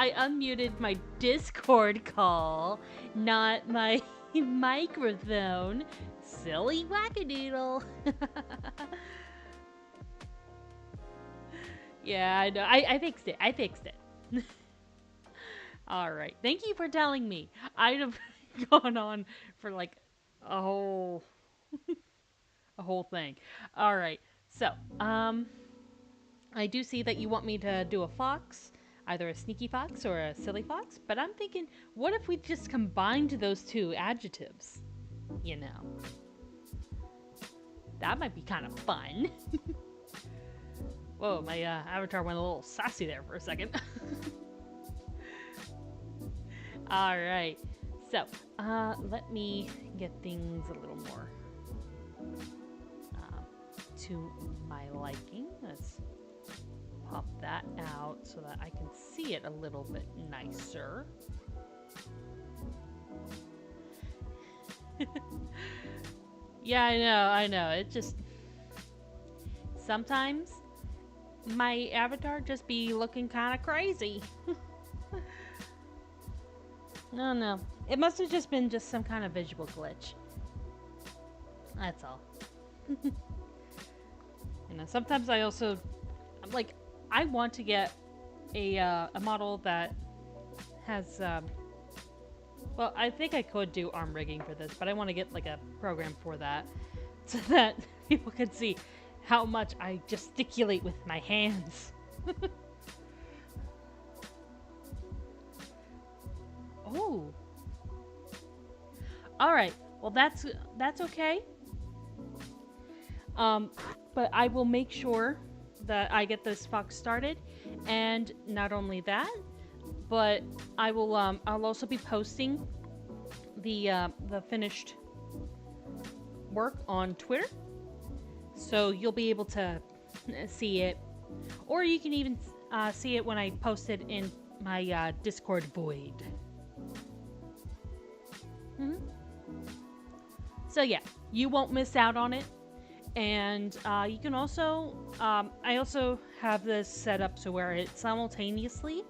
I unmuted my Discord call, not my microphone. Silly wackadoodle. Yeah, I know. I fixed it. I fixed it. All right. Thank you for telling me. I'd have gone on for like a whole a whole thing. All right. So, I do see that you want me to do a fox, either a sneaky fox or a silly fox, but I'm thinking, what if we just combined those two adjectives? You know, that might be kind of fun. Whoa, my avatar went a little sassy there for a second. All right, so let me get things a little more to my liking. Let's pop that out so that I can see it a little bit nicer. Yeah, I know. It just sometimes my avatar just be looking kind of crazy. No. It must have just been just some kind of visual glitch. That's all. Sometimes I also, like, I want to get a model that has, well, I think I could do arm rigging for this, but I want to get, like, a program for that so that people can see how much I gesticulate with my hands. Oh. All right. Well, that's okay. But I will make sure that I get this fox started, and not only that, but I will I'll also be posting the finished work on Twitter, so you'll be able to see it, or you can even see it when I post it in my Discord void. So yeah, you won't miss out on it. And you can also, I also have this set up so where it simultaneously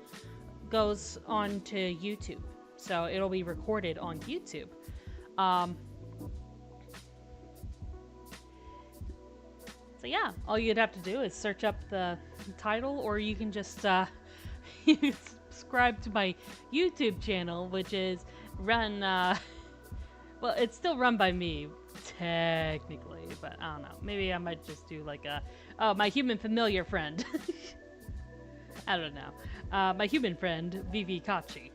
goes on to YouTube. So it'll be recorded on YouTube. So yeah, all you'd have to do is search up the title, or you can just subscribe to my YouTube channel, which is run, well, it's still run by me, technically, but I don't know. Maybe I might just do like my human familiar friend. I don't know. My human friend, Vivi Kachi.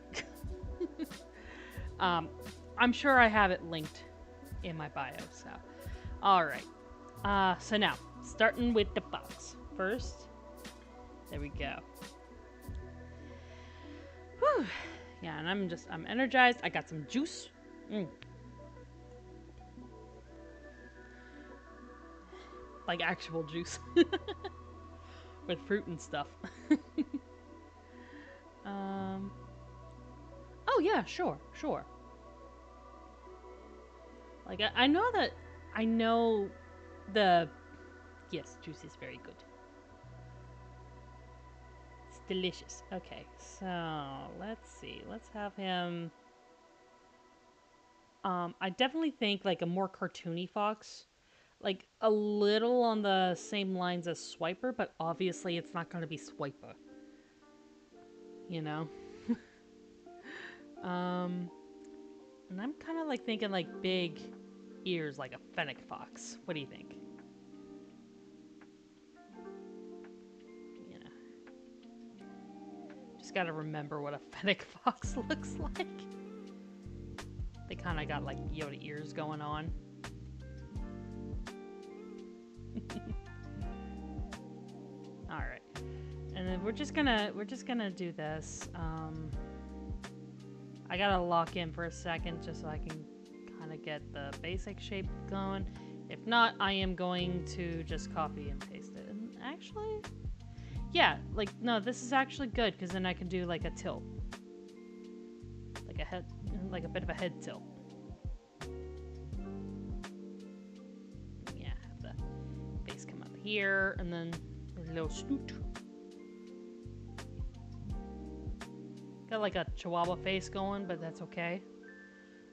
I'm sure I have it linked in my bio, so. Alright. So now, starting with the fox. First, there we go. Whew. Yeah, and I'm energized. I got some juice. Like actual juice. With fruit and stuff. Oh yeah, sure. Like I know the, yes, juice is very good. It's delicious. Okay, so let's see. Let's have him, I definitely think like a more cartoony fox. Like a little on the same lines as Swiper, but obviously it's not going to be Swiper. You know? And I'm kind of like thinking like big ears like a fennec fox. What do you think? You know. Just got to remember what a fennec fox looks like. They kind of got like Yoda ears going on. All right, and then we're just gonna do this. I gotta lock in for a second just so I can kind of get the basic shape going. If not, I am going to just copy and paste it. And actually, yeah, like no, this is actually good because then I can do like a tilt, like a head, like a bit of a head tilt. Yeah, have the face come up here, and then a little snoot. got like a chihuahua face going, but that's okay.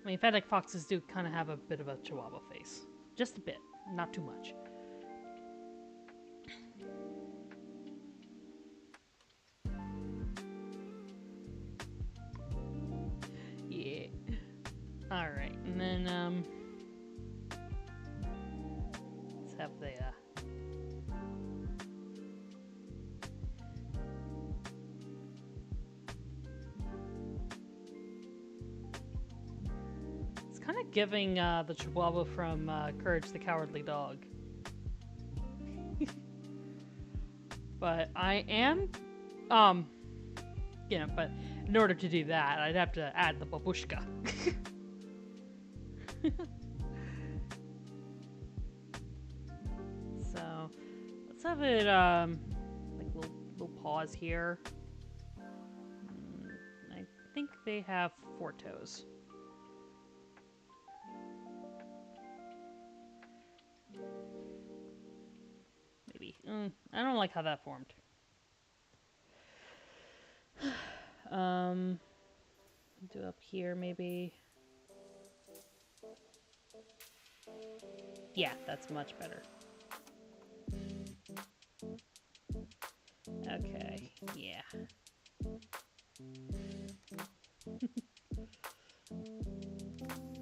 I mean, fennec foxes do kind of have a bit of a chihuahua face. Just a bit, not too much. Yeah. Alright, and then, let's have the, it's kind of giving, the Chihuahua from, Courage the Cowardly Dog. But I am, you know, but in order to do that, I'd have to add the babushka. So, let's have it, like little pause here. I think they have 4 toes. Maybe. I don't like how that formed. Do up here maybe. Yeah, that's much better. Okay, yeah.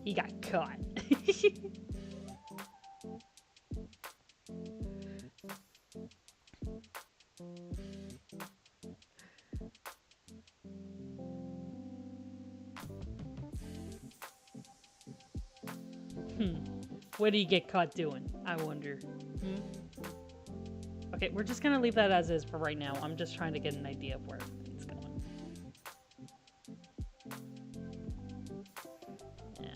He got caught. What do you get caught doing? I wonder. Okay, we're just gonna leave that as is for right now. I'm just trying to get an idea of where it's going. Yeah.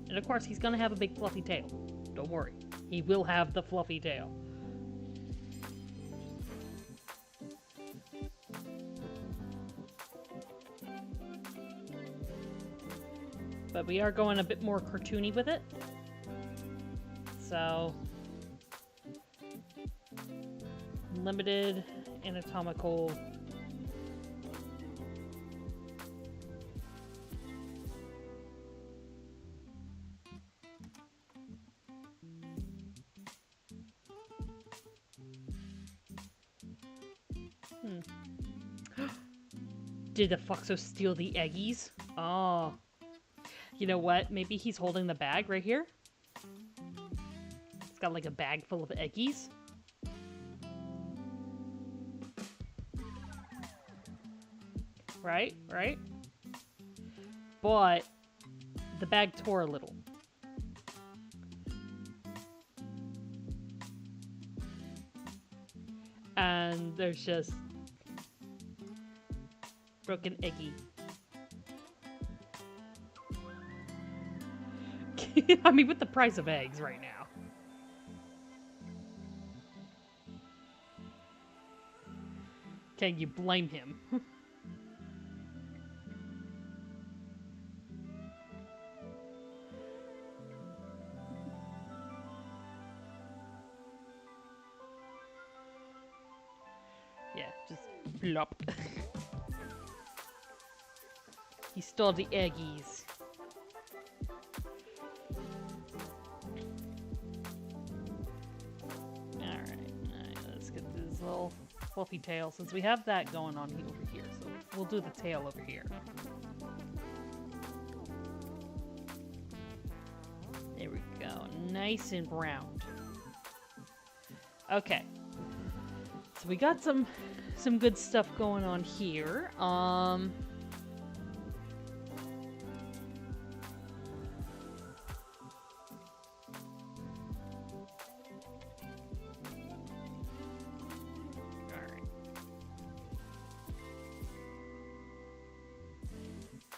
And of course, he's gonna have a big fluffy tail. Don't worry. He will have the fluffy tail. But we are going a bit more cartoony with it. So, limited anatomical. Did the Foxo steal the eggies? Oh. You know what? Maybe he's holding the bag right here. It's got like a bag full of eggies. Right? Right? But the bag tore a little. And there's just broken eggy. I mean, with the price of eggs right now. Can you blame him? Yeah, just plop. He stole the eggies. Alright, let's get this little fluffy tail, since we have that going on over here, so we'll do the tail over here. There we go, nice and round. Okay, so we got some good stuff going on here.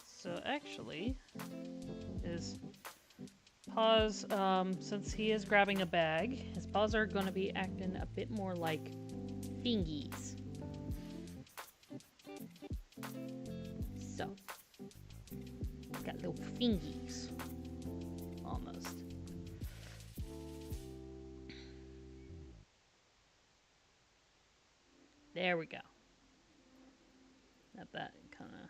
So actually, his paws, since he is grabbing a bag, his paws are going to be acting a bit more like fingies. So, got little fingies, almost. There we go. Got that kind of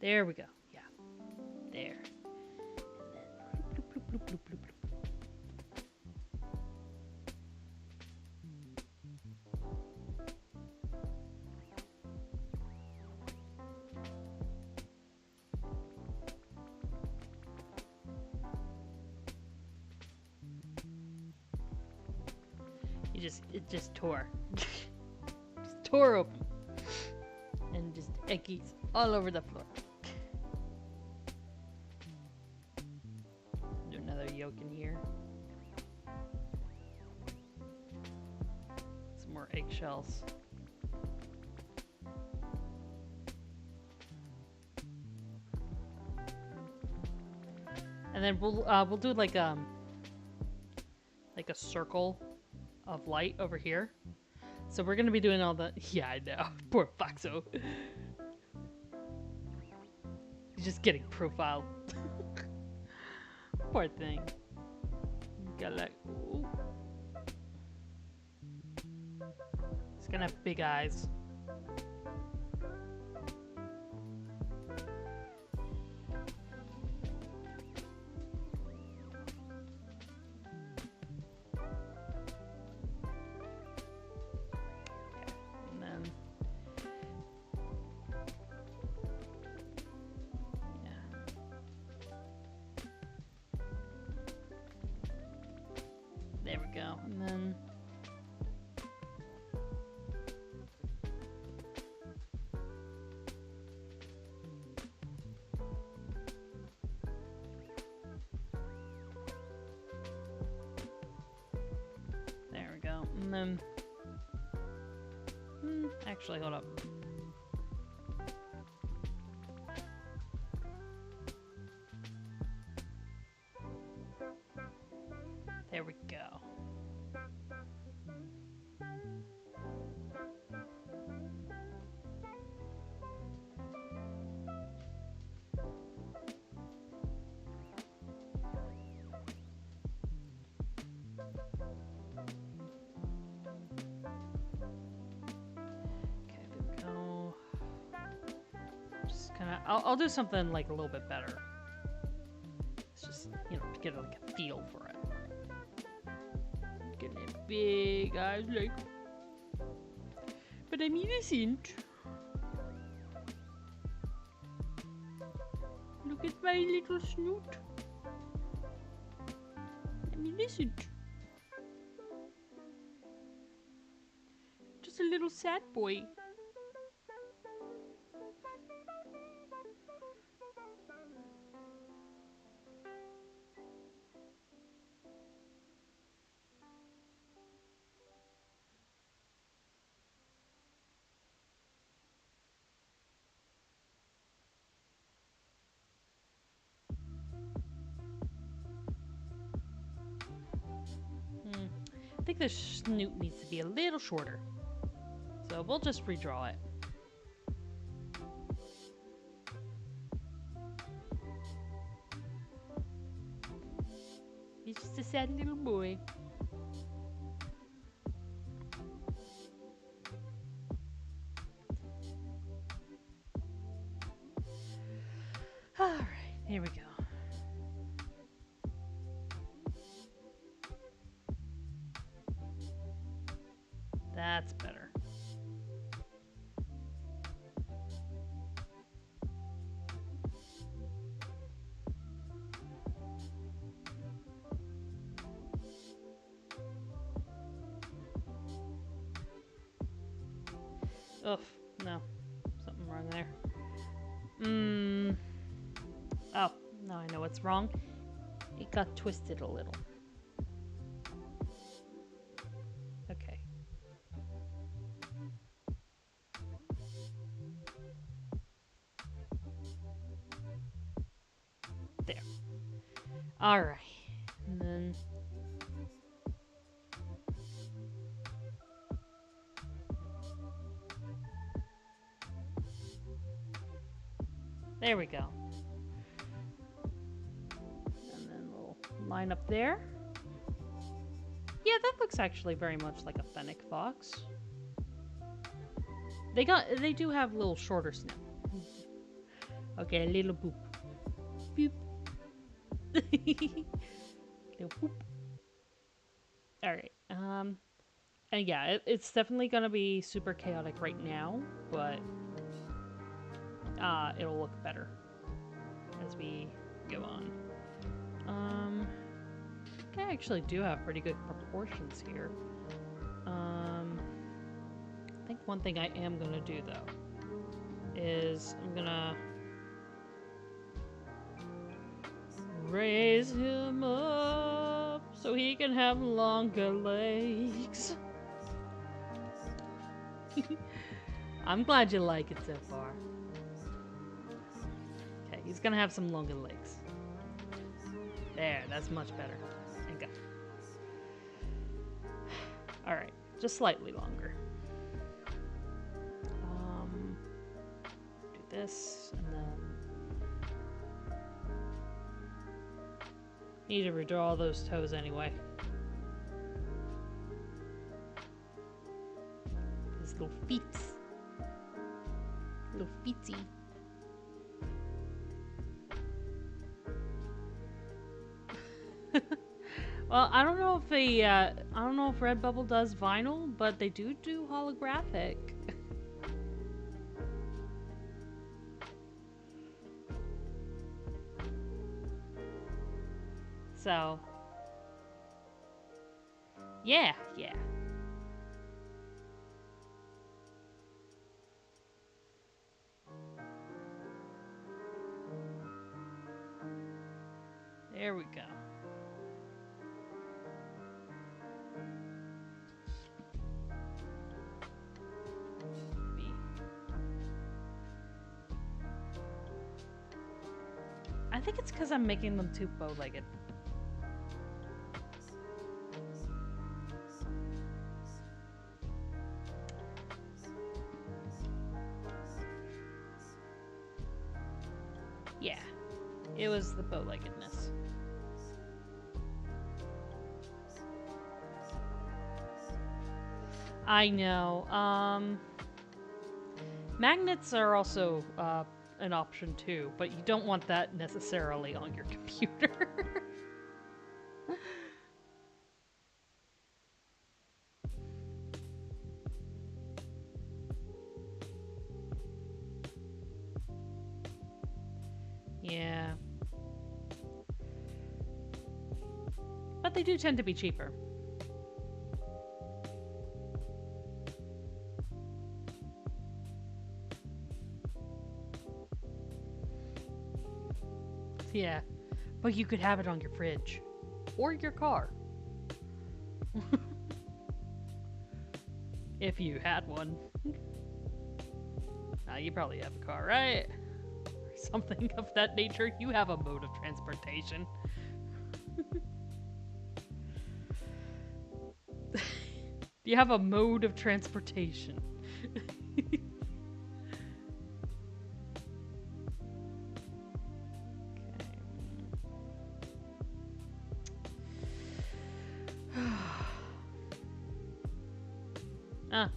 There we go. Yeah. There. And then bloop, bloop, bloop, bloop, bloop, bloop. It just tore. Just tore open. And just eggies all over the floor. Do another yolk in here. Some more eggshells. And then we'll do like a circle of light over here. So we're gonna be doing all the yeah, I know. Poor Foxo. He's just getting profiled. Poor thing. Got like ooh. He's gonna have big eyes. There we go. And then there we go. And then actually hold up. There we go. Okay, there we go. Just kind of, I'll do something like a little bit better. It's just, you know, to get like a feel for it. Getting big eyes like, but I'm innocent. Look at my little snoot. I'm innocent. Just a little sad boy. I think the snoot needs to be a little shorter. So we'll just redraw it. He's just a sad little boy. Alright, here we go. That's better. Ugh, no. Something wrong there. Oh, now I know what's wrong. It got twisted a little. Okay. There. Alright. And then... there we go. And then we'll line up there. Yeah, that looks actually very much like a fennec fox. They do have a little shorter snout. Okay, a little boop. Boop. Little boop. Alright, and yeah, it's definitely gonna be super chaotic right now, but it'll look better as we go on. I actually do have pretty good proportions here. I think one thing I am gonna do though is I'm gonna raise him up so he can have longer legs. I'm glad you like it so far. Okay, he's gonna have some longer legs. There, that's much better. And go. Alright, just slightly longer. Do this, and then... need to redraw those toes anyway. His little feet. Little feetsy. Well, I don't know if Redbubble does vinyl, but they do holographic. So, yeah. There we go. I think it's because I'm making them too bow-legged. Yeah, it was the bow-leggedness. I know. Magnets are also an option too, but you don't want that necessarily on your computer. Yeah. But they do tend to be cheaper. Yeah, but you could have it on your fridge or your car. If you had one. You probably have a car, right? Or something of that nature. You have a mode of transportation. You have a mode of transportation.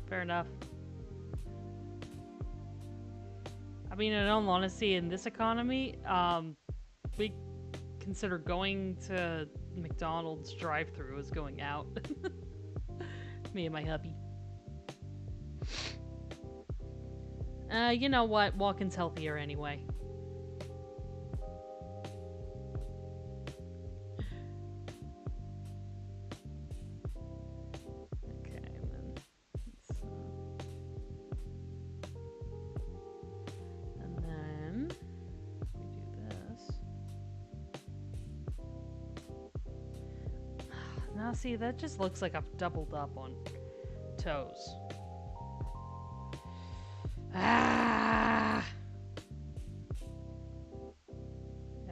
Fair enough. I mean, in all honesty, in this economy, we consider going to McDonald's drive-thru as going out. Me and my hubby. You know what? Walking's healthier anyway. Now, see, that just looks like I've doubled up on toes. Ah!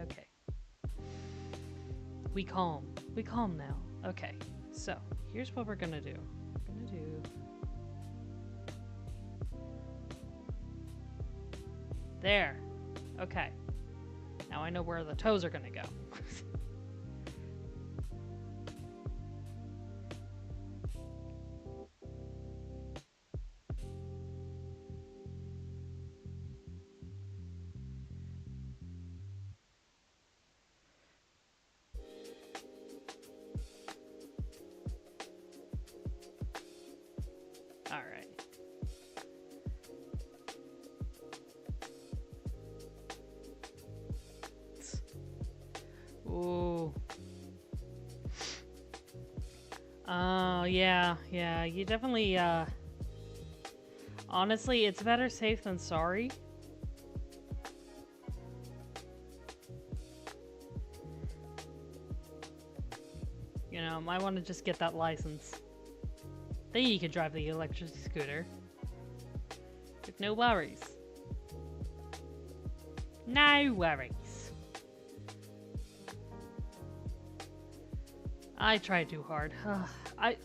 Okay. We calm. We calm now. Okay, so here's what we're gonna do. We're gonna do... There. Okay. Now I know where the toes are gonna go. Ooh. Oh, yeah, yeah. You definitely, honestly, it's better safe than sorry. You know, might want to just get that license. Then you can drive the electric scooter. With no worries. No worries. I tried too hard. I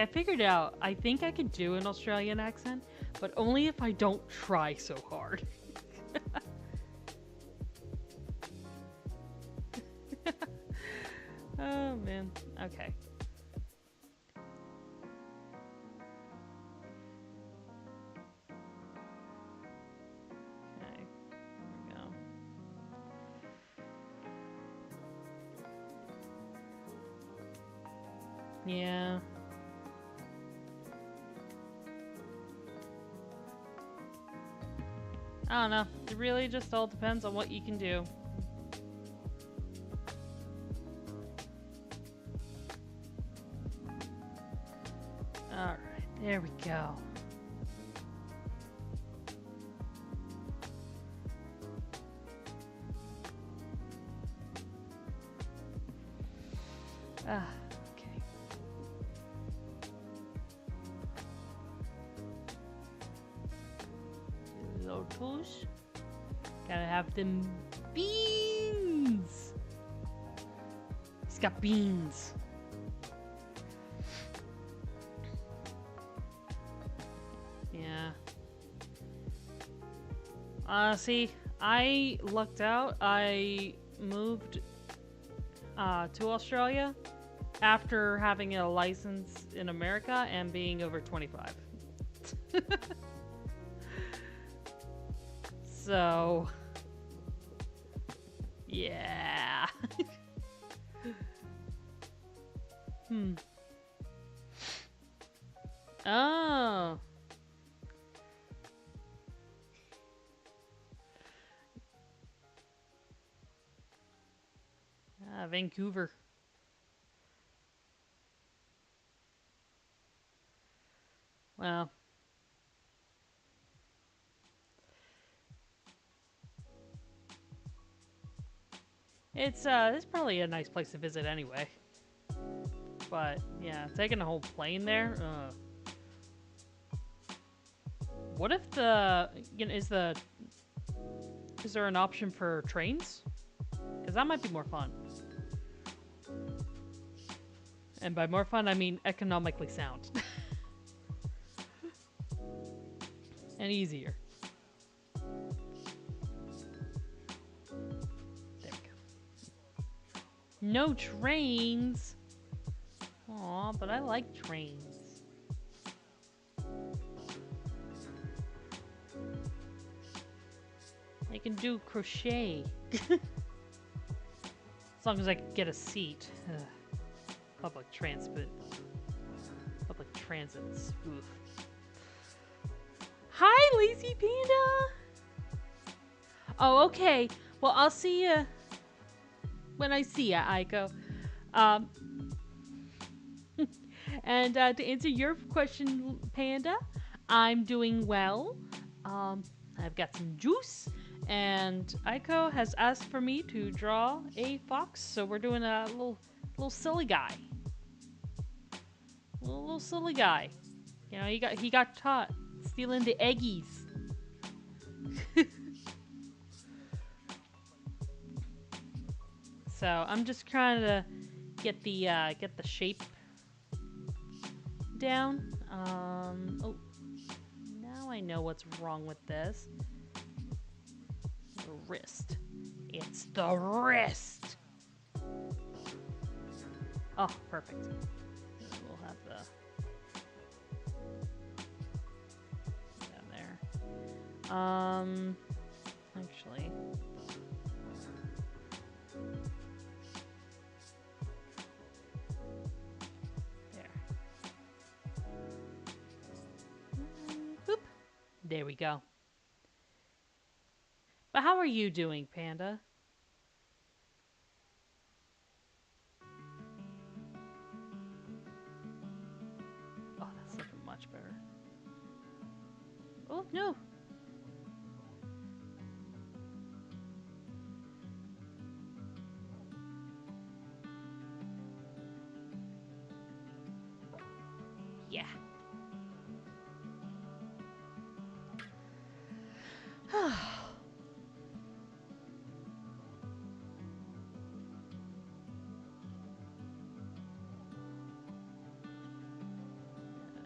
figured out, I think I could do an Australian accent, but only if I don't try so hard. Oh man. Okay. Okay. There we go. Yeah. I don't know. It really just all depends on what you can do. Alright, there we go. Okay. Lotus. Gotta have them beans. He's got beans. Yeah. See, I lucked out. I moved to Australia after having a license in America and being over 25. So, yeah. Oh. Vancouver. Well, it's probably a nice place to visit anyway. But yeah, taking a whole plane there. What if is there an option for trains? Because that might be more fun. And by more fun, I mean economically sound. And easier. There we go. No trains. Aw, but I like trains. I can do crochet. As long as I can get a seat. Ugh. Public transit. Public transits. Oof. Hi, Lazy Panda! Oh, okay. Well, I'll see ya when I see ya, Aiko. And to answer your question, Panda, I'm doing well. I've got some juice, and Aiko has asked for me to draw a fox, so we're doing a little silly guy. Little silly guy. You know, he got caught stealing the eggies. So I'm just trying to get the shape down. Oh, now I know what's wrong with this. The wrist. It's the wrist. Oh, perfect. We'll have the down there. Actually. Boop. There we go. But how are you doing, Panda? Oh, no. Yeah.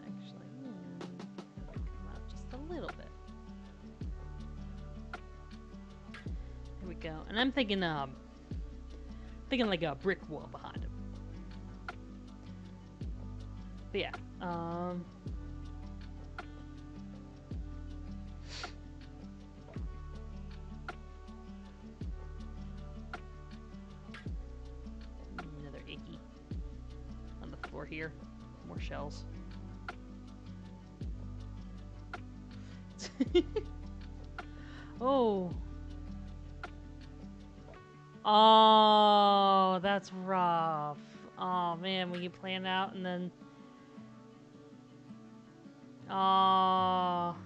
Actually, come out just a little bit. There we go. And I'm thinking like a brick wall behind him. But yeah, another icky on the floor here. More shells. Oh. Oh, that's rough. Oh man, when you plan out and then. Oh.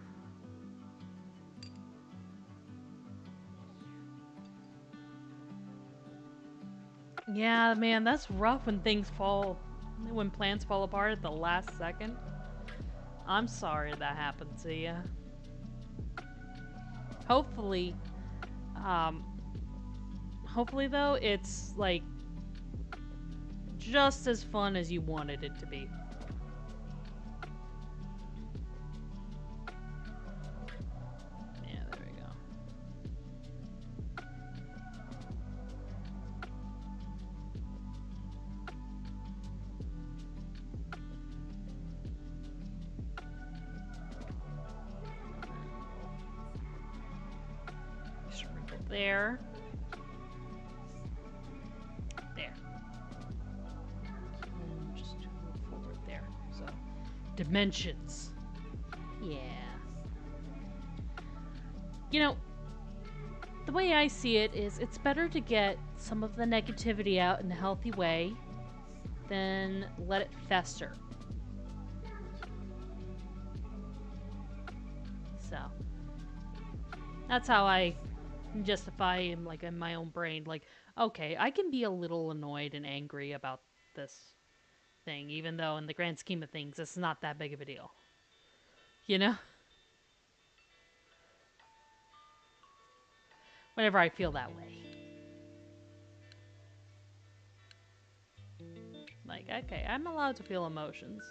Yeah, man, that's rough when plans fall apart at the last second. I'm sorry that happened to you. Hopefully, um, hopefully though, it's like just as fun as you wanted it to be. Yeah, there we go. Sprinkle there. There. And just move forward there. So, dimensions. Yeah. You know, the way I see it is it's better to get some of the negativity out in a healthy way than let it fester. So, that's how I justify him, like, in my own brain. Like, okay, I can be a little annoyed and angry about this thing, even though in the grand scheme of things, it's not that big of a deal. You know? Whenever I feel that way. Like, okay, I'm allowed to feel emotions.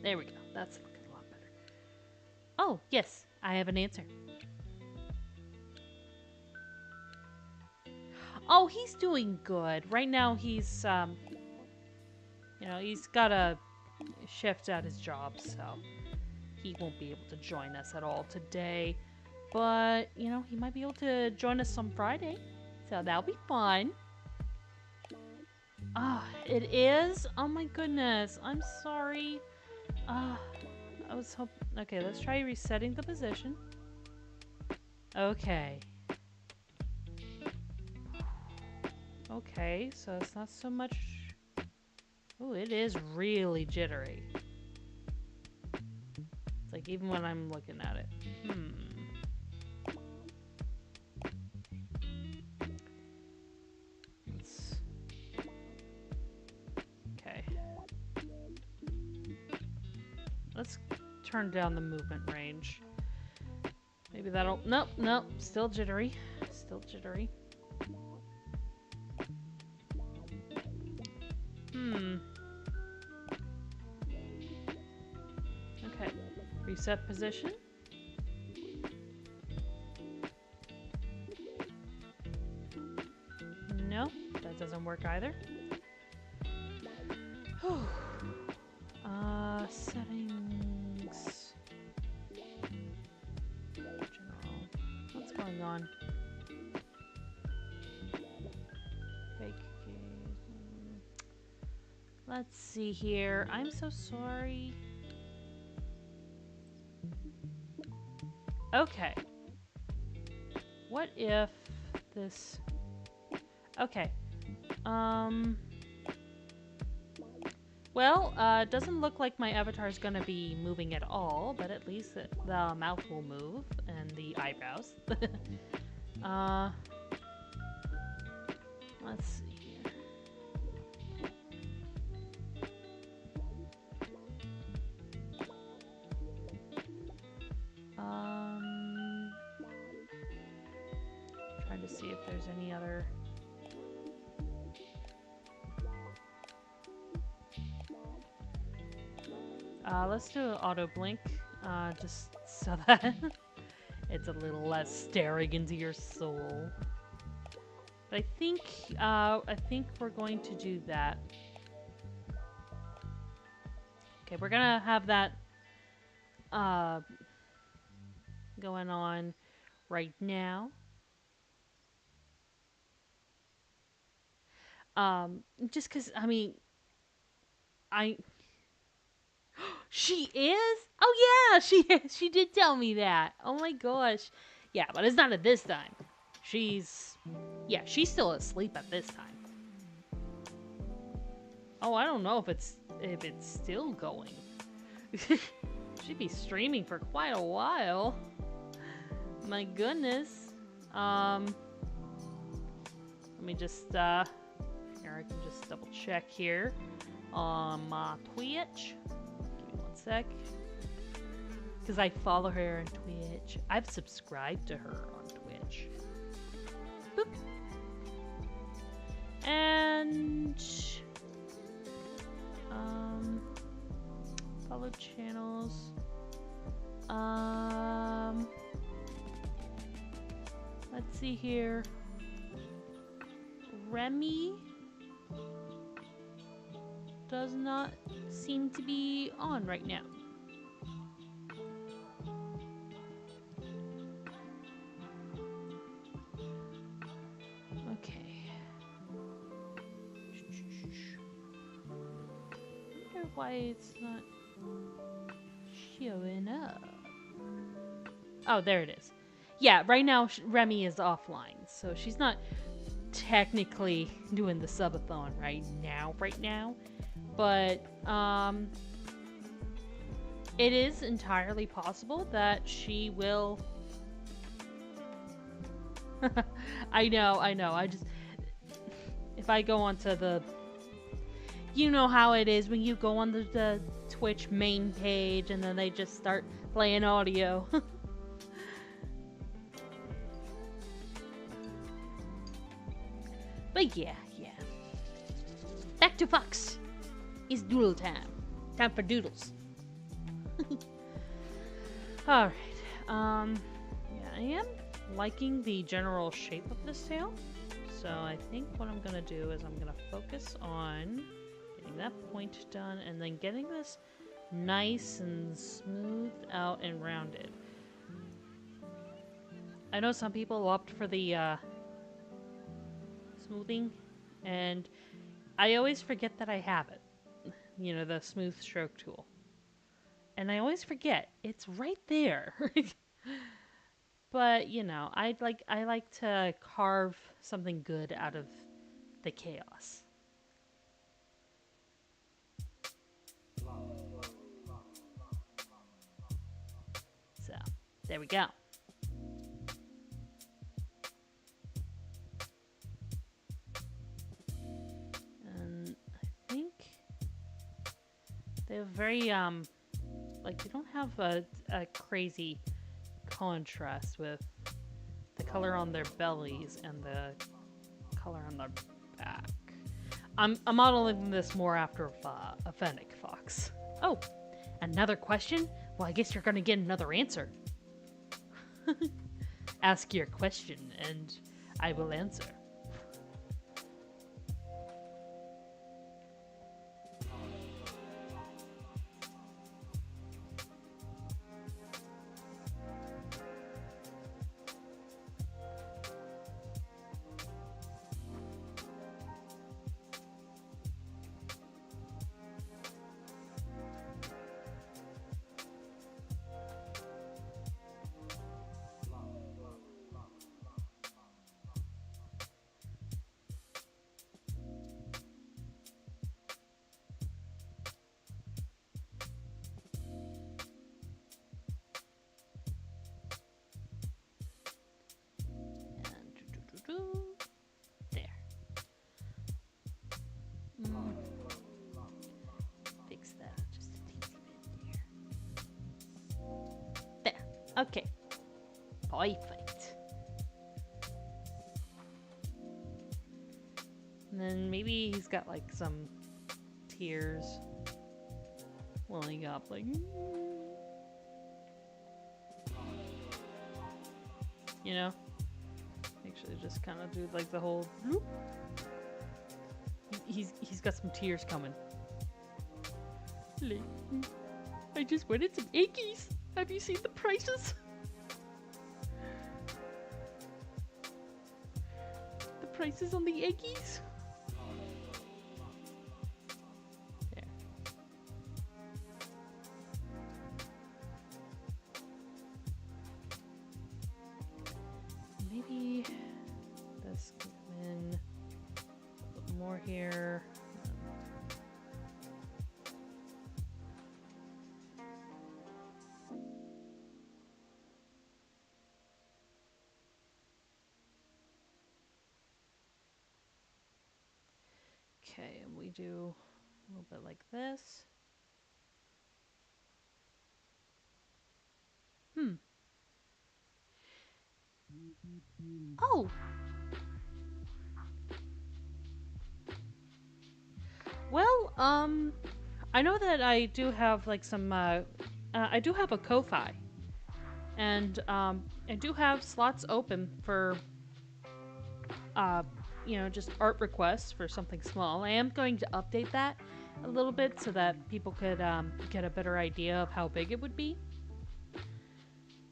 There we go. That's looking a lot better. Oh, yes, I have an answer. Oh, he's doing good. Right now, he's got a shift at his job, so he won't be able to join us at all today. But, he might be able to join us on Friday, so that'll be fun. Ah, it is? Oh my goodness. I'm sorry. I was hoping... Okay, let's try resetting the position. Okay. Okay, so it's not so much... Oh, it is really jittery. It's like even when I'm looking at it. Okay. Let's turn down the movement range. Maybe that'll... Nope, nope. Still jittery. Still jittery. Okay. Reset position. No, that doesn't work either. Settings. General. What's going on? Fake gaze. Let's see here. I'm so sorry. Okay. What if this... Okay. Well, it doesn't look like my avatar is gonna be moving at all, but at least the mouth will move and the eyebrows. uh, let's see here. Trying to see if there's any other. Let's do an auto blink, just so that it's a little less staring into your soul. But I think we're going to do that. Okay, we're gonna have that going on right now. Just because I mean, I she is. Oh yeah, she is. She did tell me that. Oh my gosh. Yeah, but it's not at this time. She's still asleep at this time. Oh, I don't know if it's still going. She'd be streaming for quite a while. My goodness. Let me just here I can just double check here on my Twitch. Give me one sec. Because I follow her on Twitch. I've subscribed to her on Twitch. Boop. And follow channels. Let's see here. Remy does not seem to be on right now. Okay. I wonder why it's not showing up. Oh, there it is. Yeah, right now Remy is offline, so she's not technically doing the subathon right now. But it is entirely possible that she will. I know. I just, if I go onto the, you know how it is when you go on the Twitch main page and then they just start playing audio. But yeah. Back to Fox. It's doodle time. Time for doodles. Alright. Yeah, I am liking the general shape of this tail. So I think what I'm gonna do is I'm gonna focus on getting that point done and then getting this nice and smoothed out and rounded. I know some people opt for the smoothing, and I always forget that I have it. You know, the smooth stroke tool. And I always forget. It's right there. But, you know, I like to carve something good out of the chaos. So, there we go. And I think they have very, like, they don't have a crazy contrast with the color on their bellies and the color on their back. I'm modeling this more after a fennec fox. Oh, another question? Well, I guess you're gonna get another answer. Ask your question and I will answer. Mm, fix that just a teensy bit there. There. Okay. Perfect. And then maybe he's got like some tears welling up, like, you know? Actually, just kind of do like the whole. Bloop. He's got some tears coming. Like, I just wanted some eggies. Have you seen the prices? The prices on the eggies? There. Maybe this can come in a little more here. Okay, and we do a little bit like this. Oh! Well, I know that I do have like some, I do have a Ko-Fi. And, I do have slots open for, just art requests for something small. I am going to update that a little bit so that people could, get a better idea of how big it would be.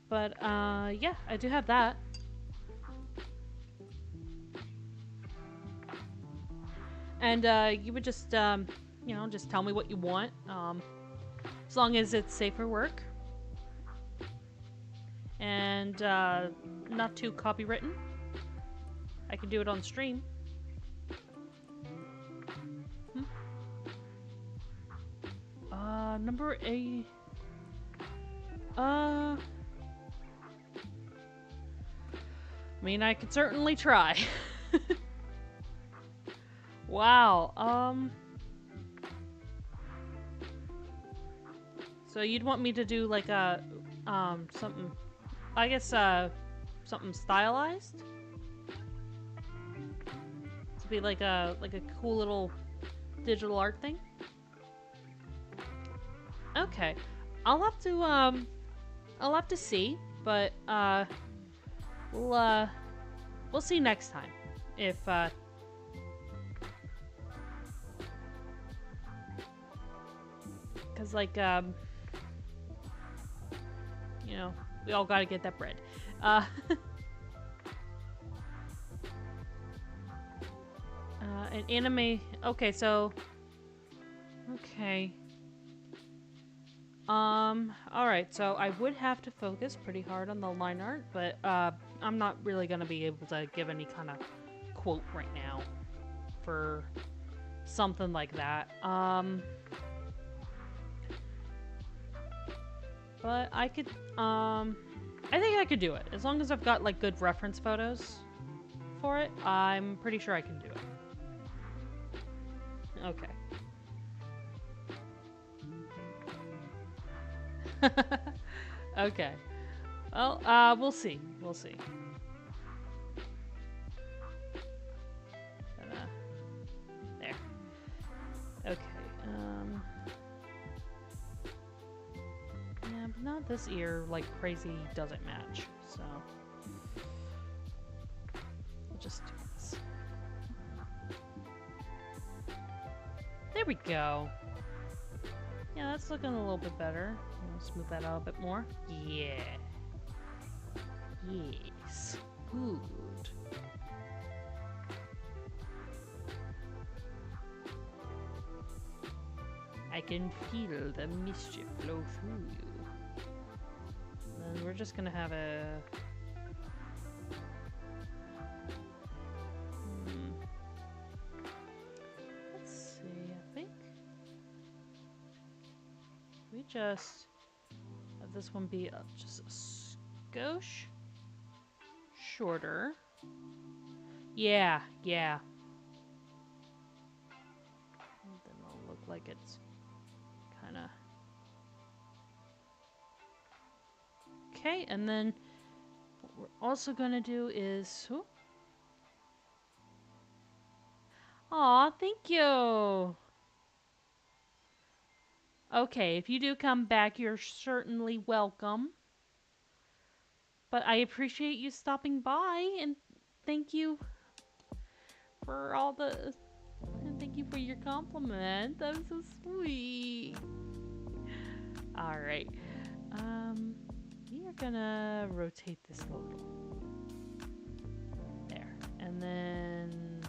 But, yeah, I do have that. And, you would just, just tell me what you want. As long as it's safe for work. And, not too copywritten. I can do it on stream. Number 8. I mean, I could certainly try. Wow. So you'd want me to do like a, something, I guess, something stylized? To be like a cool little digital art thing? Okay. I'll have to see, but, we'll see next time. If, cause like, we all gotta get that bread. An anime, okay, so, okay. Alright, so I would have to focus pretty hard on the line art, but, I'm not really gonna be able to give any kind of quote right now for something like that. But I could, I think I could do it. As long as I've got, like, good reference photos for it, I'm pretty sure I can do it. Okay. Okay. Well, we'll see. We'll see. But, there. Okay. Yeah, but not this ear, like, crazy doesn't match, so. We'll just do this. There we go. Yeah, that's looking a little bit better. Smooth that out a bit more. Yeah. Yes. Good. I can feel the mischief flow through you. And we're just gonna have a... Let's see, I think... We just... Have this one be just a skosh shorter. Yeah, yeah. like it's kind of... Okay, and then what we're also going to do is... Oh. Aw, thank you. Okay, if you do come back, you're certainly welcome. But I appreciate you stopping by, and thank you for all the... And thank you for your compliment. That was so sweet. Alright. We are gonna rotate this a little. There. And then...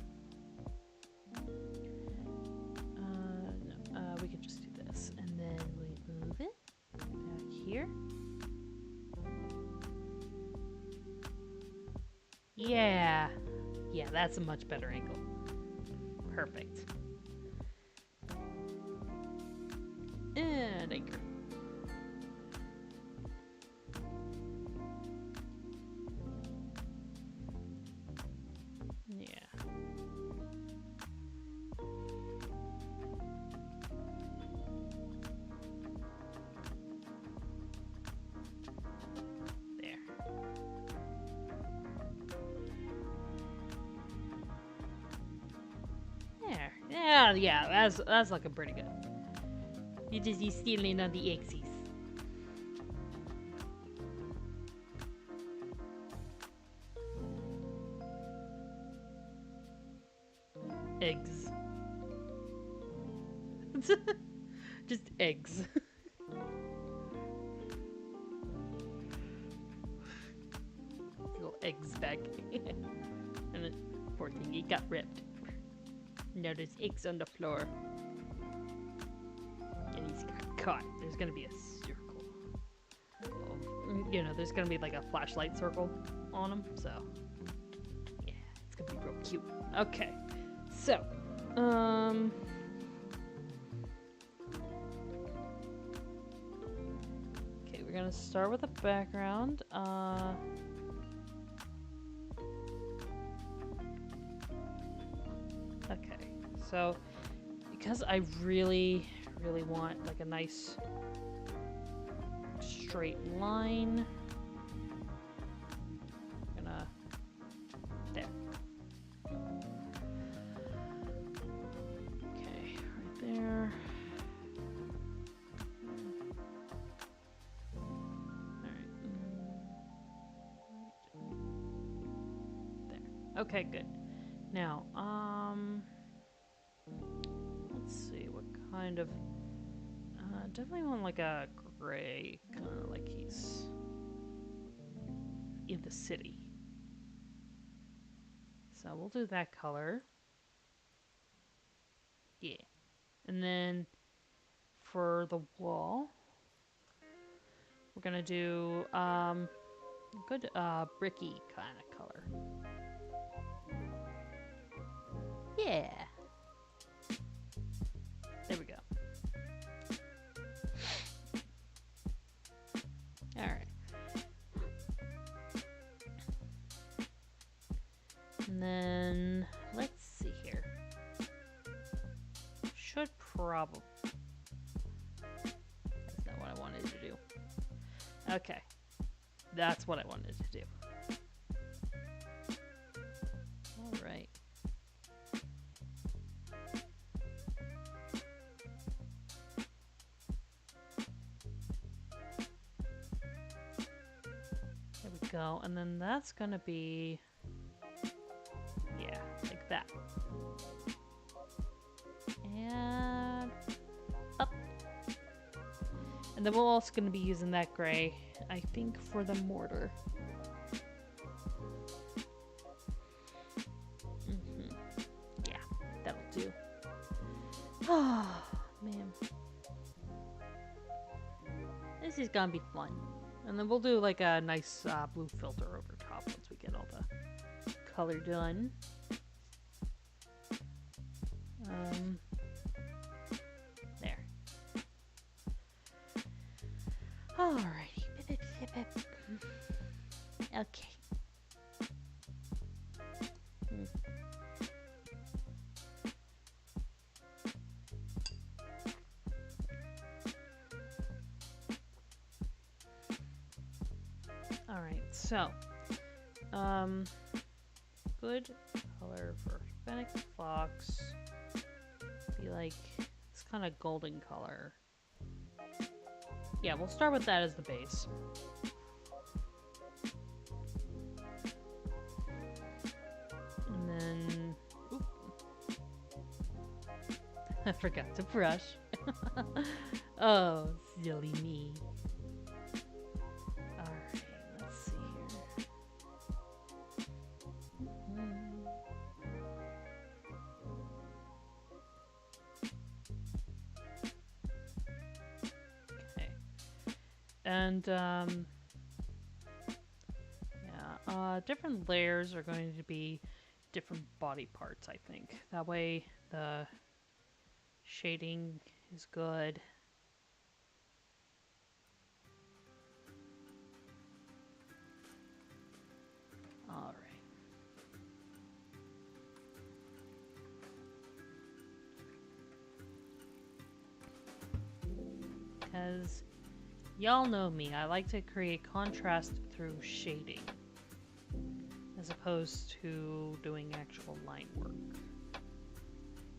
no, we can just do this. And then we move it back here. Yeah. Yeah, that's a much better angle. Perfect. And anchor. Yeah. There. There. Yeah, that's looking pretty good. You just use stealing on the axes. Eggs. Just eggs. Little eggs back. And then, poor thing, he got ripped. Now there's eggs on the floor. And he's got caught. There's gonna be a circle. You know, there's gonna be like a flashlight circle on him, so. Yeah, it's gonna be real cute. Okay. So, okay, we're gonna start with a background. Okay, so because I really want like a nice straight line, I'm gonna there. Okay, right there. Okay, good. Now, let's see what kind of, definitely want like a gray, kind of like he's in the city. So we'll do that color. Yeah. And then for the wall, we're gonna do, good, bricky kind of color. Yeah. There we go. Alright. And then, let's see here. Should probably... That's not what I wanted to do. Okay. That's what I wanted to do. Alright. Go, and then that's gonna be, yeah, like that. And up. And then we're also gonna be using that gray, I think, for the mortar. Yeah, that'll do. Oh, man. This is gonna be fun. And then we'll do like a nice blue filter over top once we get all the color done. There. Alrighty. Okay. So, good color for Fennec Fox. Be like this kind of golden color. Yeah, we'll start with that as the base. And then, oop. I forgot to brush. Oh, silly me. Alright, let's see here. Okay. And, yeah, different layers are going to be different body parts, I think. That way the shading is good. All right. Because y'all know me, I like to create contrast through shading as opposed to doing actual line work.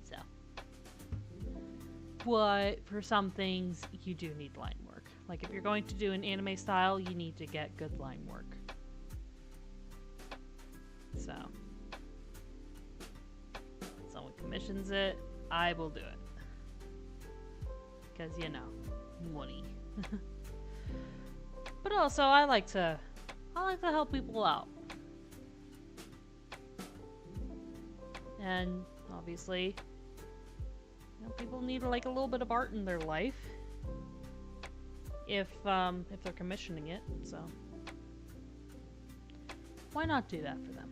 So, but for some things, you do need line work. Like if you're going to do an anime style, you need to get good line work. So, if someone commissions it, I will do it. Because, you know, money. But also, I like to help people out. And obviously, you know, people need like a little bit of art in their life if they're commissioning it. So why not do that for them?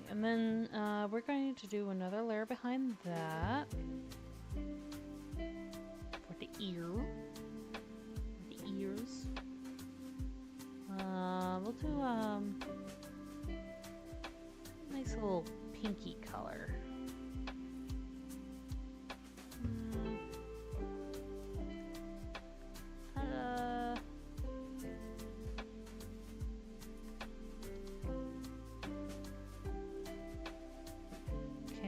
And then we're going to do another layer behind that for the ear, the ears. We'll do nice little pinky color.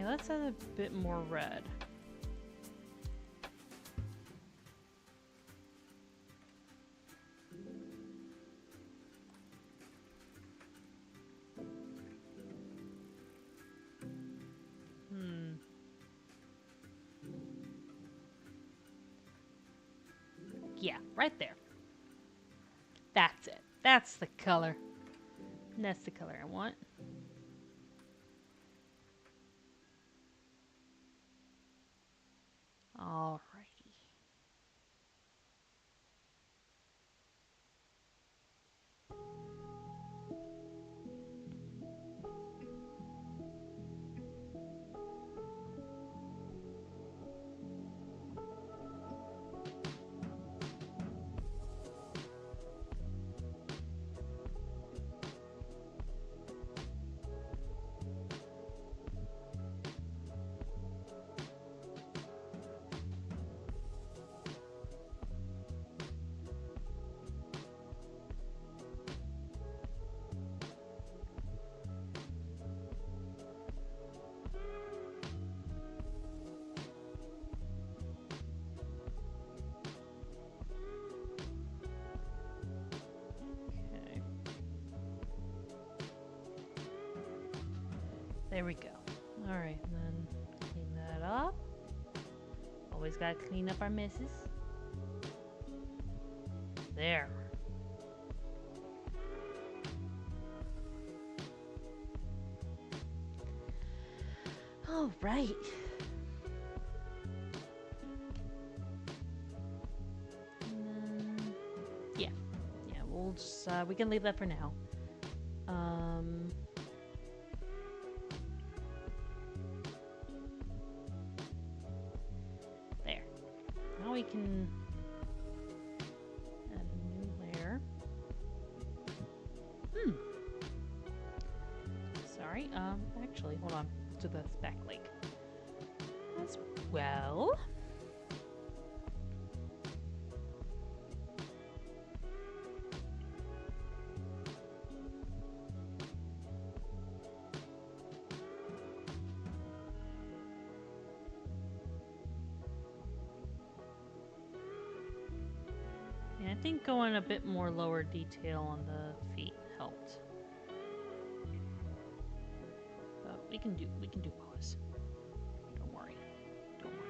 Let's add a bit more red. Yeah, right there. That's it. That's the color. That's the color I want. Alrighty. There we go. Alright, and then clean that up. Always gotta clean up our messes. There. Alright. Yeah, we'll just we can leave that for now. There. Now we can add a new layer. Sorry, actually, hold on. Let's do the back leg as well. Yeah, I think going a bit more lower detail on the feet helped. But we can do paws. Don't worry. Don't worry.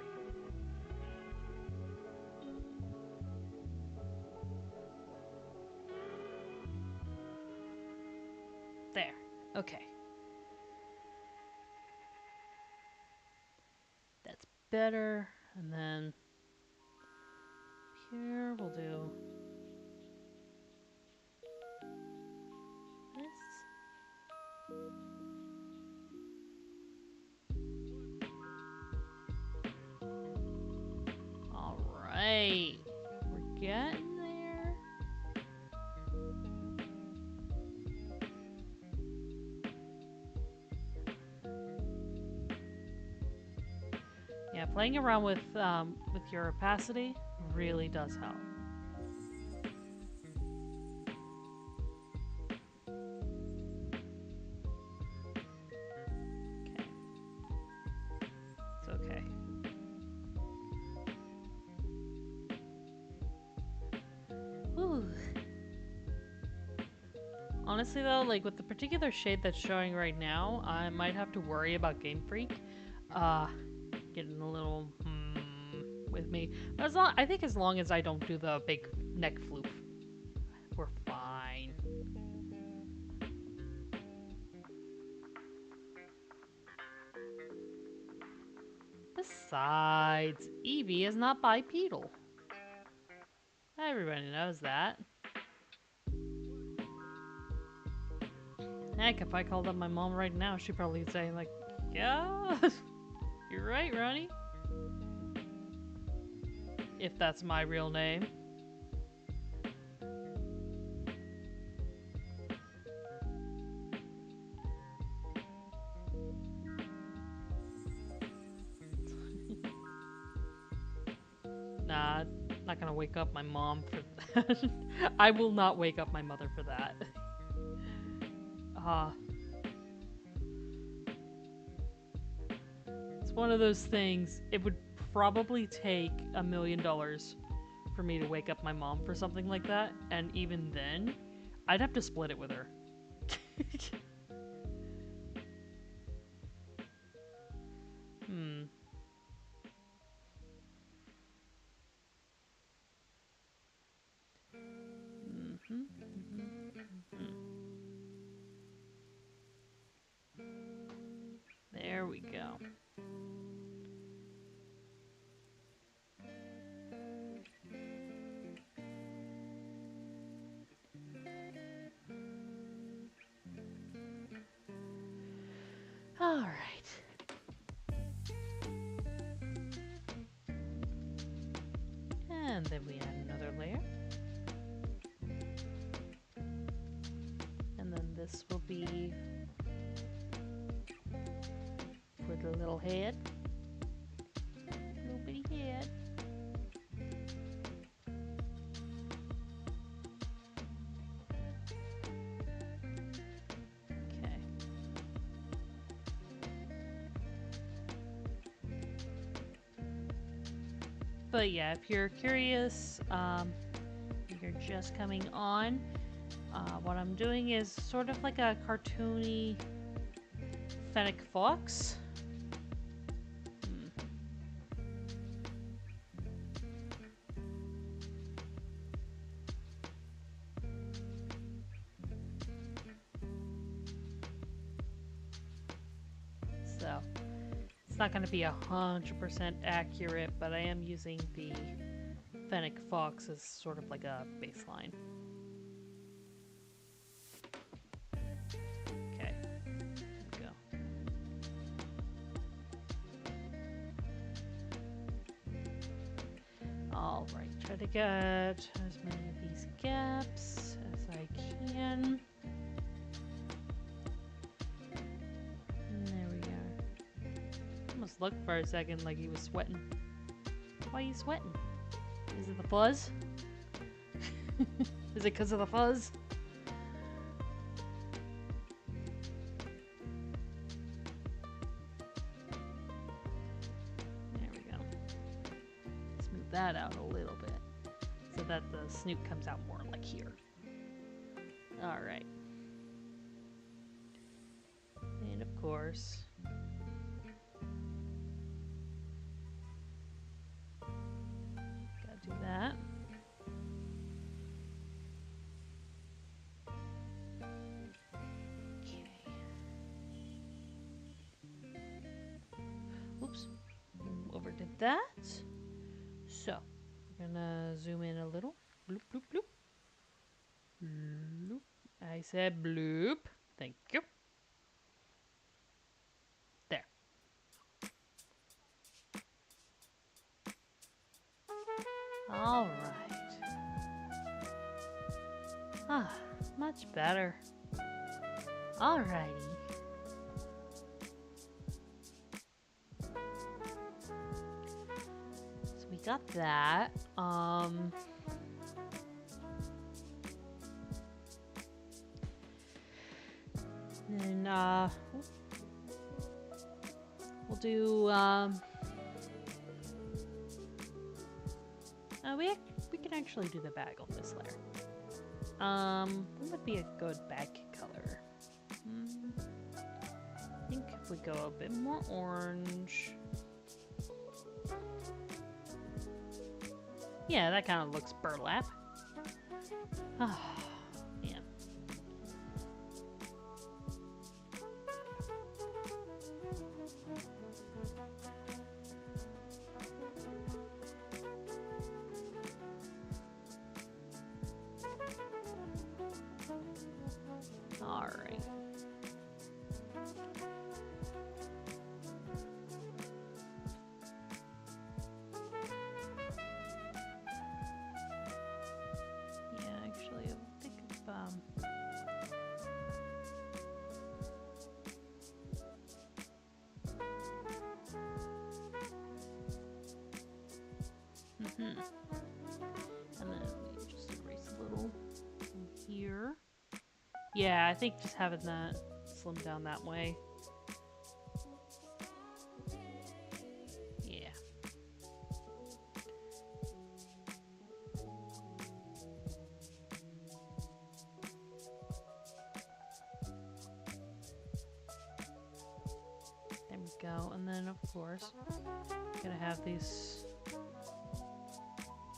There. Okay. That's better. And then here we'll do this. All right. We're getting there. Yeah, playing around with your opacity really does help. Okay. It's okay. Ooh. Honestly though, like with the particular shade that's showing right now, I might have to worry about Game Freak getting a little with me. But I think as long as I don't do the big neck floof, we're fine. Besides, Eevee is not bipedal. Everybody knows that. Heck, if I called up my mom right now, she'd probably say like, yeah, you're right, Ronnie. If that's my real name. Nah, not gonna wake up my mom for that. I will not wake up my mother for that. It's one of those things, it would probably take $1 million for me to wake up my mom for something like that, and even then, I'd have to split it with her. There we go. All right. And then we add another layer. And then this will be for the little head. Little bitty head. Okay. But yeah, if you're curious, you're just coming on, what I'm doing is sort of like a cartoony Fennec Fox. So it's not going to be 100% accurate, but I am using the Fennec Fox as sort of like a baseline. Alright, try to get as many of these gaps as I can. And there we go. Almost looked for a second like he was sweating. Why are you sweating? Is it the fuzz? Is it because of the fuzz? There we go. Smooth that out a little bit so that the snoot comes out more like here. Alright. And of course, gotta do that. Oops, overdid that. So, we're gonna zoom in a little. Bloop, bloop, bloop. Bloop. I said bloop. Thank you. There. All right. Ah, much better. Alrighty. We got that. Then we'll do we can actually do the bag on this layer. What would be a good bag color? I think if we go a bit more orange. Yeah, that kind of looks burlap. Ah, man. All right. And then we just erase a little from here. Yeah, I think just having that slim down that way. Yeah. There we go. And then, of course, gonna have these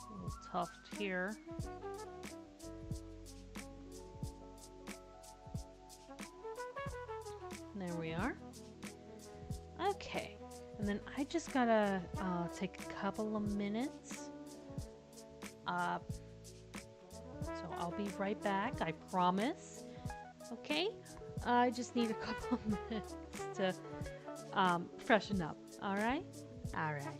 little tuft here. There we are. Okay, and then I just gotta take a couple of minutes. So I'll be right back, I promise. Okay, I just need a couple of minutes to freshen up. All right? All right.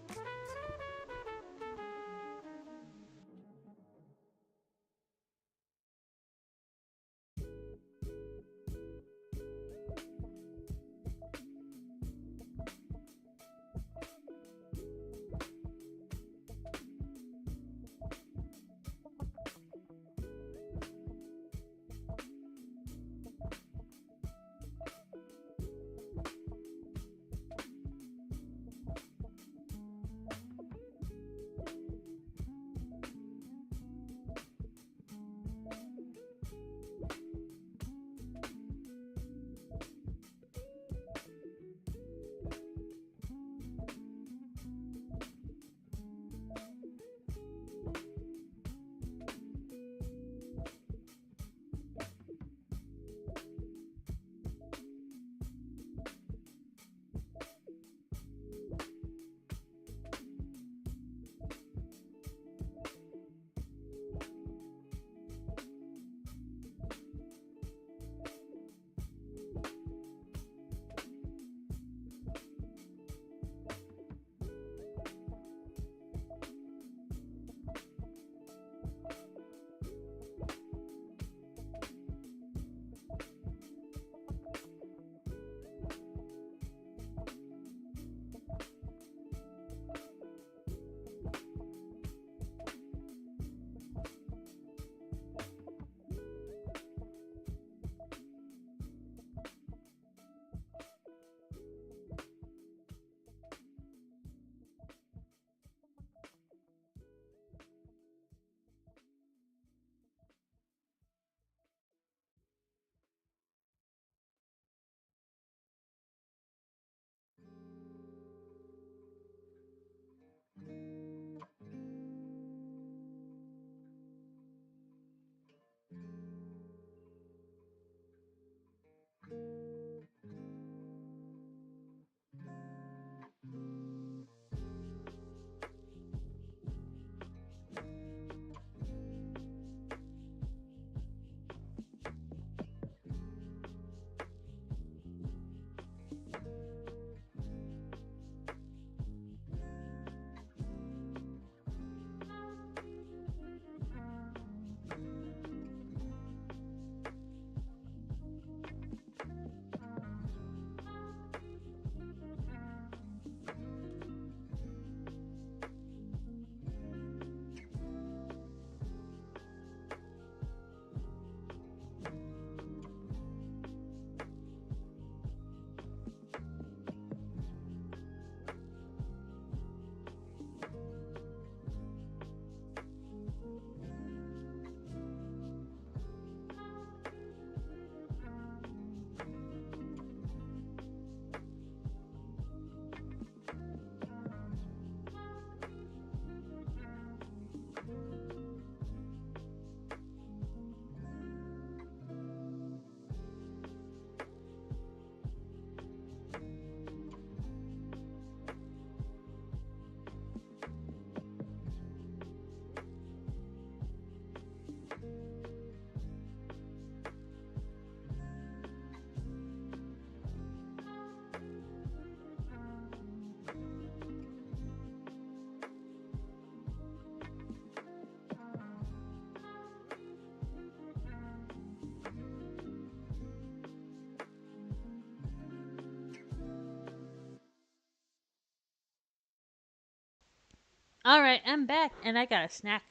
Alright, I'm back, and I got a snack.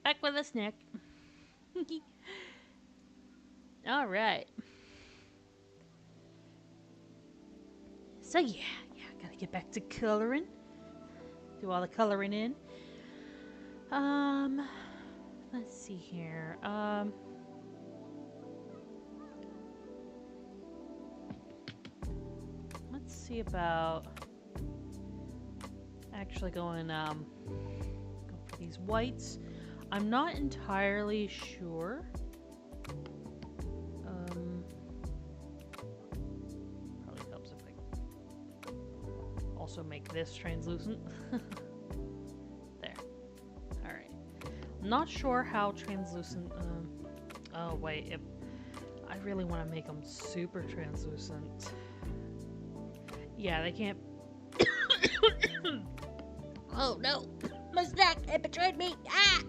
Back with a snack. Alright. So, yeah, gotta get back to coloring. Do all the coloring in. Let's see here. Let's see about actually going, go for these whites. I'm not entirely sure. Probably helps if I also make this translucent. There. Alright. Not sure how translucent, oh wait, if I really want to make them super translucent. Yeah, they can't. Oh no! My snack! It betrayed me! Ah!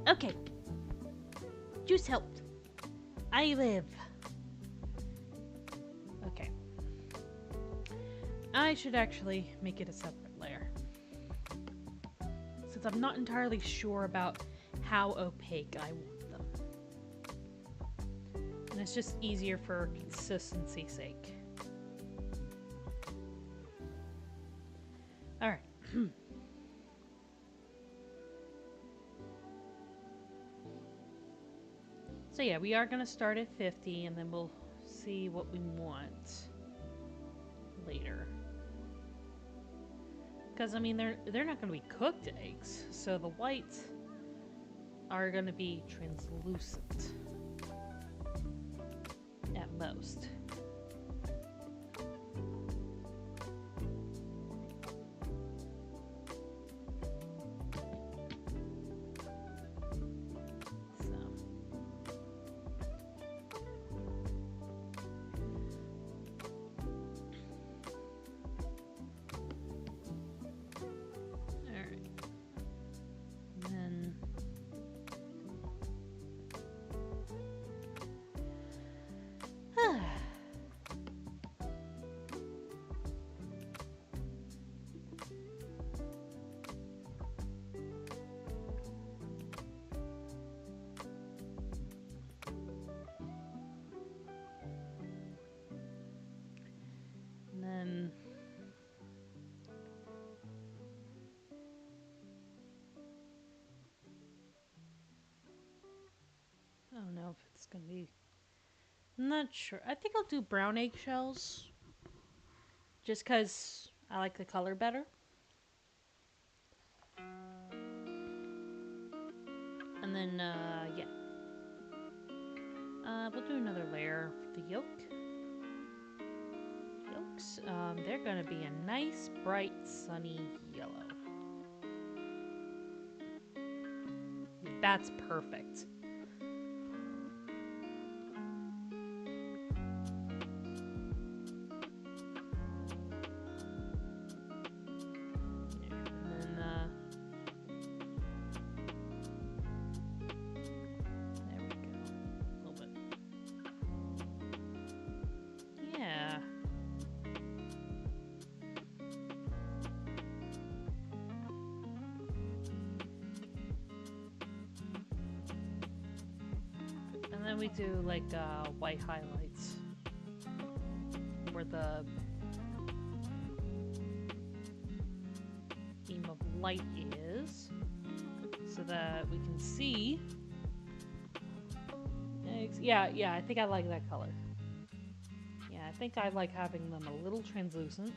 Okay. Juice helped. I live. Okay. I should actually make it a separate layer. Since I'm not entirely sure about how opaque I want them. And it's just easier for consistency's sake. Alright. So yeah, we are going to start at 50 and then we'll see what we want later. Because I mean, they're not going to be cooked eggs, so the whites are going to be translucent at most. I don't know if it's gonna be. I'm not sure. I think I'll do brown eggshells. Just because I like the color better. And then, yeah. We'll do another layer for the yolk. Yolks, they're gonna be a nice, bright, sunny yellow. That's perfect. And then we do like white highlights where the beam of light is, so that we can see. Yeah, I think I like that color. Yeah, I think I like having them a little translucent.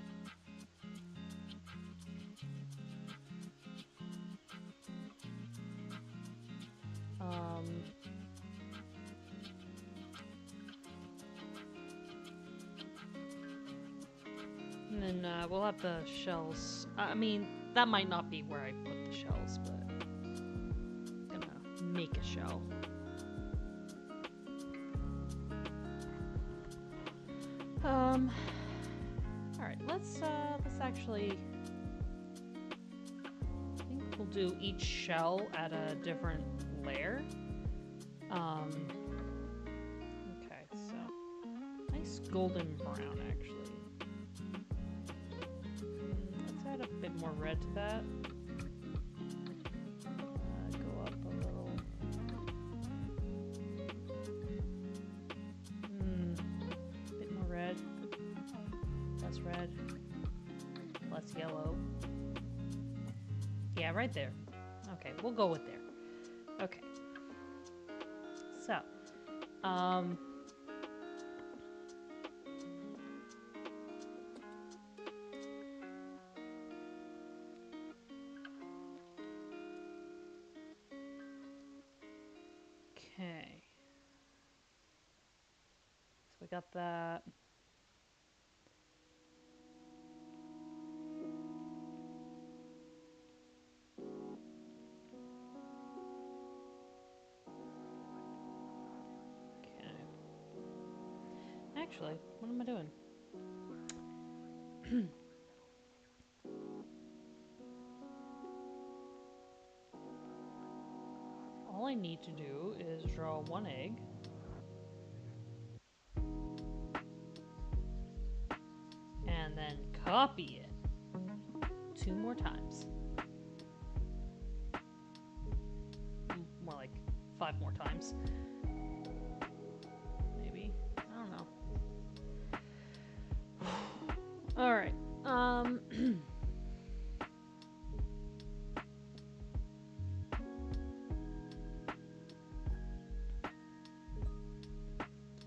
And then we'll have the shells. I mean, that might not be where I put the shells, but I'm gonna make a shell. Alright, let's actually, I think we'll do each shell at a different layer. Okay, so Nice golden brown, actually. Let's add a bit more red to that. Go up a little. Bit more red. Less red. Less yellow. Yeah, right there. Okay, we'll go with there. Okay. So, okay. So we got that. Okay. Actually, what am I doing? All I need to do is draw one egg. And then copy it 2 more times. More like 5 more times. Maybe. I don't know. Alright.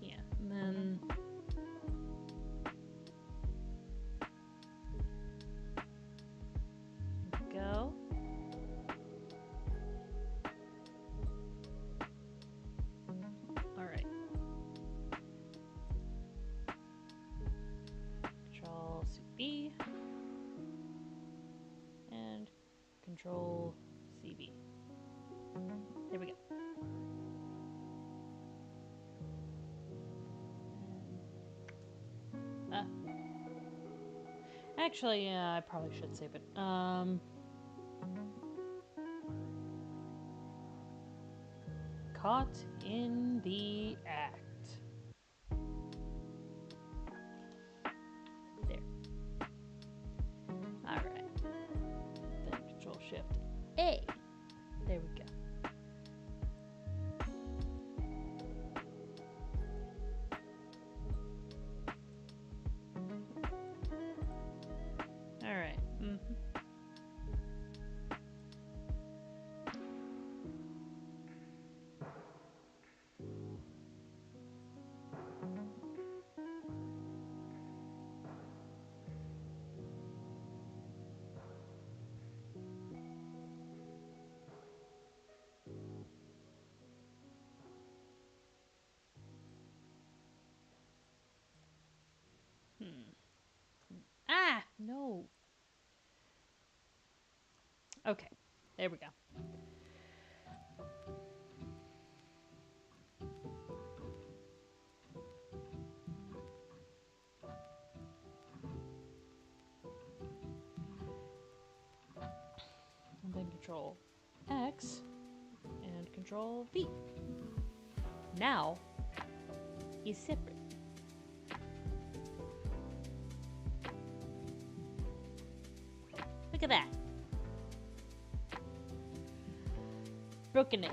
Yeah, and then go. Alright. Control CB. And Control CB. There we go. Actually, yeah, I probably should save it. Caught in the act. There. Alright. Then Control Shift A. There we go. Alright. Ah! No. Okay. There we go. And then Control X and Control V. Now he's separate. Look at that. Broken egg.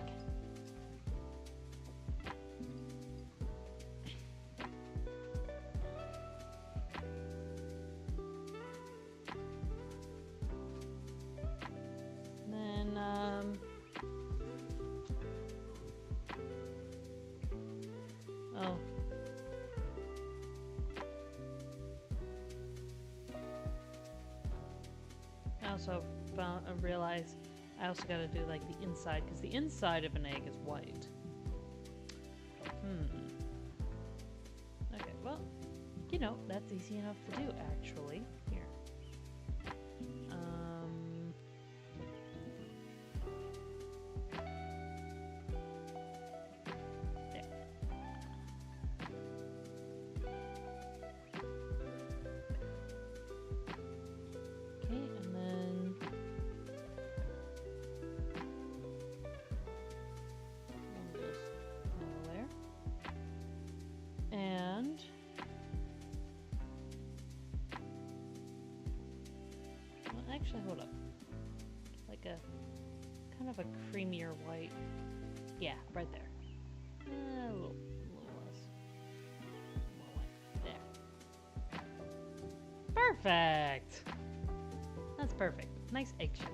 Then, oh. I also realized I also got to do like the inside, because the inside of an egg is white. Okay, well, you know, that's easy enough to do, actually. Here. There. Okay, and then there. And Actually, hold up. Like a kind of a creamier white. Yeah, right there. A little less. More white. There. Perfect. That's perfect. Nice eggshell.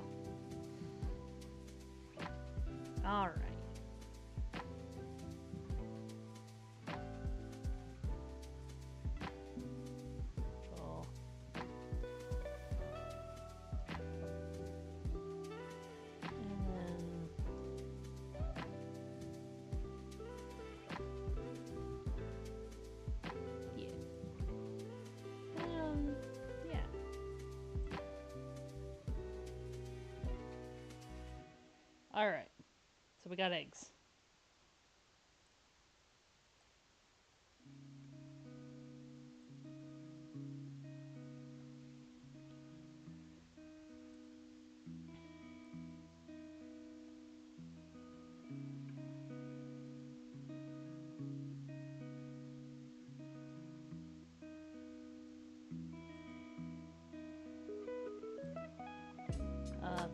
All right. Control. Yeah. All right. So we got eggs.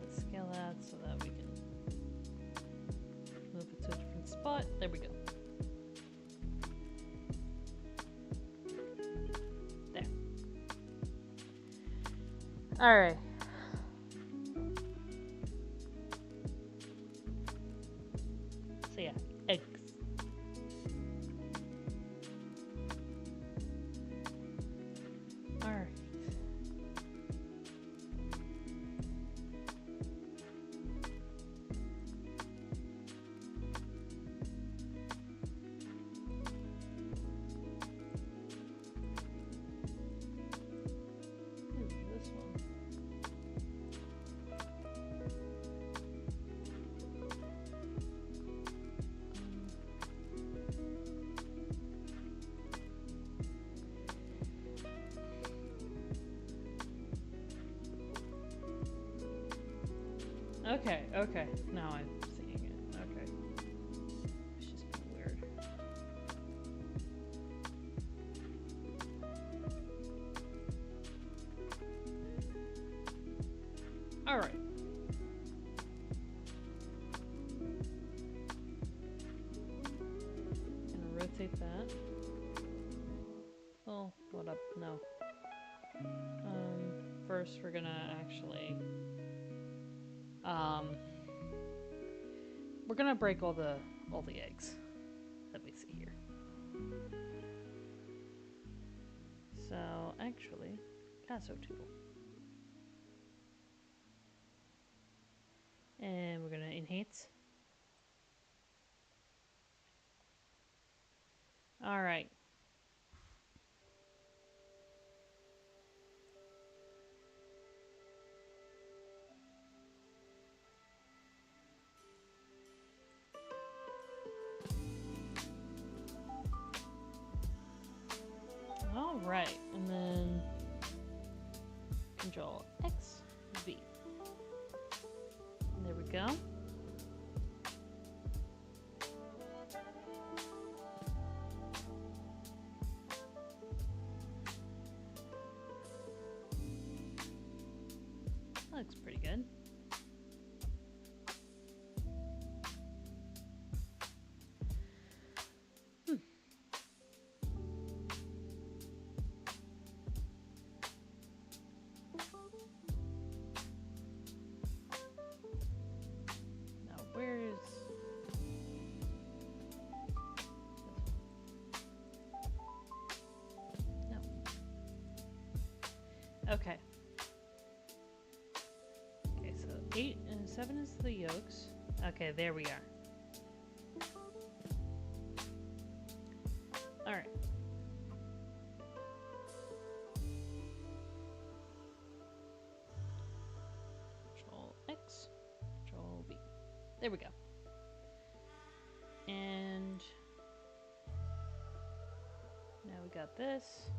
Let's scale that so that we can move it to a different spot. There we go. There. All right. So yeah, eggs. All right. Ooh, this one. Okay, okay. Now I'm seeing it. Okay. It's just being weird. Alright. Gonna rotate that. Oh, what up? No. First we're gonna actually we're gonna break all the eggs that we see here. So actually, lasso tool. And we're gonna enhance. Alright. Alright, and then Control X, V. And there we go. That looks pretty good. Now where's... No. Okay. Okay, so 8 and 7 is the yolks. Okay, there we are. Alright. Control X, Control V. There we go. And now we got this.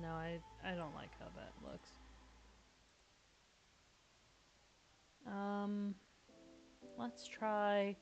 No, I don't like how that looks. Let's try...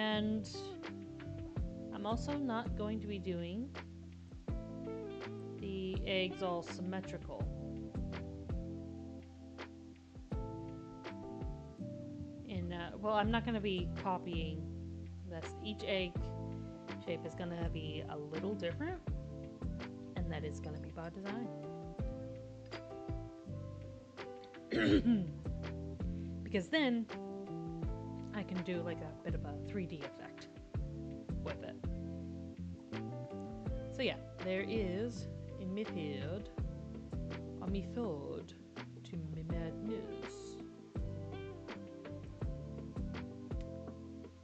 And I'm also not going to be doing the eggs all symmetrical. Well, I'm not going to be copying this. Each egg shape is going to be a little different, and that is going to be by design. Because then I can do like a bit of a 3D effect with it. So yeah, there is a method to my madness.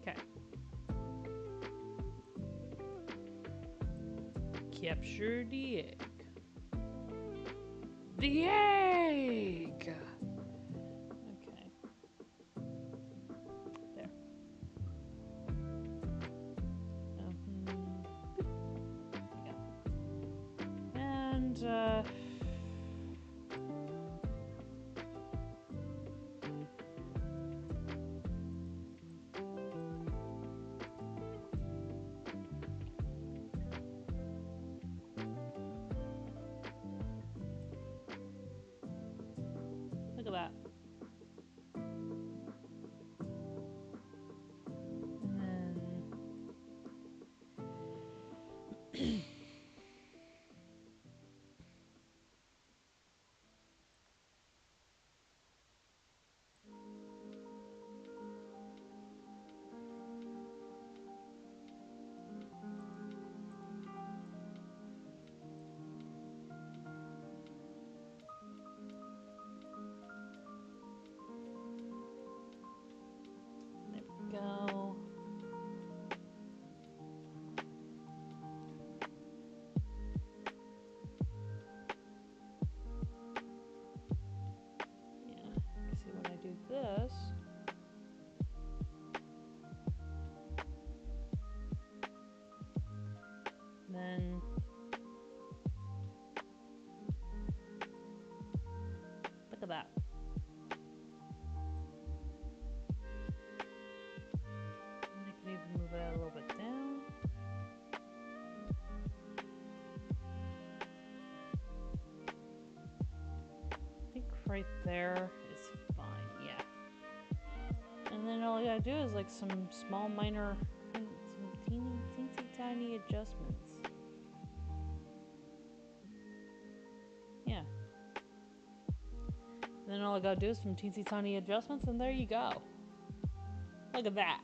Okay. Capture the egg. The egg! Okay. There. Yeah. And, look at that. And then there we go. Yeah. See, when I do this, then look at that. And I can even move that a little bit down. I think right there is fine, yeah. And then all I gotta do is like some small minor, some teensy tiny adjustments. Yeah. And then all I gotta do is some teensy tiny adjustments, and there you go. Look at that.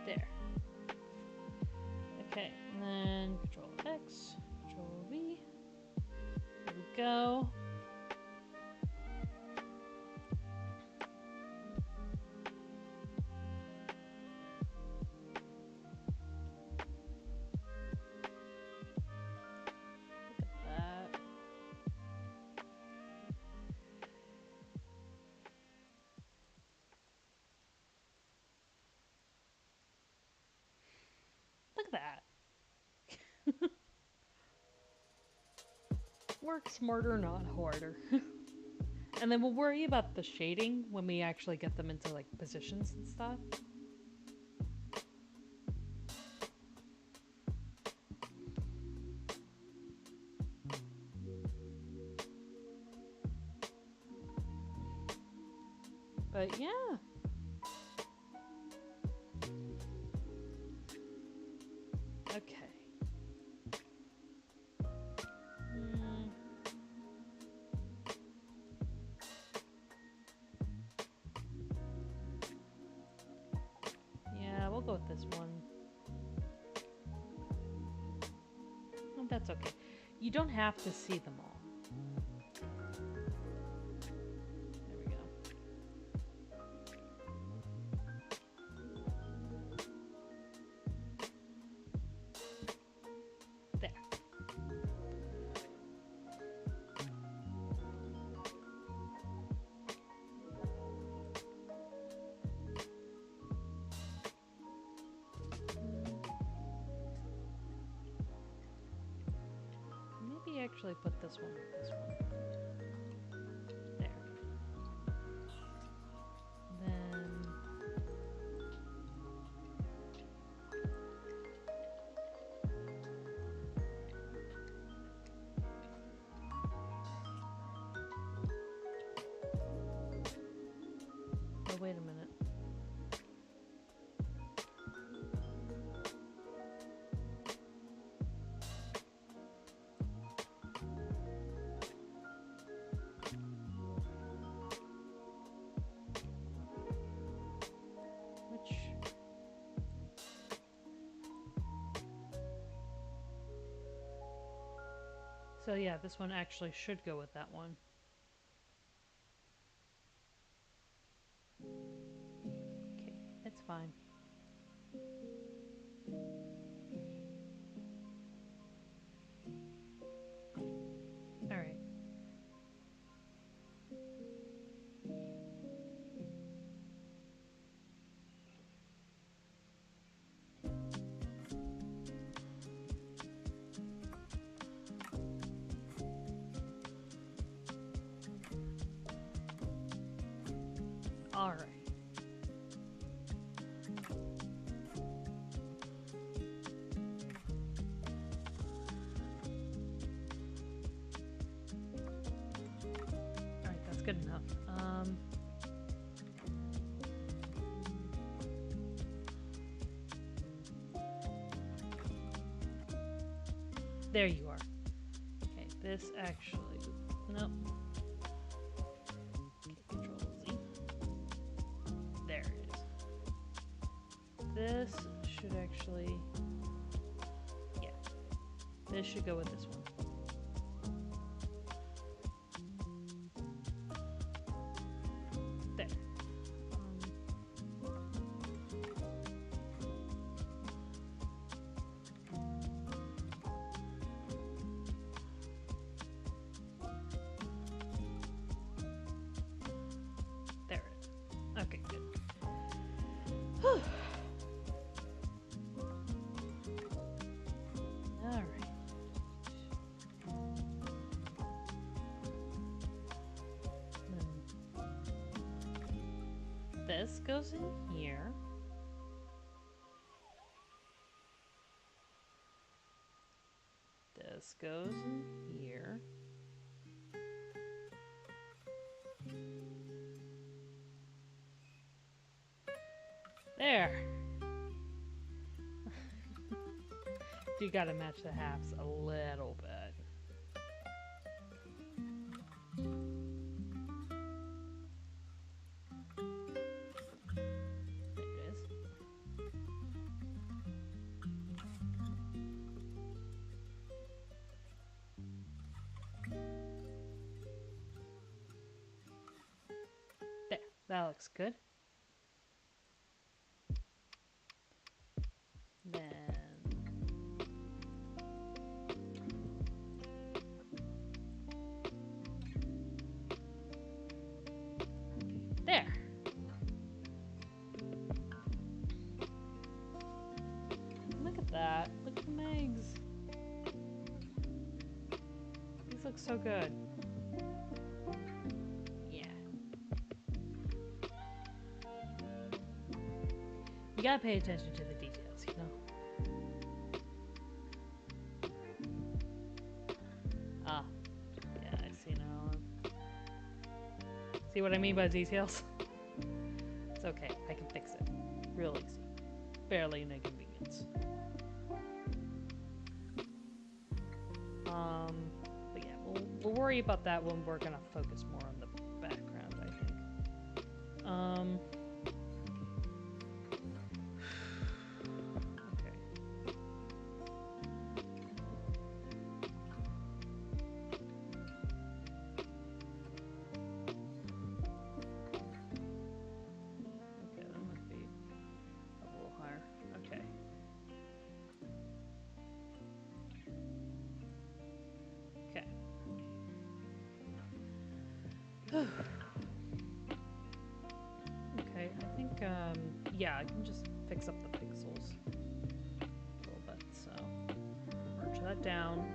There. Okay, and then Control X, Control V. There we go. Look at that. Look at that. Work smarter, not harder. And then we'll worry about the shading when we actually get them into like positions and stuff. But yeah. Okay. Yeah, we'll go with this one. Oh, that's okay. You don't have to see them all. There we go. this one with this one. There. Then... Oh, wait a minute. Which... So yeah, this one actually should go with that one. Okay, it's fine. Alright. Alright. Alright, that's good enough. There you are. Okay, this actually... Nope. Okay, Control Z. There it is. This should actually... Yeah. This should go with this one. There. There it is. Okay, good. Whew. Alright. This goes in here. This goes in here. There. You gotta match the halves a little bit. There it is. There, that looks good. Then there. Look at that. Look at the eggs. These look so good. Yeah. You gotta pay attention to the details, you know? Ah. Yeah, I see now. See what I mean by details? It's okay. I can fix it. Real easy. Barely an inconvenience. But yeah, we'll worry about that when we're gonna focus more on the background, I think. Okay, I think, yeah, I can just fix up the pixels a little bit, so merge that down.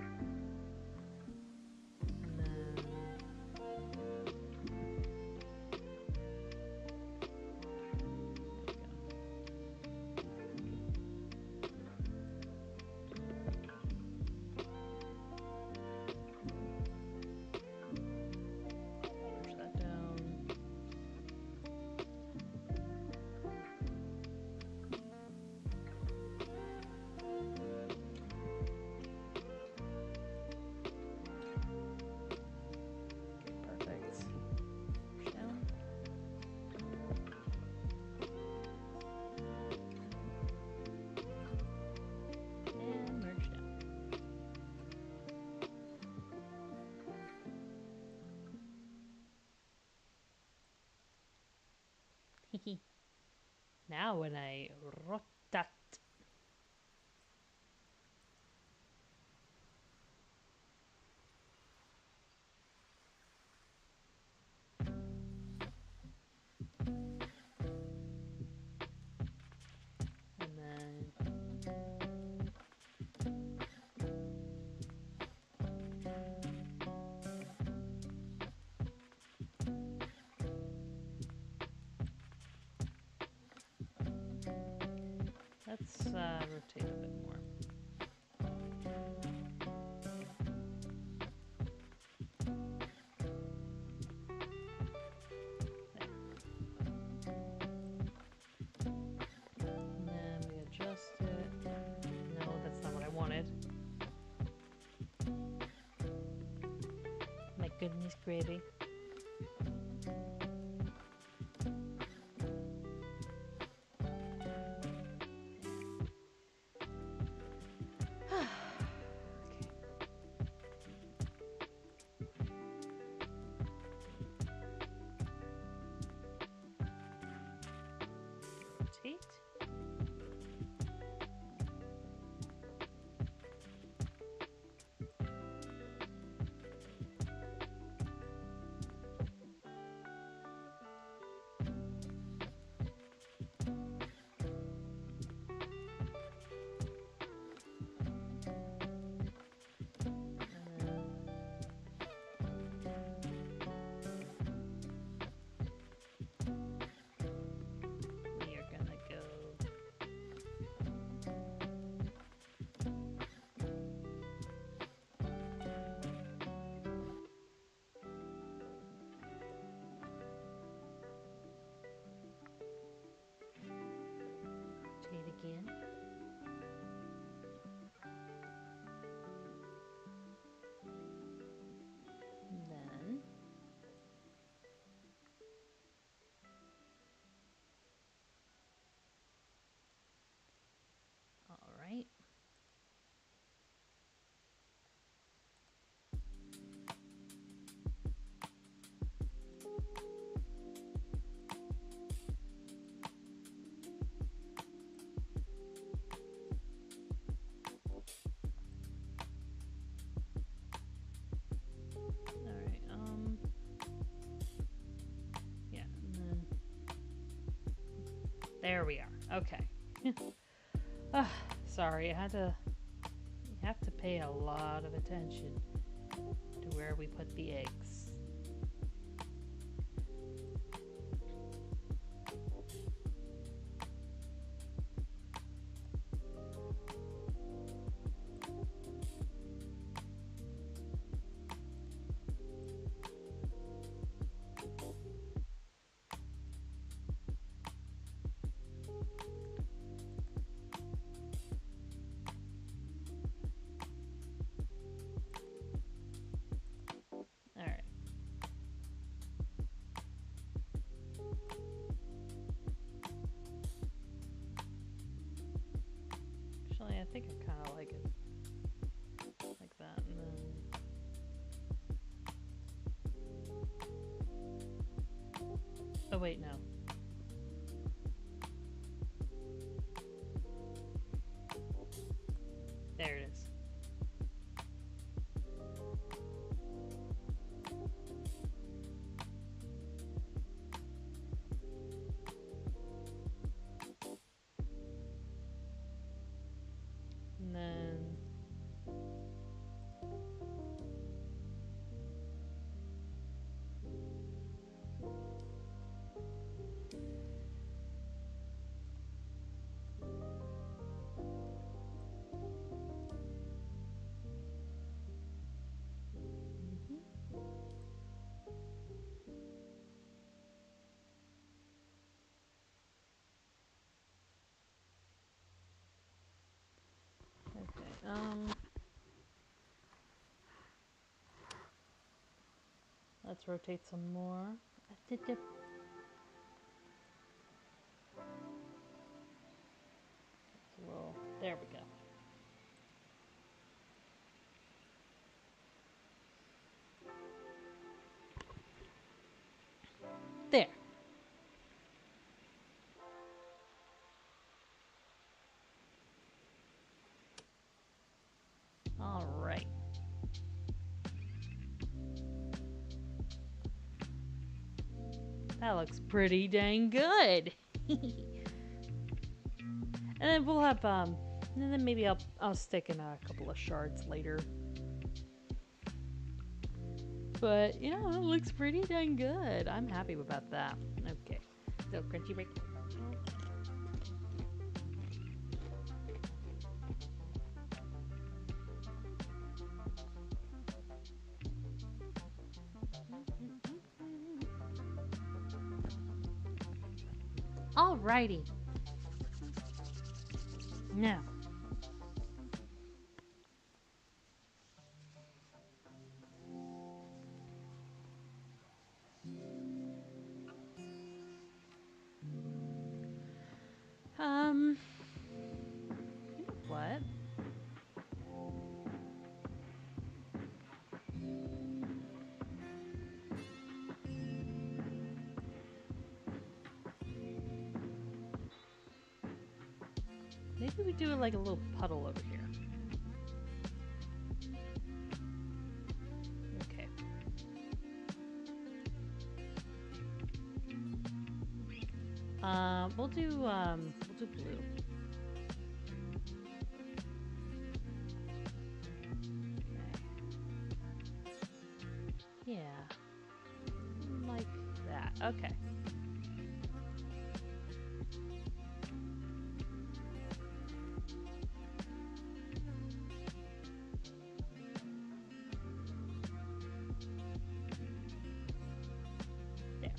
Now when I rotate. And then let's rotate a bit more. And then we adjust it. No, that's not what I wanted. My goodness gravy. Rotate. We are gonna go rotate again. And then all right. Alright, yeah, and then there we are. Okay. Sorry, you have to pay a lot of attention to where we put the eggs. Alright. Actually, I think I kind of like it like that, and then... Oh, wait, no. There it is. And then... Okay, let's rotate some more. Well, there we go. There. That looks pretty dang good. And then we'll have and then maybe I'll stick in a couple of shards later. But yeah, it looks pretty dang good. I'm happy about that. Okay, so crunchy break. Alrighty. Now. You know what? Maybe we do like a little puddle over here. Okay. We'll do blue. Okay. Yeah. Like that. Okay. There.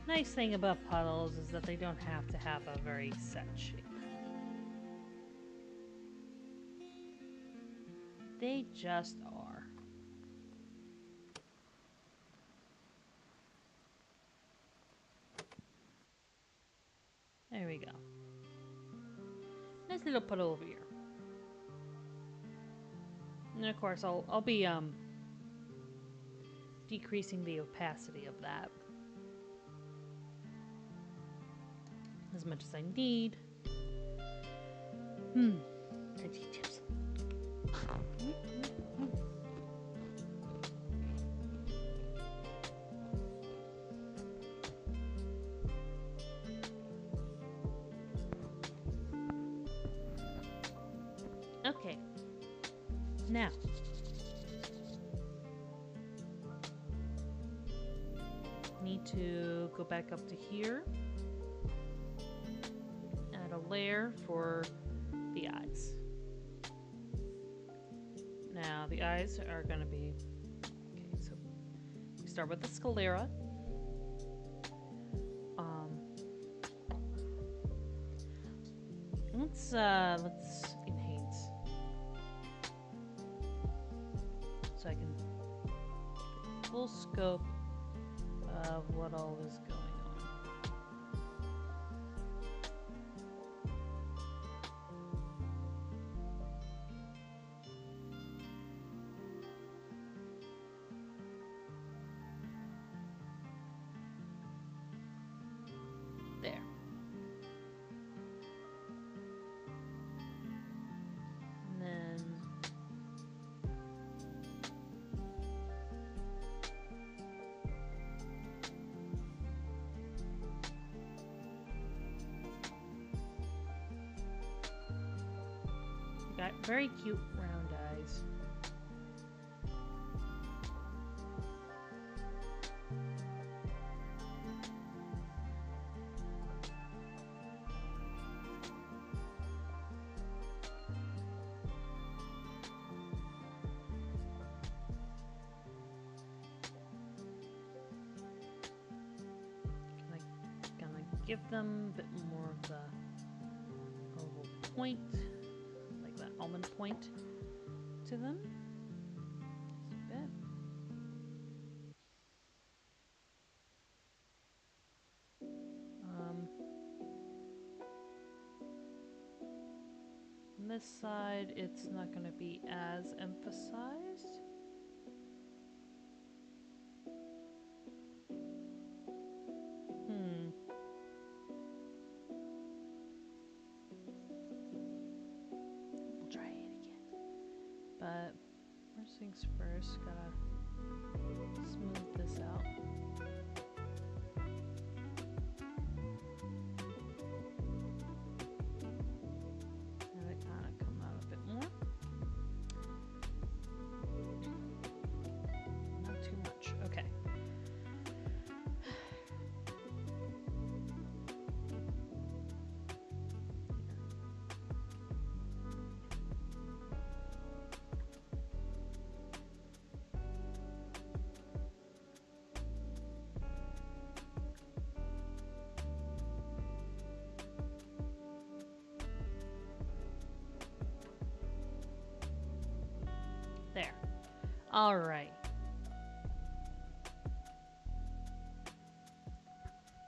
Nice thing about puddles is that they don't have to have a very set shape. They just are. There we go. Nice little puddle over here. And of course I'll be decreasing the opacity of that as much as I need. The details. Okay. Now. Need to go back up to here. Add a layer for the eyes. Now the eyes are going to be, okay, so we start with the sclera. Let's enhance so I can get full scope of what all is going on. There. And then we got very cute round eyes. Give them a bit more of the oval point, like that almond point to them. Just a bit. On this side, it's not going to be as emphasized. We'll try it again. But first things first, gotta smooth All right.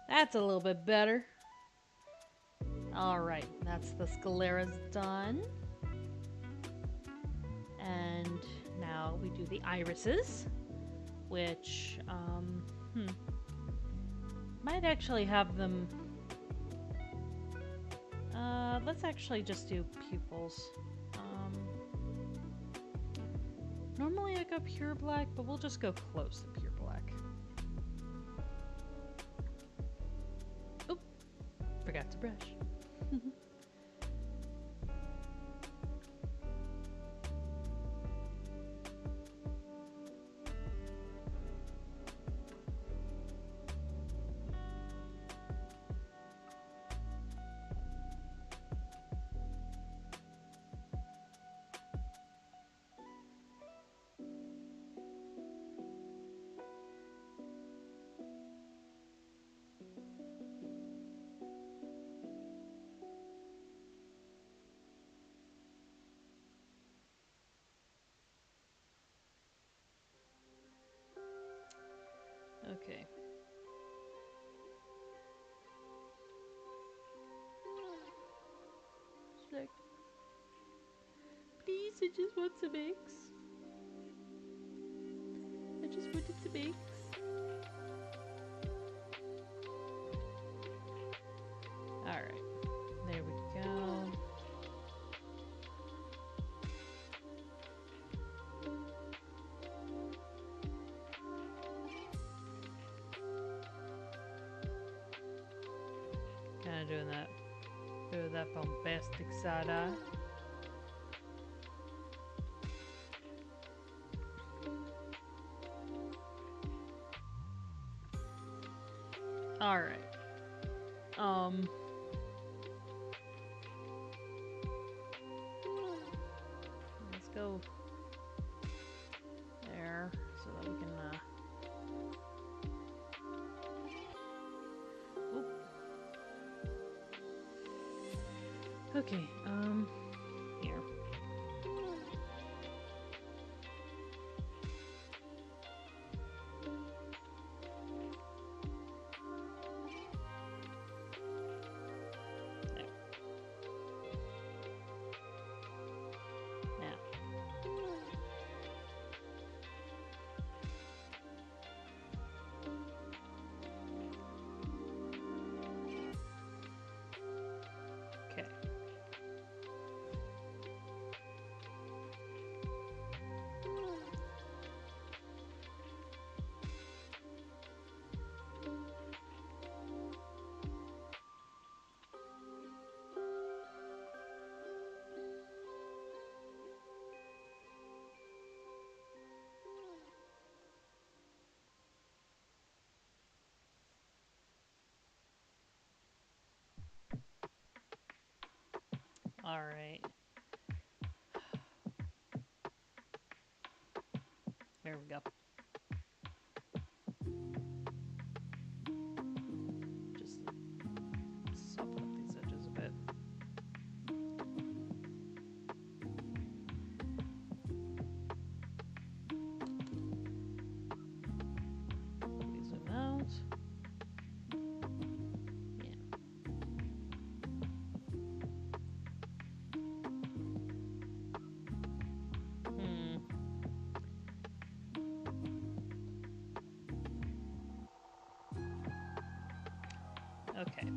That's a little bit better. All right, that's the sclera's done. And now we do the irises, which might actually have them. Let's actually just do pupils. Normally I go pure black, but we'll just go close to pure black. Oop, forgot to brush. Okay. Like, please, I just want some eggs. I just wanted some eggs. Alright, there we go. Kind of doing that bombastic side eye. Alright. Let's go there so that we can, oop. Okay, here. Okay. All right. There we go. Just soften up these edges a bit. Zoom out. Okay.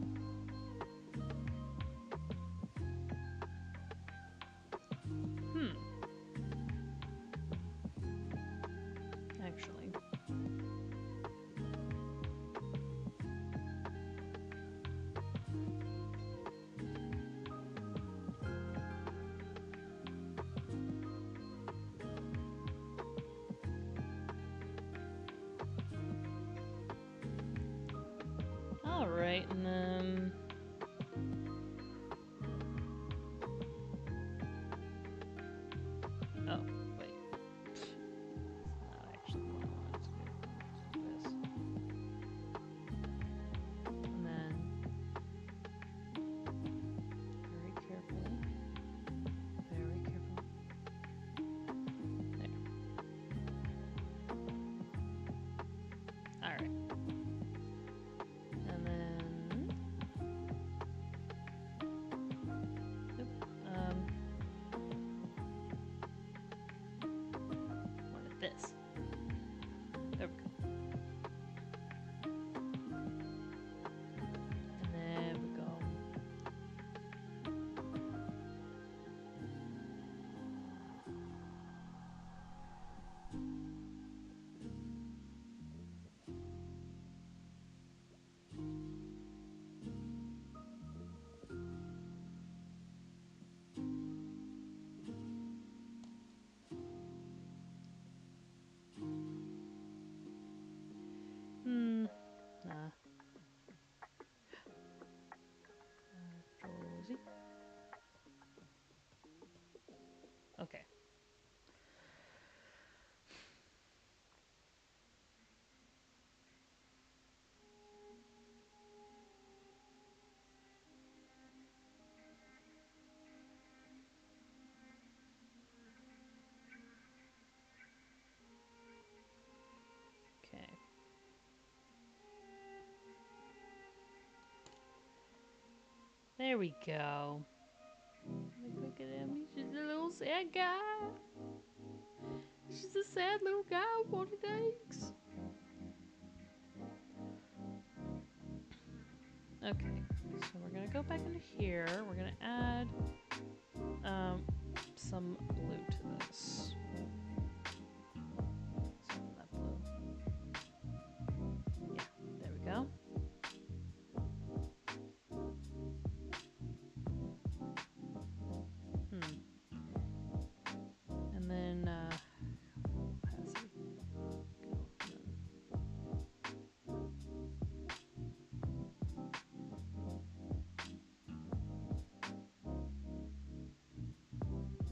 Actually. All right, and then oh, wait. It's not actually what I wanted to do. Let's do this. And then very carefully. Very carefully. There. There we go. Look at him. He's just a little sad guy. He's just a sad little guy with pointy legs. Okay, so we're gonna go back into here. We're gonna add some blue to this. Some of that blue. Yeah, there we go. And then opacity.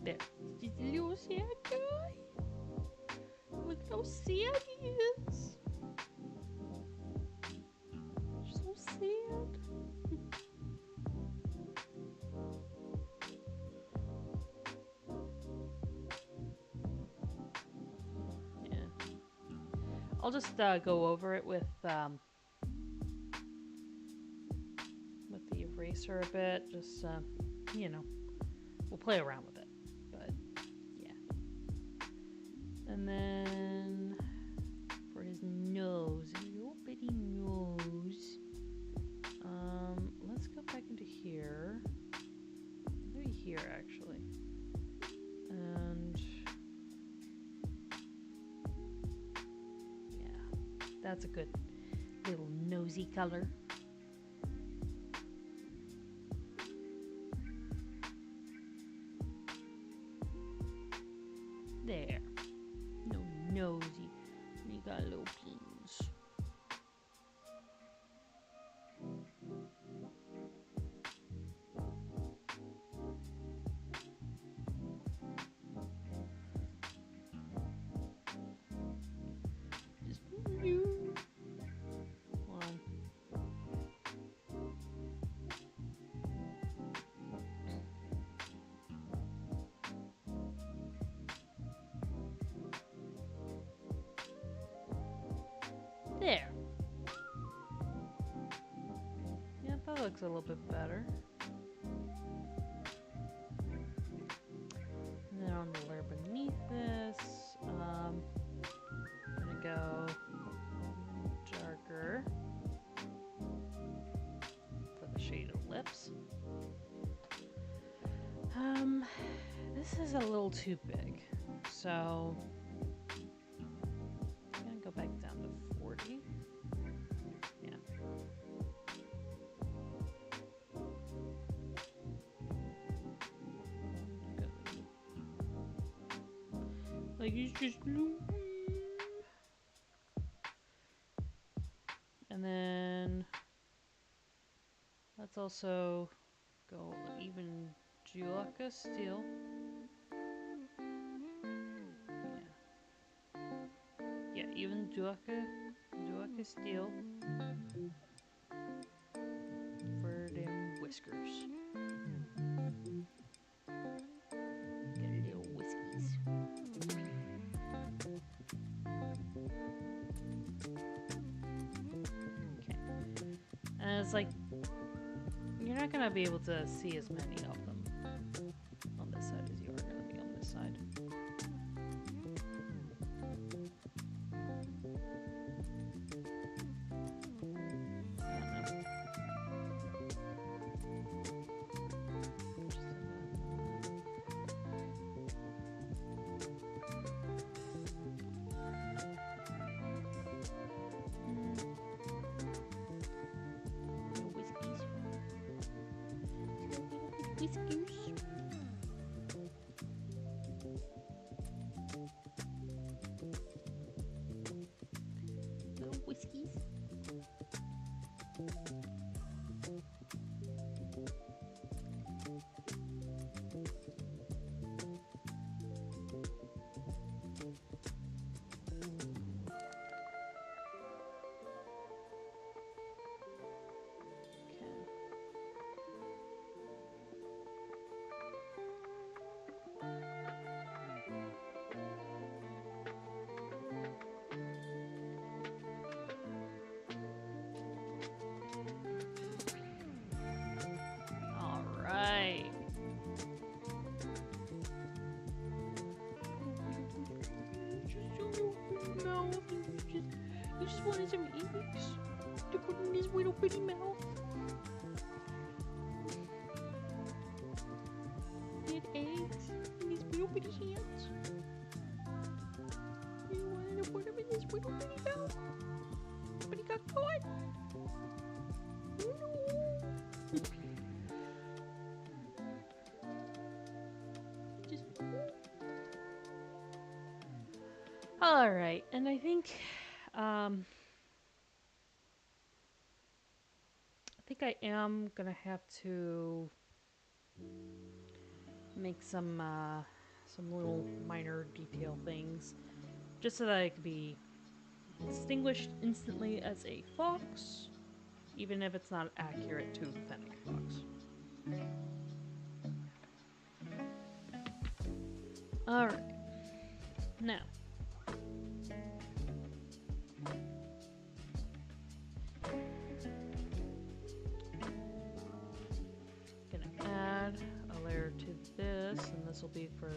There. Just a little sad guy. Look how sad he is. So sad. Yeah. I'll just go over it with the eraser a bit. Just you know, we'll play around with it. But yeah. And then for his nose, his little bitty nose. Let's go back into here. Maybe here actually. And yeah, that's a good little nosy color. There. No nosy. You got little pins. Just you. One. There. Yeah, that looks a little bit better. And then on the layer beneath this, I'm gonna go darker for the shade of lips. This is a little too big, so I'm gonna go back down to 40. Yeah. Good. Like he's just blue. And then let's also go even Juaka steel. Yeah, even Juaka steel for them whiskers. Get little whiskies. Okay. And it's like you're not gonna be able to see as many of them on this side as you are gonna be on this side. Whiskers. Little whiskies. wanted some eggs to put in his little bitty mouth. He had eggs in his little bitty hands. He wanted to put them in his little bitty mouth. But he got caught. Oh no. Just... Alright, and I think I am gonna have to make some little minor detail things, just so that I could be distinguished instantly as a fox, even if it's not accurate to the fennec fox. Alright, now gonna add a layer to this, and this will be for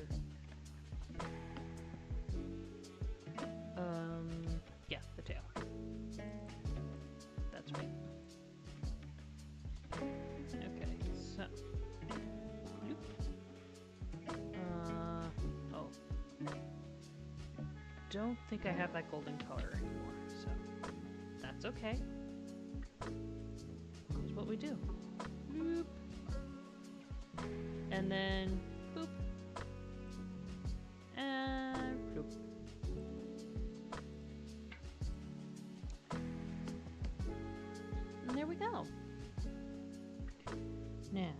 yeah, the tail. That's right. Okay, so oh, don't think I have that golden color anymore, so that's okay. Here's what we do. Boop. And then boop. And bloop. And there we go. Now,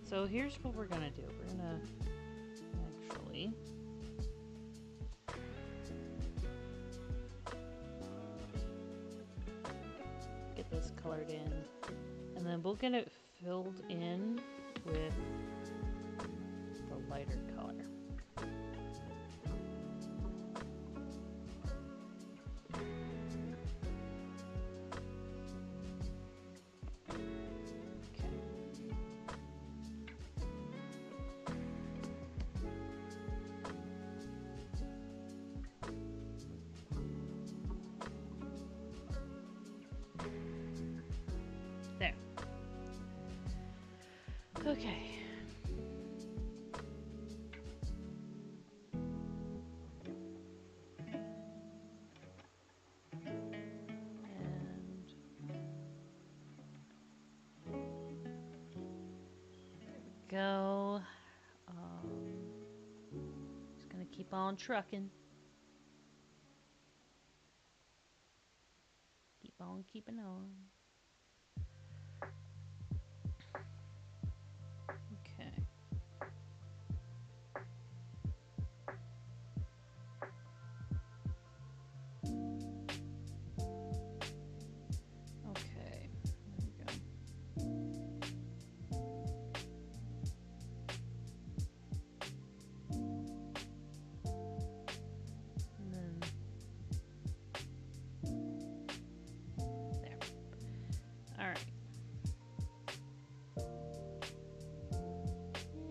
so here's what we're gonna do. We're gonna actually get this colored in, and then we'll get it filled in with the lighter color. There. Okay. Go. Just gonna keep on trucking. Keep on keeping on. Okay. Okay. There we go. Alright.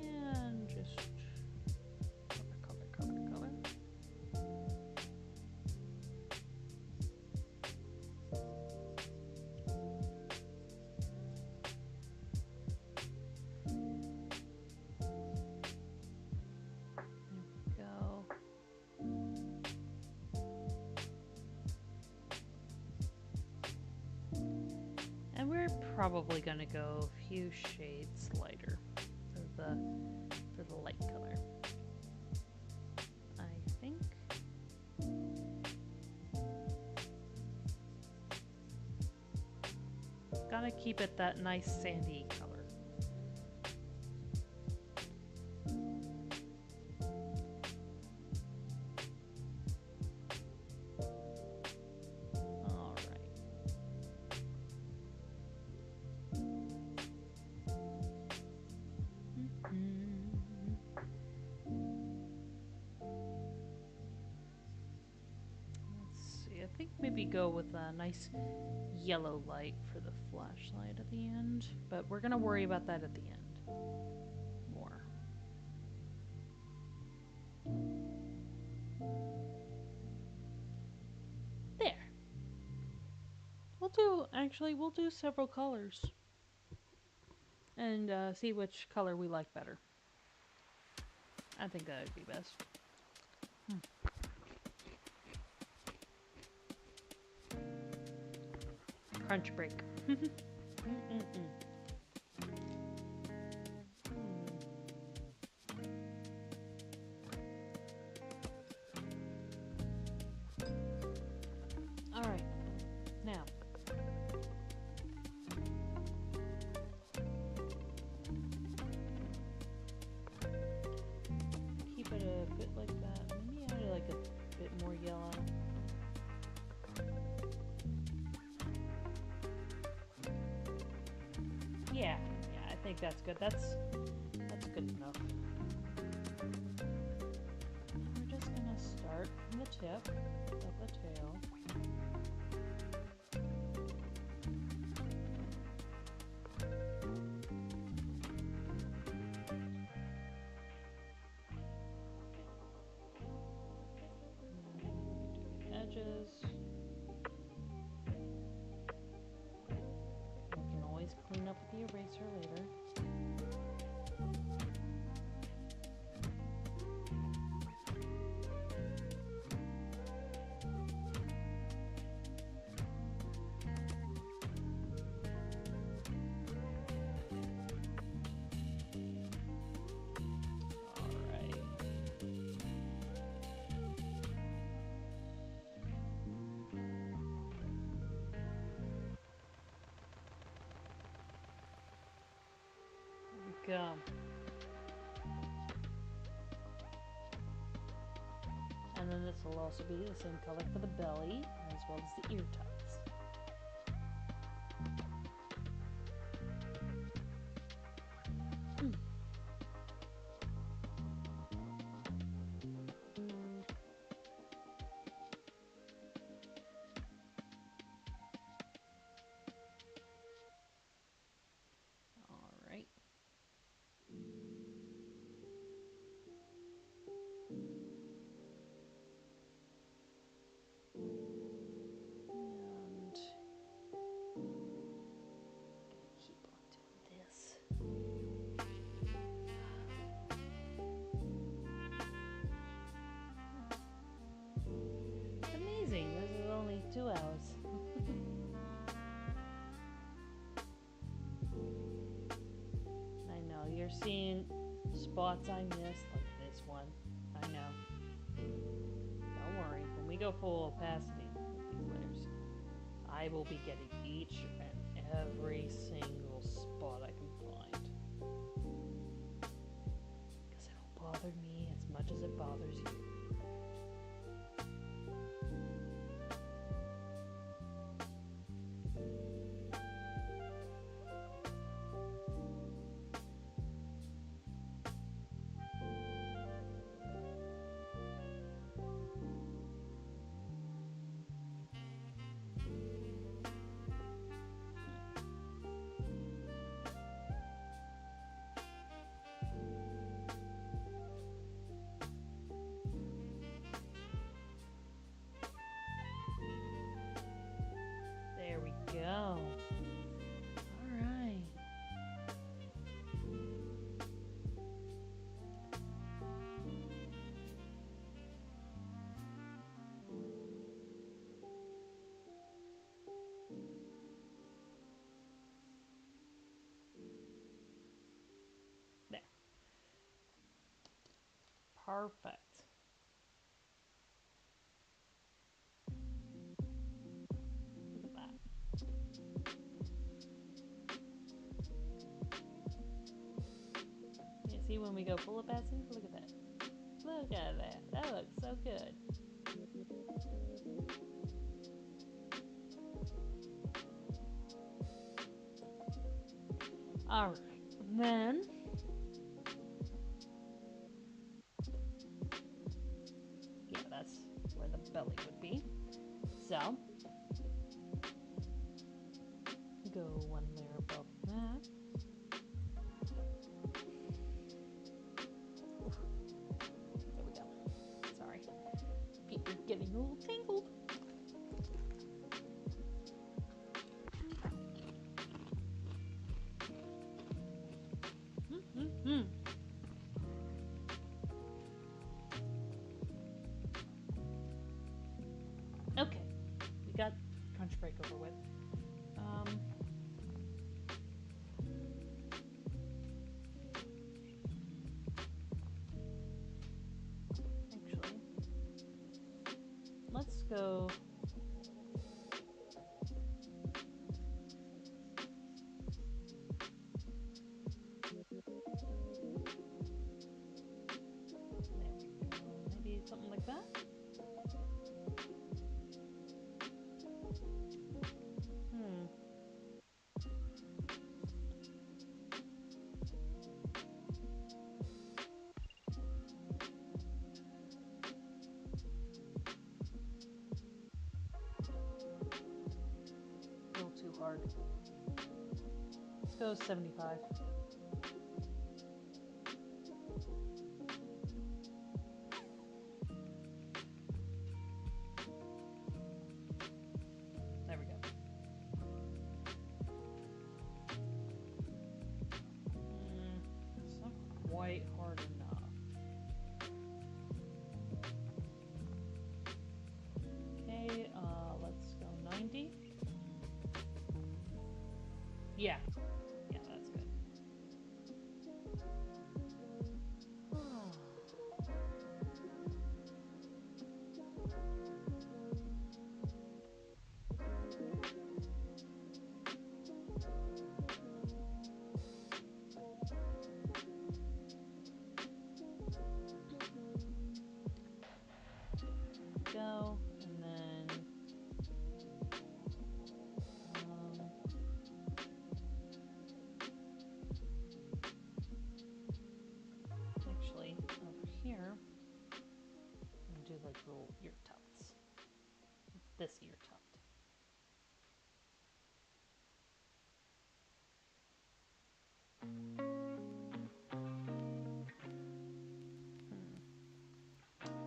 And just color. There we go. And we're probably gonna go a few shades lighter for the light color. I think. Gotta keep it that nice sandy color. I think maybe go with a nice yellow light for the flashlight at the end. But we're going to worry about that at the end more. There. We'll do several colors. And see which color we like better. I think that would be best. Crunch break. All right, now. Keep it a bit like that. Maybe add like a bit more yellow. Yeah, I think that's good. That's good enough. We're just gonna start from the tip of the tail. Edges. We can always clean up with the eraser later. Go. And then this will also be the same color for the belly as well as the ear tufts. This is only 2 hours. I know, you're seeing spots I missed, like this one. I know. Don't worry, when we go full opacity with these layers, I will be getting each and every single spot I can find. Because it'll bother me as much as it bothers you. There we go. All right. There. Perfect. Look at that. You see when we go full opacity? Look at that. Look at that. That looks so good. Alright. Then yeah, that's where the belly would be. So, go one layer above that. There we go. Sorry. Feet are getting a little tangled. Okay, we got crunch break over with. Actually, let's go. There we go. Maybe something like that. A little too hard. Let's go 75. There we go. It's not quite hard enough. Okay, let's go 90. Yeah. Yeah, that's good. Go, and then actually over here I'm gonna do like little ear tufts. This ear tuft.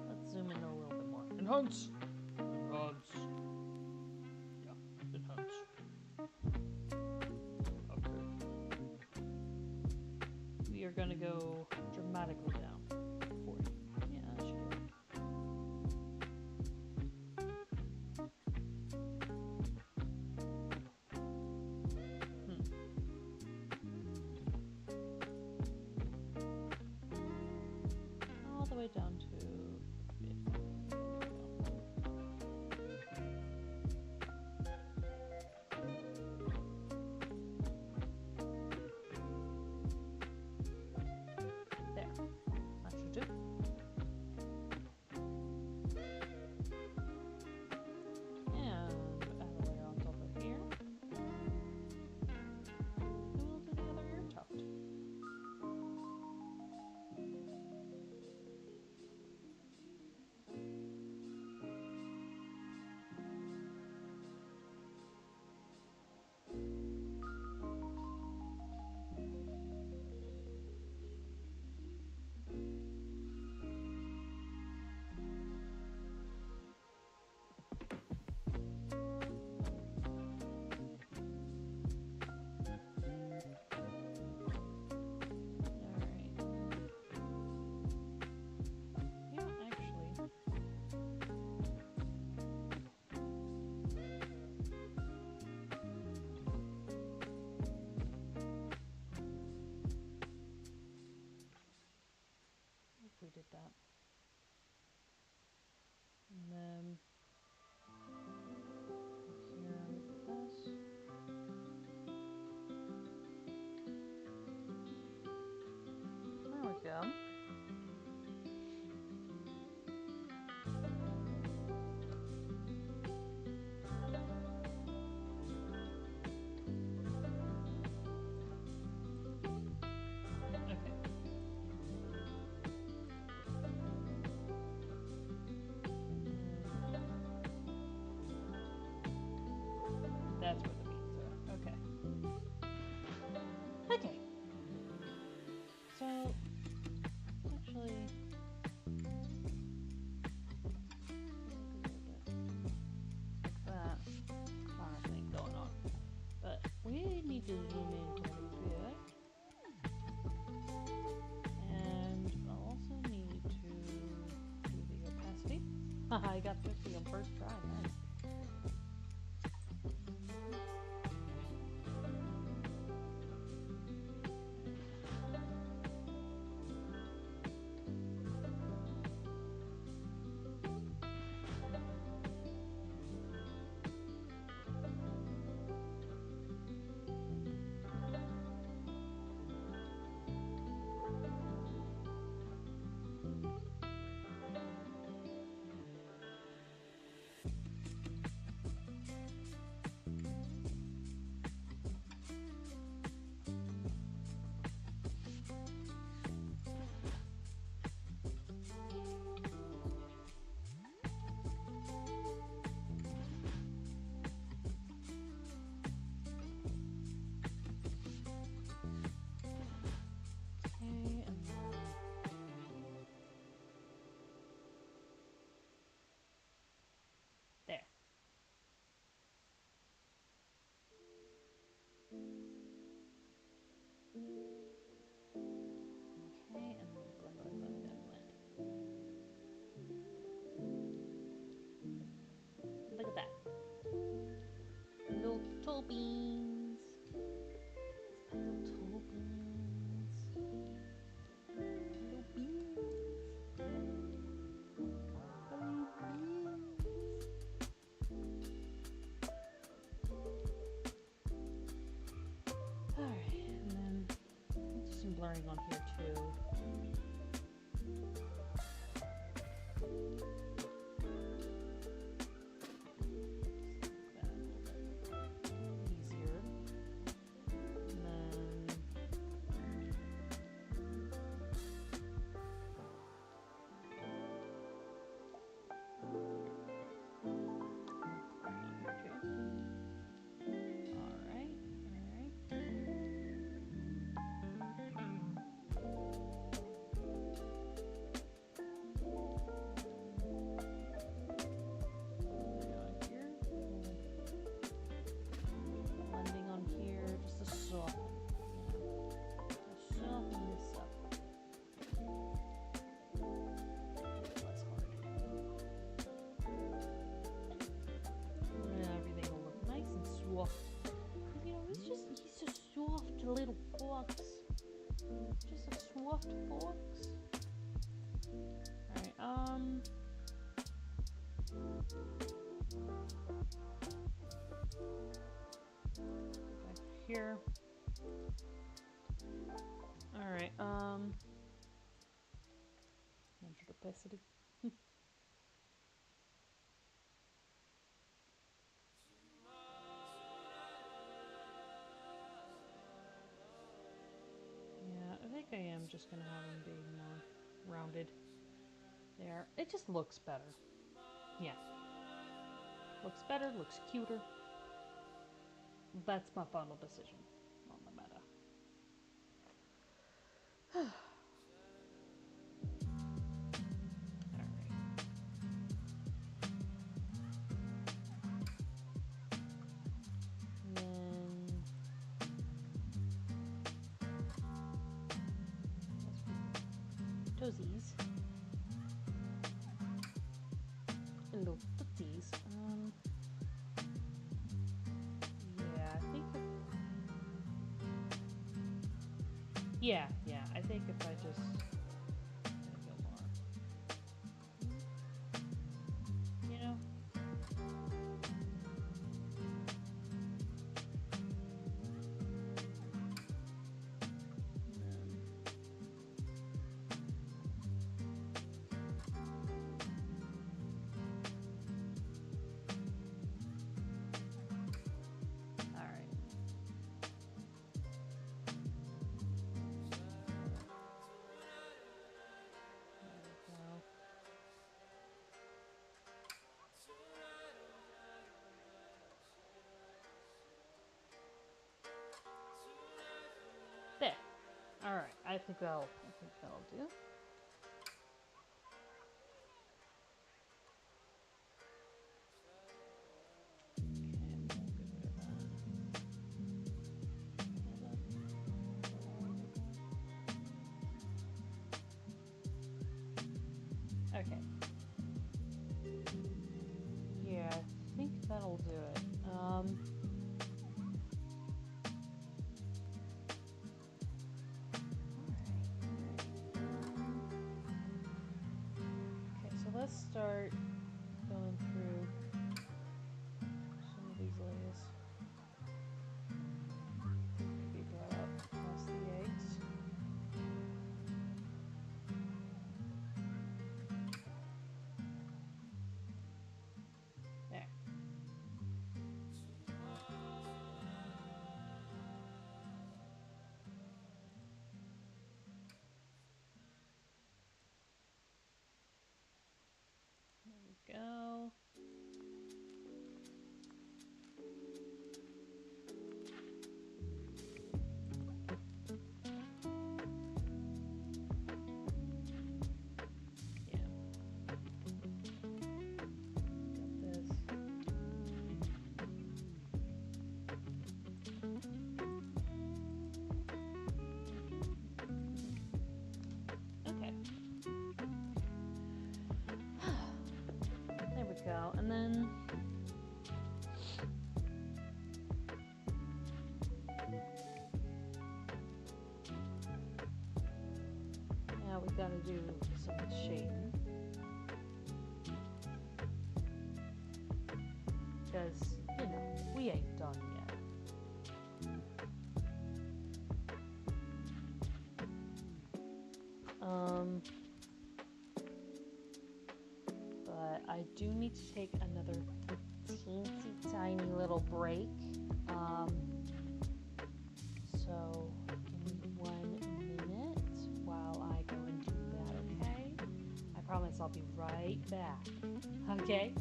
Let's zoom in a little bit more. Enhance! Enhance. Yeah, enhance. Okay. We are gonna go dramatically down. 40. Yeah, that should do it. All the way down to 50. There. That should do. And add a layer on top of here. And we'll do the other ear tuft. need to zoom in quite a bit. And I'll also need to do the opacity. I got 50 on first try, nice. There. Okay, and then blend, blend, blend, blend, blend. Look at that. Little toe beans. My little toe beans. Little beans. Little beans. Alright, and then do some blurring on here too. Little fox. Just a soft fox. Alright, back here. Alright, measure opacity. I think I am just gonna have them be more rounded there. It just looks better. Yeah. Looks better, looks cuter. That's my final decision on the matter. Toesies. Little tootsies. Yeah, I think. Yeah, I think if I just. Go more. You know? There. All right. I think that'll do. And then now we gotta do some shading. Because, you know, we ain't done yet. But I do need to take another teensy tiny little break. So give me 1 minute while I go and do that, okay? I promise I'll be right back. Okay?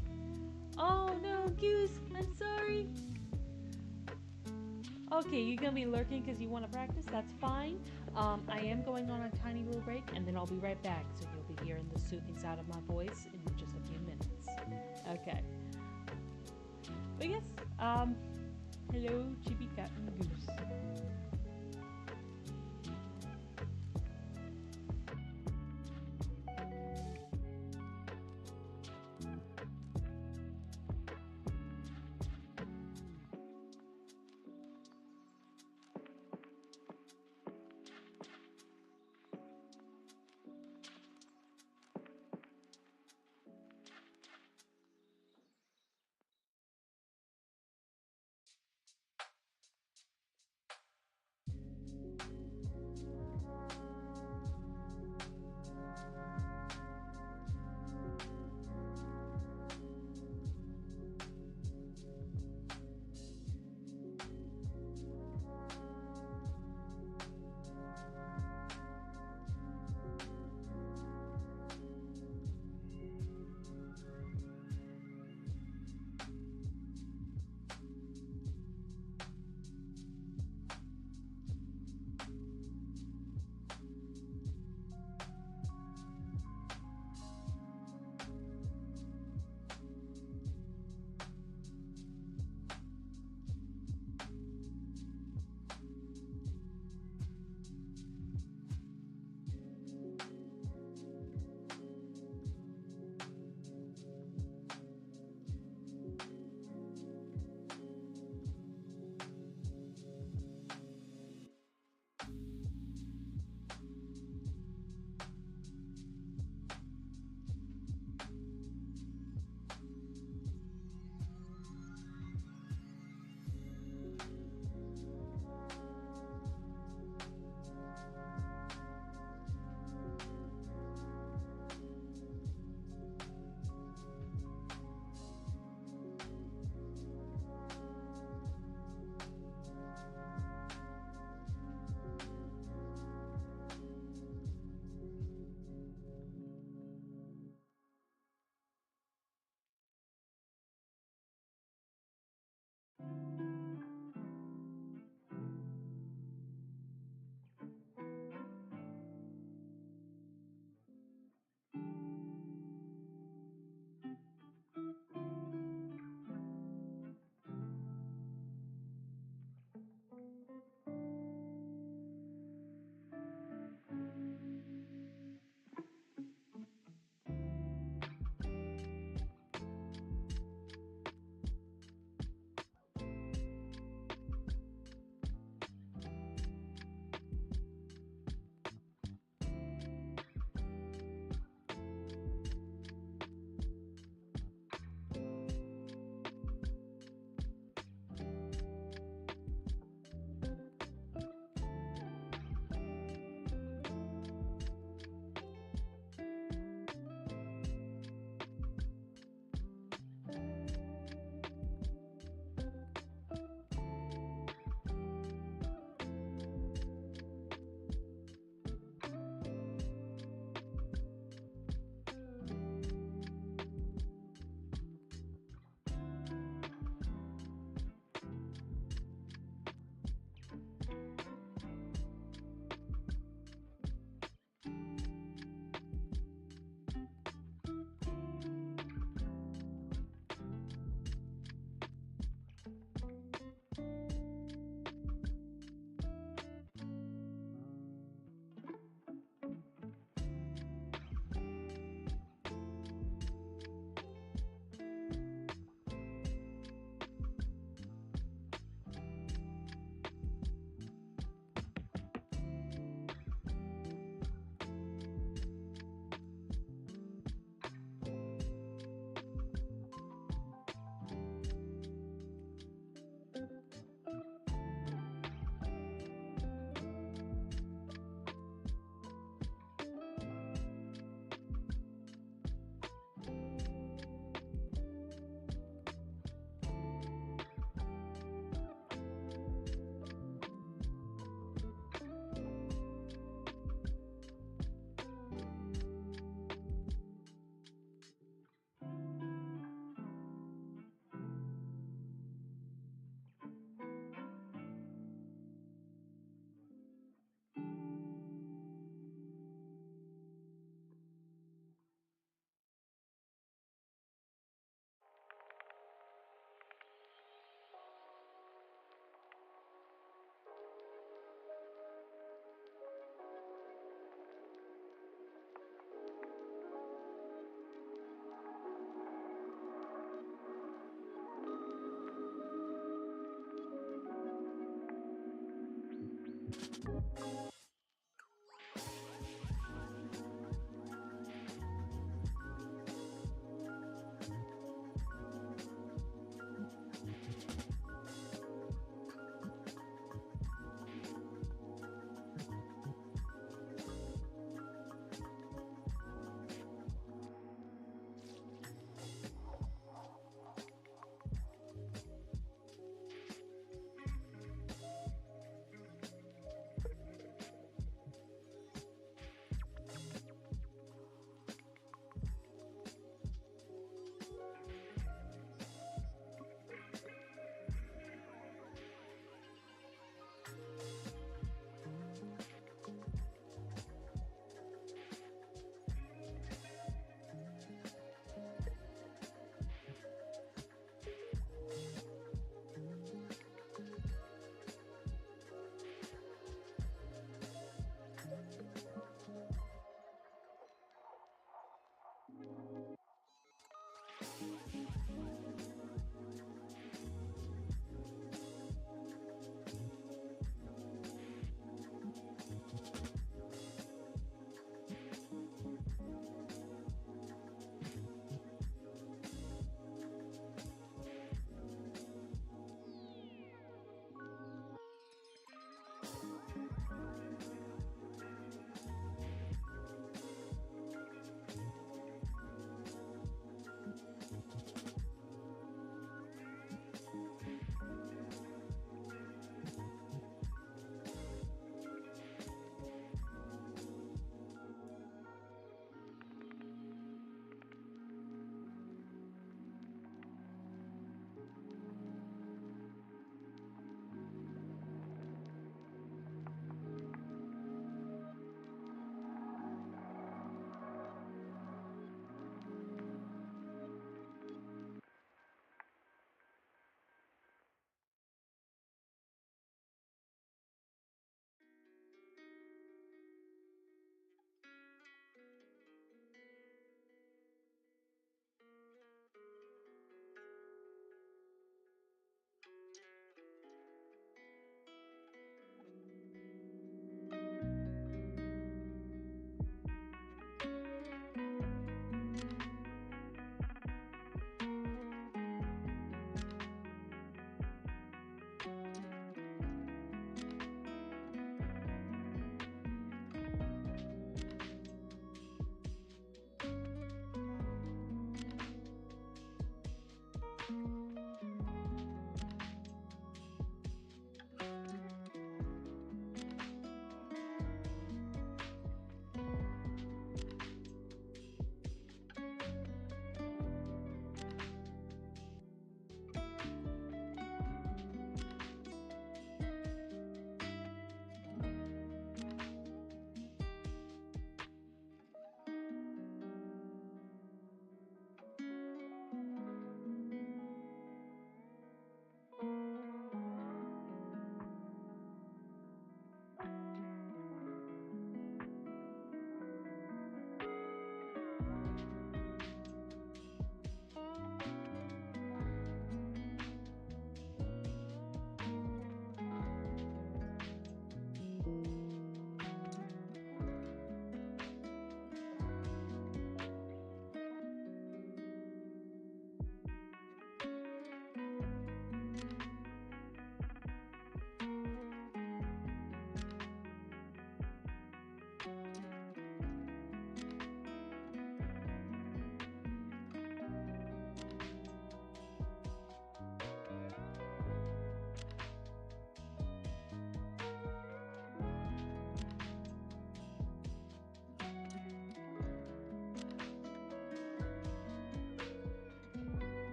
Oh no, Goose, I'm sorry. Okay, you're gonna be lurking because you want to practice. That's fine. I am going on a tiny little break, and then I'll be right back. So you'll be hearing the soothing sound of my voice in just a few minutes. Okay. But yes, hello, Chibi Cat and Goose.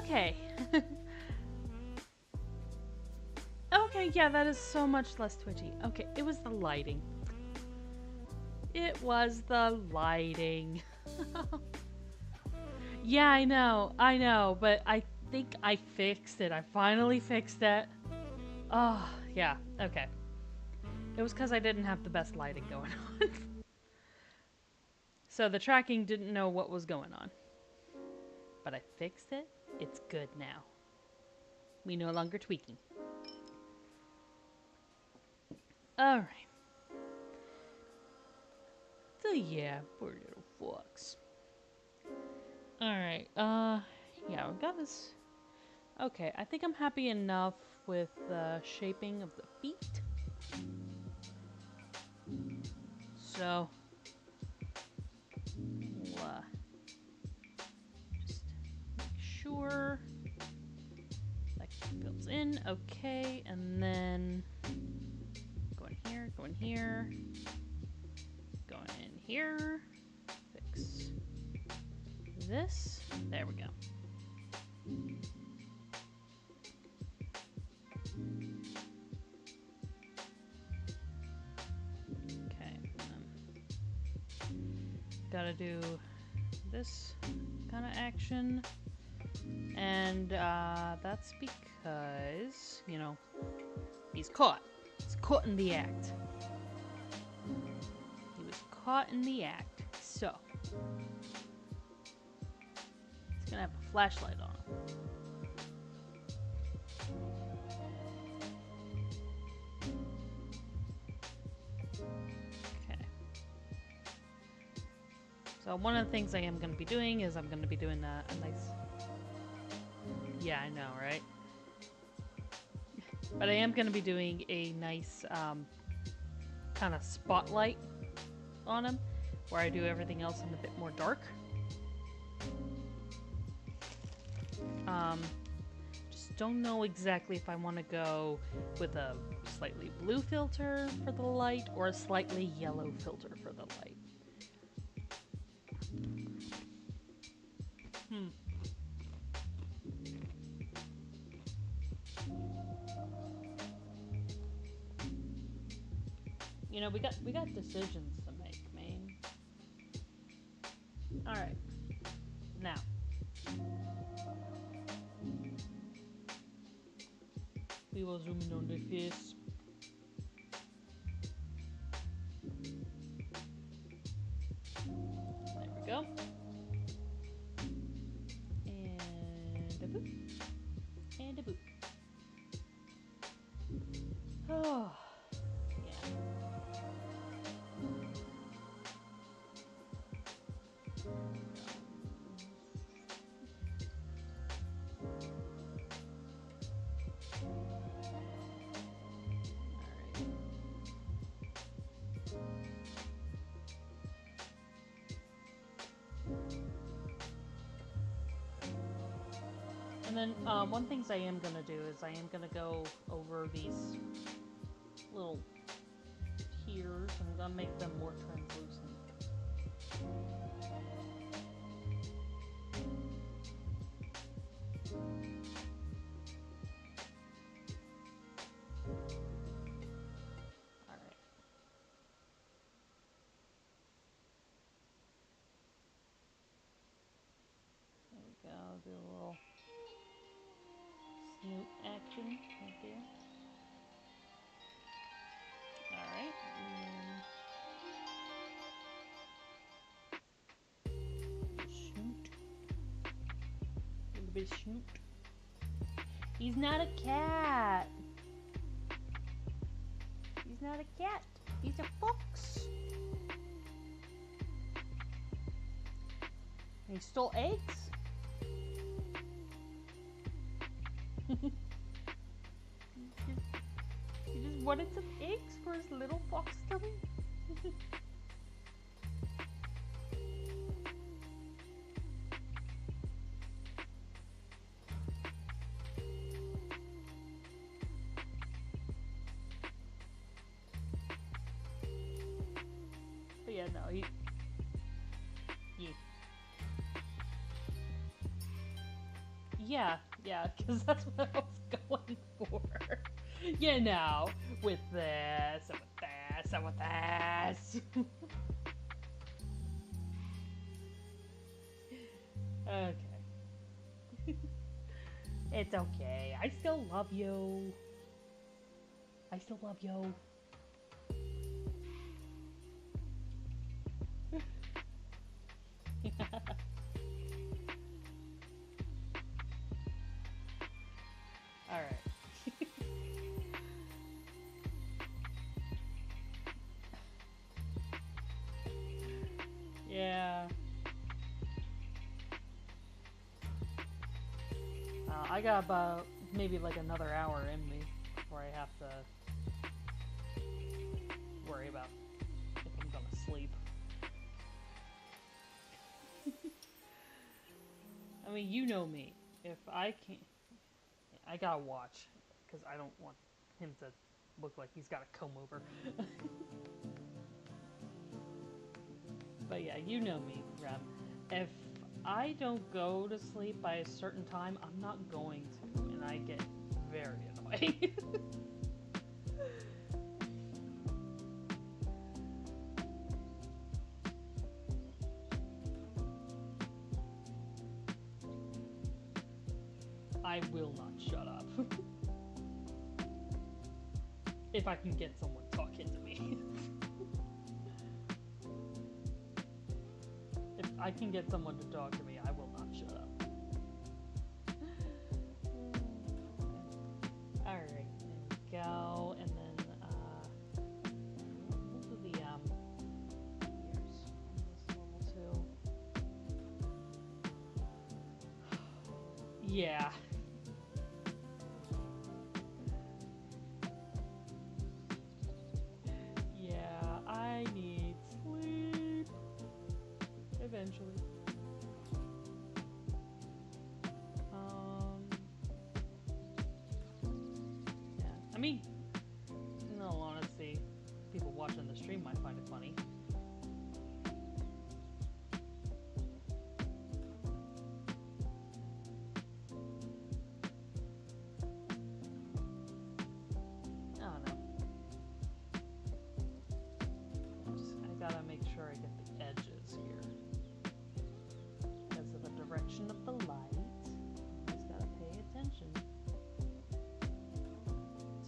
Okay. Okay, yeah, that is so much less twitchy. Okay, it was the lighting. It was the lighting. Yeah, I know, but I think I fixed it. I finally fixed it. Oh, yeah, okay. It was because I didn't have the best lighting going on. So the tracking didn't know what was going on. But I fixed it. It's good now. We no longer tweaking. Alright. So yeah, poor little fox. Alright, yeah, we got this. Okay, I think I'm happy enough with the shaping of the feet. So, we'll, just make sure that fills in. Okay, and then go in here, go in here, go in here, fix this. There we go. Okay, gotta do this kind of action, and that's because, you know, he's caught. He's caught in the act. He was caught in the act, so he's gonna have a flashlight on him. Okay. So one of the things I am going to be doing is I'm going to be doing a nice... Yeah, I know, right? But I am going to be doing a nice kind of spotlight on him, where I do everything else in a bit more dark. Just don't know exactly if I want to go with a slightly blue filter for the light or a slightly yellow filter for the light. You know, we got decisions to make, man. All right. Now, we will zoom in on the face. There we go. And a boop. And a boop. Oh, yeah. And then one thing I am going to do is I am going to go over these little tears. I'm going to make them more translucent. Alright. There we go. Do a little snoot action right there. Alright. Snoot. A little bit of snoot. He's not a cat. He's not a cat. He's a fox. And he stole eggs? He just wanted some eggs for his little fox tummy? But yeah, no, he... Yeah. yeah, because that's what I was going for. You know, with this, and with this, and with this. Okay. It's okay. I still love you. I still love you. Alright. Yeah. I got about maybe like another hour in me before I have to worry about if I'm gonna sleep. I mean, you know me. If I can't, I gotta watch because I don't want him to look like he's got a comb over. But yeah, you know me, Rem. If I don't go to sleep by a certain time, I'm not going to, and I get very annoyed. I will not shut up. If I can get someone talking to me. If I can get someone to talk to me, I will not shut up. Alright, there we go, and then, we'll do the, ears on this level too. Yeah. Yeah, I need sleep. Eventually. Yeah. I mean, in all honesty, people watching the stream might find it funny. I don't know. I gotta make sure I get the edges here. Because of the direction of the light, you just gotta pay attention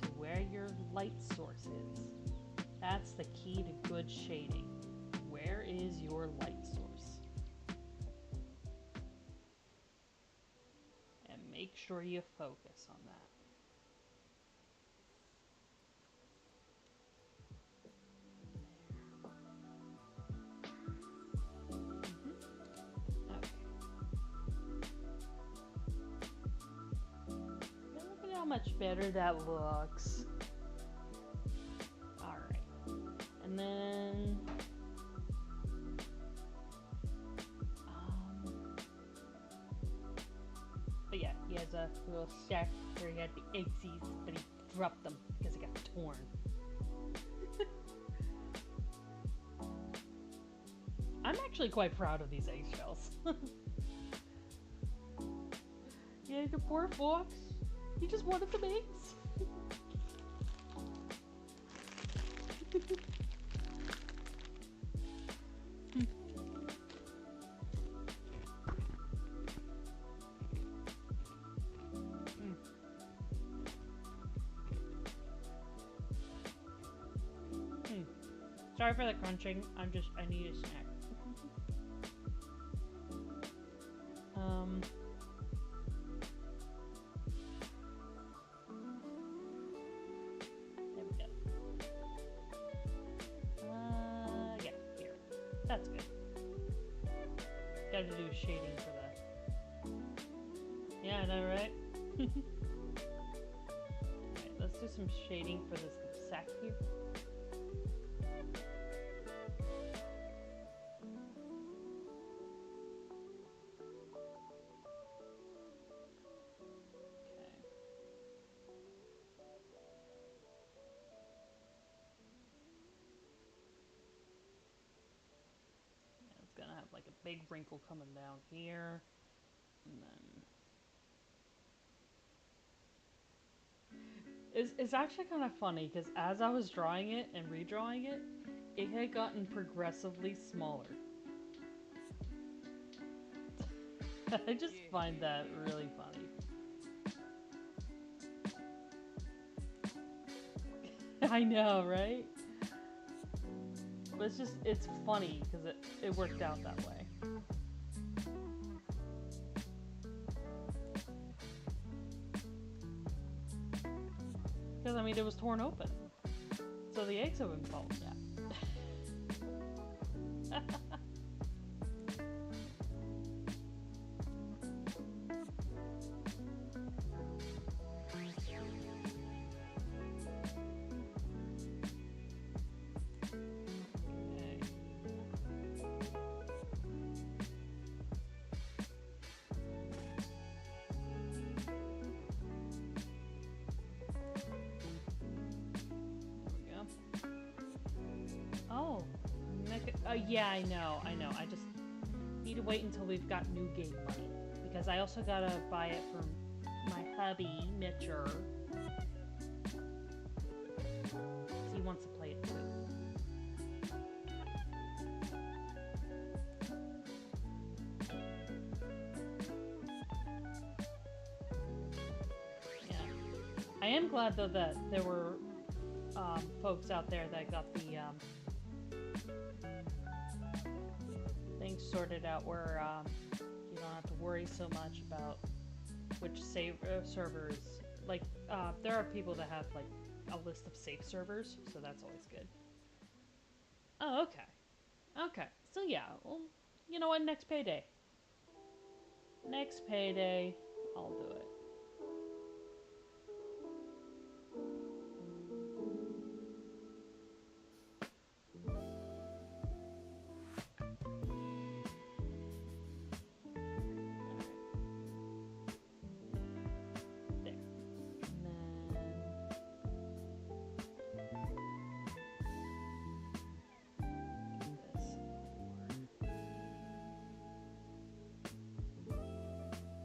to where your light source is. That's the key to good shading. Where is your light source? And make sure you focus on that. Look at how much better that looks. Alright. And then... but yeah, he has a little shack where he had the egg seeds, but he dropped them because it got torn. I'm actually quite proud of these eggshells. Yeah, the poor fox. He just wanted some eggs. Sorry for the crunching. I need a snack. There we go. Yeah, here. That's good. Gotta do shading for that. Yeah, I know, right? Alright, let's do some shading for this sack here. Gonna have like a big wrinkle coming down here, and then It's actually kind of funny because as I was drawing it and redrawing it, it had gotten progressively smaller. I just find that really funny. I know, right? But it's funny because it worked out that way. Because, I mean, it was torn open. So the eggs have been falling out. Oh, yeah, I know. I just need to wait until we've got new game money because I also gotta buy it from my hubby, Mitcher. He wants to play it too. Yeah, I am glad though that there were folks out there that got the things sorted out where you don't have to worry so much about which servers. Like, there are people that have like a list of safe servers, so that's always good. Oh, okay. Okay. So yeah, well, you know what? Next payday. Next payday, I'll do it. There. And then this.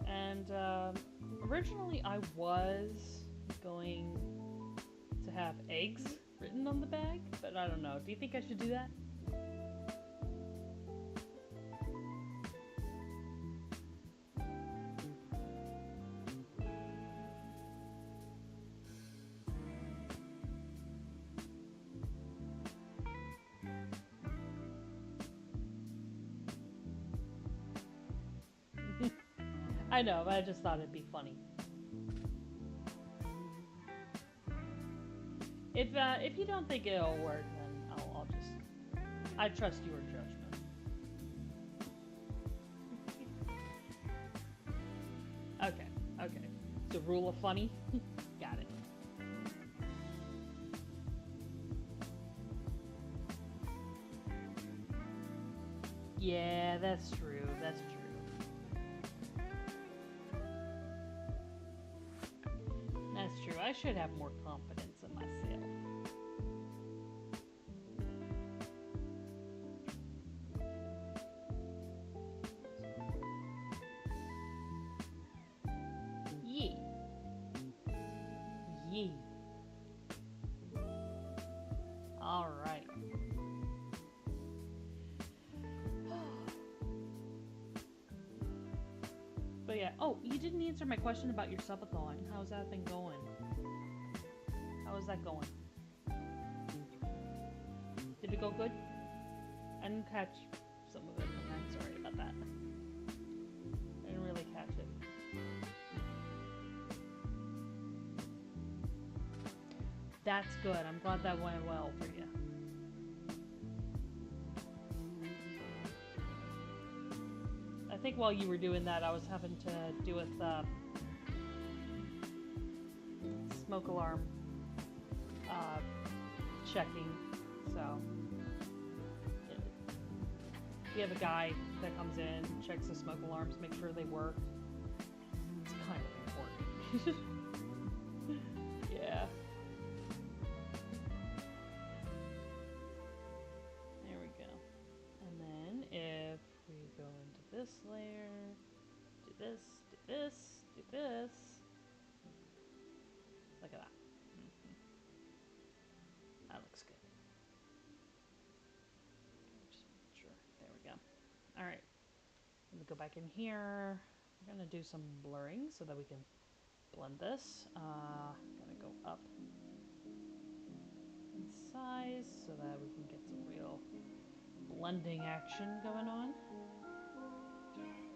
And originally I was going to have eggs written on the bag, but I don't know. Do you think I should do that? I know, but I just thought it'd be funny. If you don't think it'll work, then I'll just I trust your judgment. Okay, okay. So rule of funny, got it. Yeah, that's true. That's true. That's true. I should have more confidence in myself. Yee. Yee. All right. But yeah. Oh, you didn't answer my question about your subathon. How's that been going? How is that going? Did it go good? I didn't catch some of it. I'm sorry about that. I didn't really catch it. That's good. I'm glad that went well for you. I think while you were doing that, I was having to do with smoke alarm checking. So if you have a guy that comes in, checks the smoke alarms, make sure they work. It's kind of important. Yeah. There we go. And then if we go into this layer, do this, do this, do this. Look at that. All right. Let me go back in here. We're gonna do some blurring so that we can blend this. Gonna go up in size so that we can get some real blending action going on.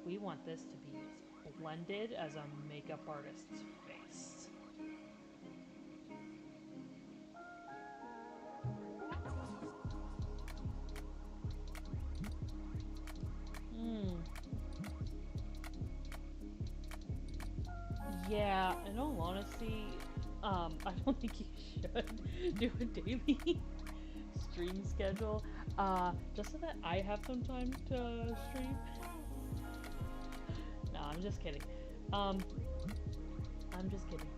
We want this to be as blended as a makeup artist's face. Yeah, in all honesty, I don't think you should do a daily stream schedule, just so that I have some time to stream. No, I'm just kidding. I'm just kidding.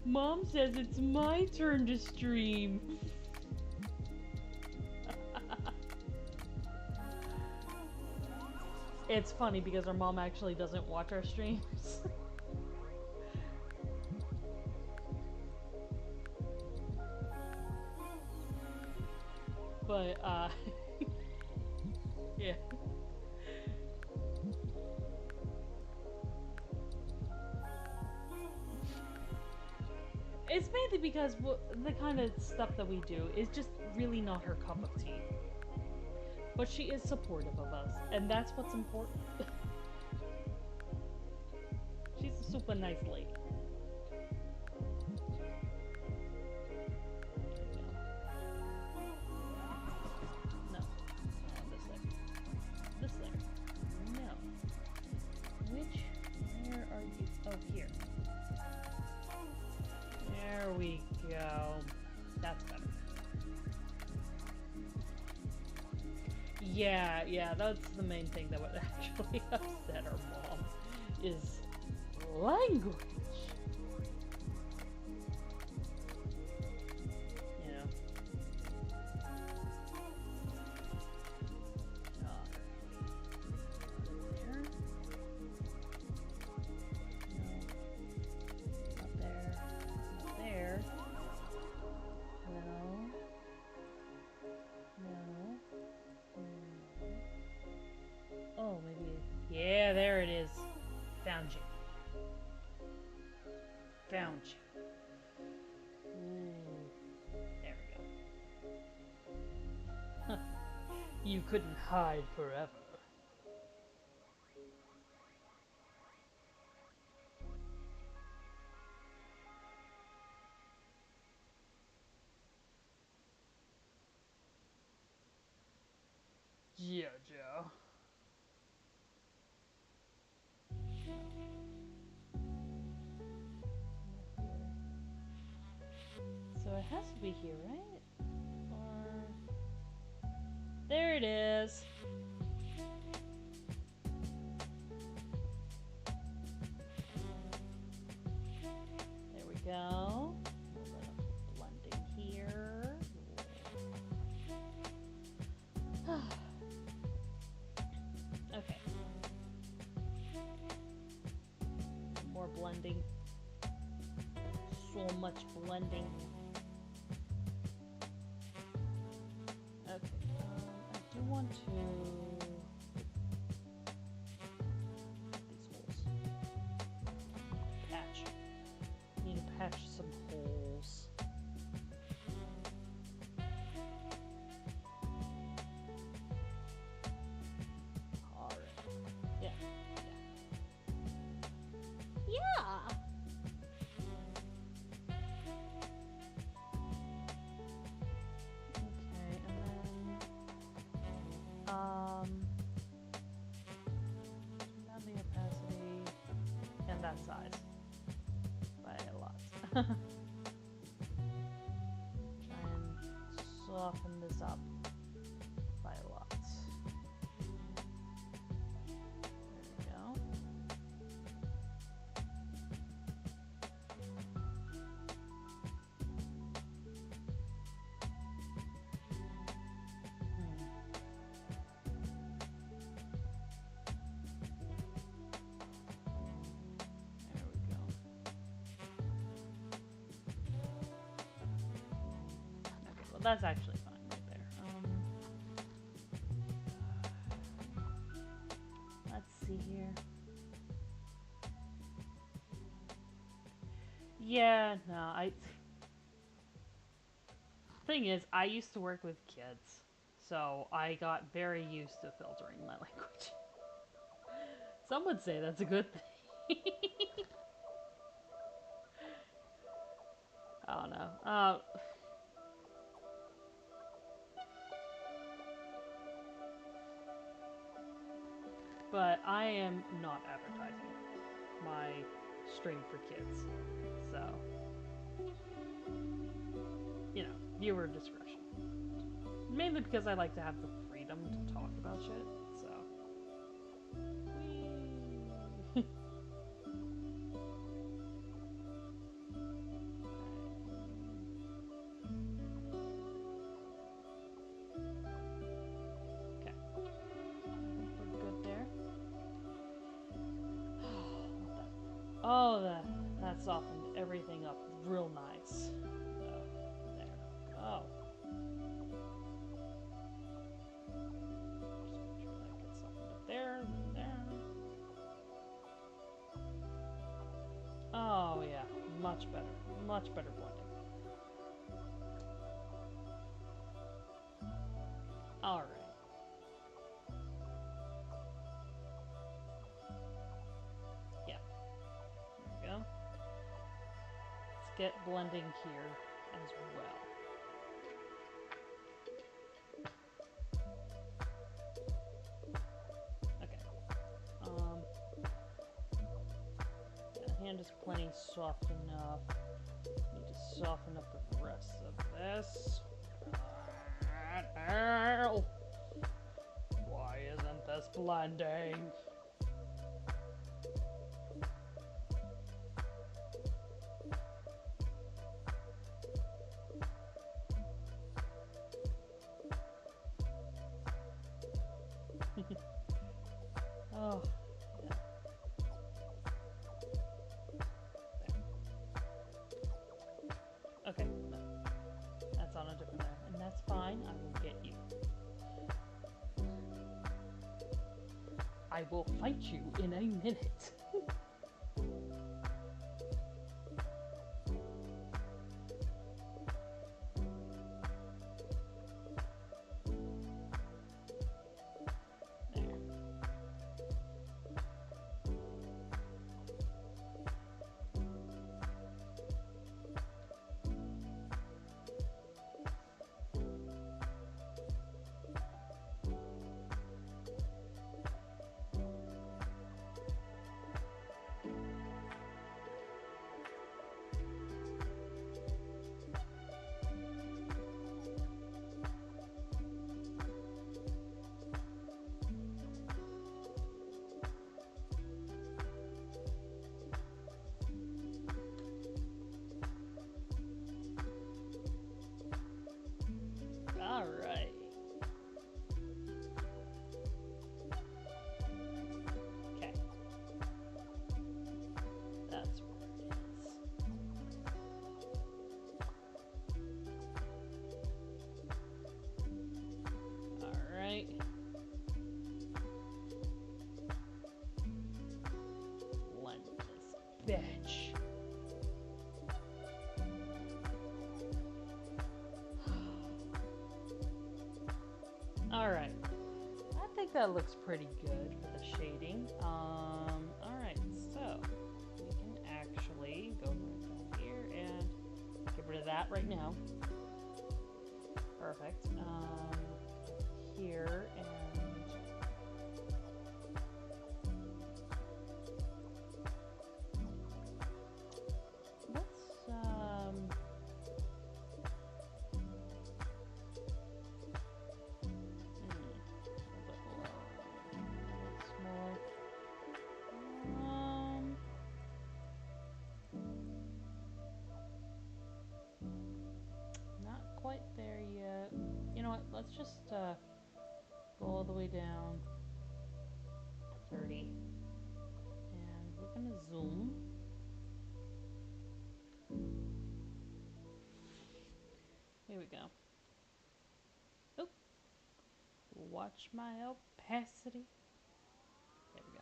Mom says it's my turn to stream. It's funny because our mom actually doesn't watch our streams. But, yeah. It's mainly because the kind of stuff that we do is just really not her cup of tea. But she is supportive of us, and that's what's important. She's a super nice lady. No. This layer. This layer. No. Where are you? Oh, here. There we go. That's better. Yeah, that's the main thing that would actually upset our mom, is language. You know? There. No. Not there. Not there. No. No. Oh, maybe. Yeah, there it is. Found you. Found you. Ooh. There we go. You couldn't hide forever. Yeah, Joe. So it has to be here, right? Or... There it is. There we go. A little blending here. Okay. More blending. So much blending. Okay. I do want to these holes. Patch. Need to patch some holes. Yeah. Okay, and then not the opacity and that size by a lot. Try and soften this up by a lot. There we go. There we go. that's actually fine right there. Let's see here. Yeah, no, thing is, I used to work with kids, so I got very used to filtering my language. Some would say that's a good thing. I don't know. But I am not advertising my stream for kids. So, viewer discretion. Mainly because I like to have the freedom to talk about shit. So, okay, we're good there. Oh, that softened everything up real nice. So, there. Oh. Just make sure that gets softened up there, there. Oh yeah, much better. Much better blending. Alright. Yeah, there we go. Let's get blending here as well. Okay. The hand is plenty soft enough. Need to soften up the rest of this. Why isn't this blending? Oh, yeah. Okay, no. That's on a different layer, and that's fine. I will get you. I will fight you in a minute. All right. Okay. That's where it is. All right. Blend this bitch. All right. I think that looks pretty good for the shading. All right. So we can actually go right down here and get rid of that right now. Perfect. Here and let's not quite there yet. You know what? Let's just go all the way down to 30. And we're going to zoom. Here we go. Watch my opacity. There we go.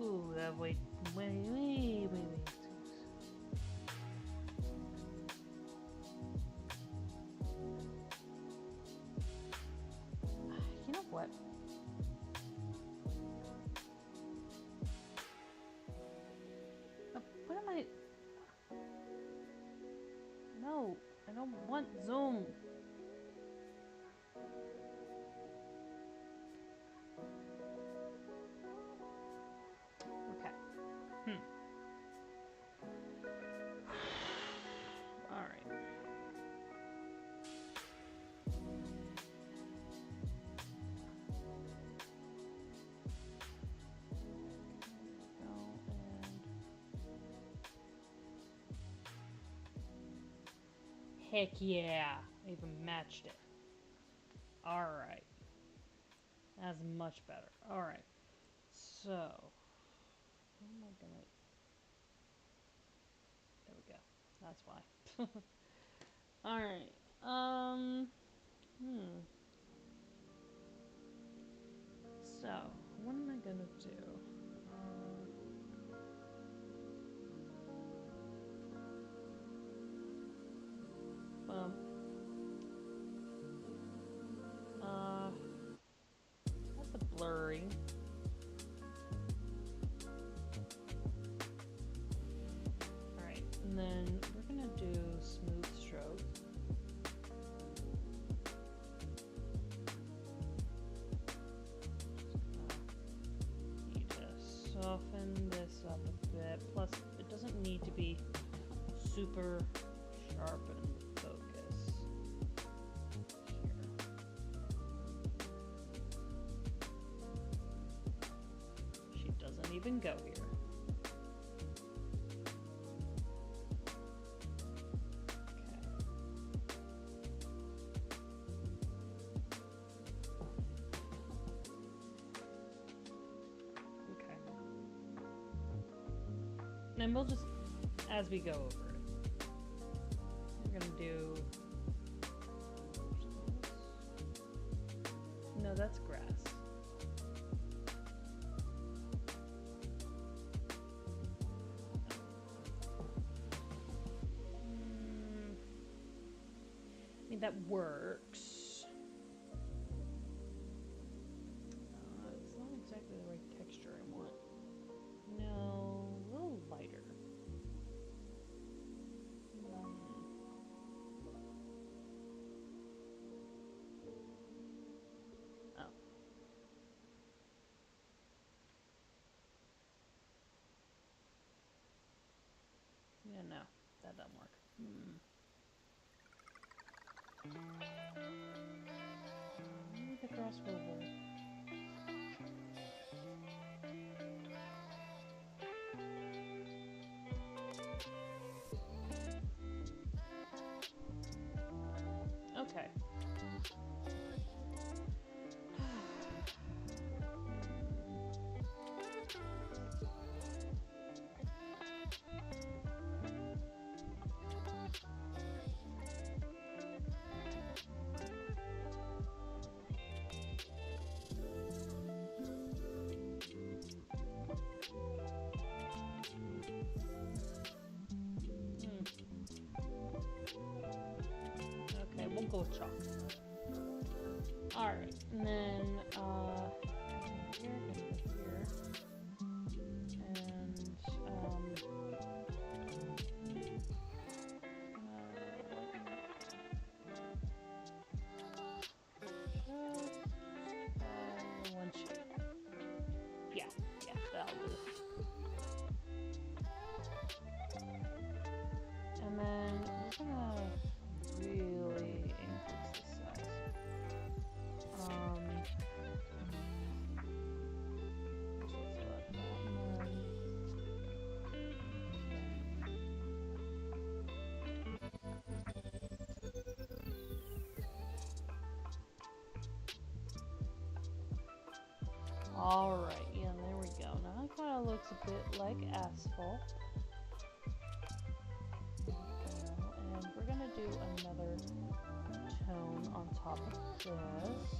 Ooh, that wait. You know what? What am I? No, I don't want zoom. Okay. All right. Heck yeah, I even matched it. All right. That's much better. All right. So, what am I gonna? There we go. That's why. All right. So, what am I gonna do? Um. That's a blurry. All right, and then we're gonna do smooth stroke. Need to soften this up a bit. Plus, it doesn't need to be super sharp and focus. Here. She doesn't even go here. And we'll just, as we go over it, we're gonna do, no, that's grass. I mean, that works. It's not exactly the right texture I want. No, a little lighter. Oh. Yeah, no, that doesn't work. Maybe the grass will work. Okay. Okay, we'll go with chalk. Alright, and then, here, here, and, one shade. Yeah, that'll do. And then we're gonna really increase the size. Alright, yeah, there we go. Now it kind of looks a bit like asphalt. And we're gonna do another tone on top of this.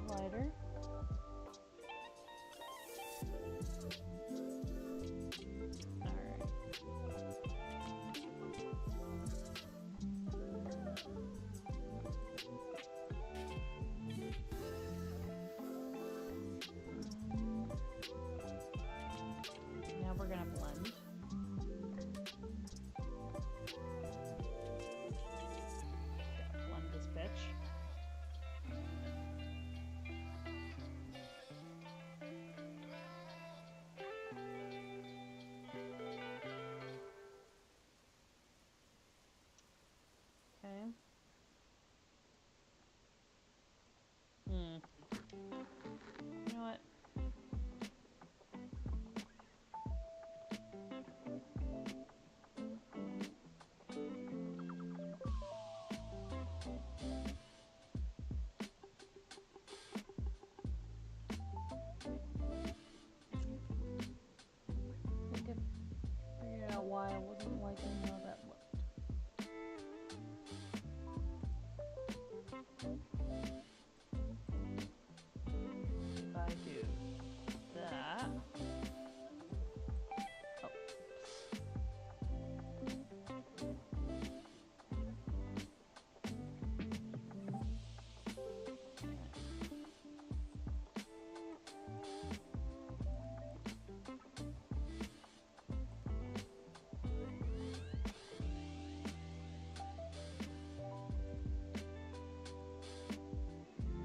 Lighter. Now we're gonna blend. Blend this bitch. Okay. You know what? I think I figured out why I wasn't liking how that looked. If I do that. Oh.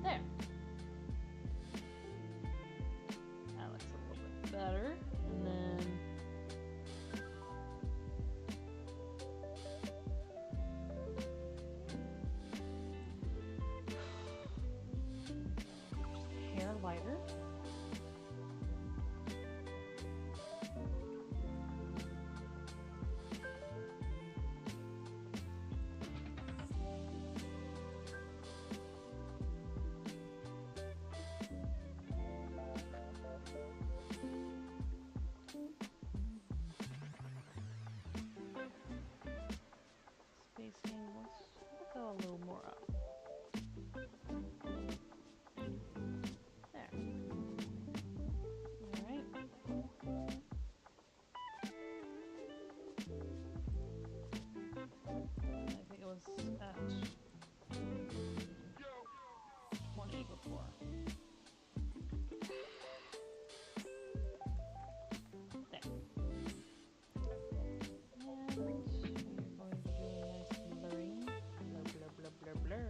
There. That looks a little bit better. And then hair lighter. Spacing, let's go a little more up. There. Alright. I think it was at 20 before. There. And we're going to do a nice blurring. Blur, blur, blur, blur, blur.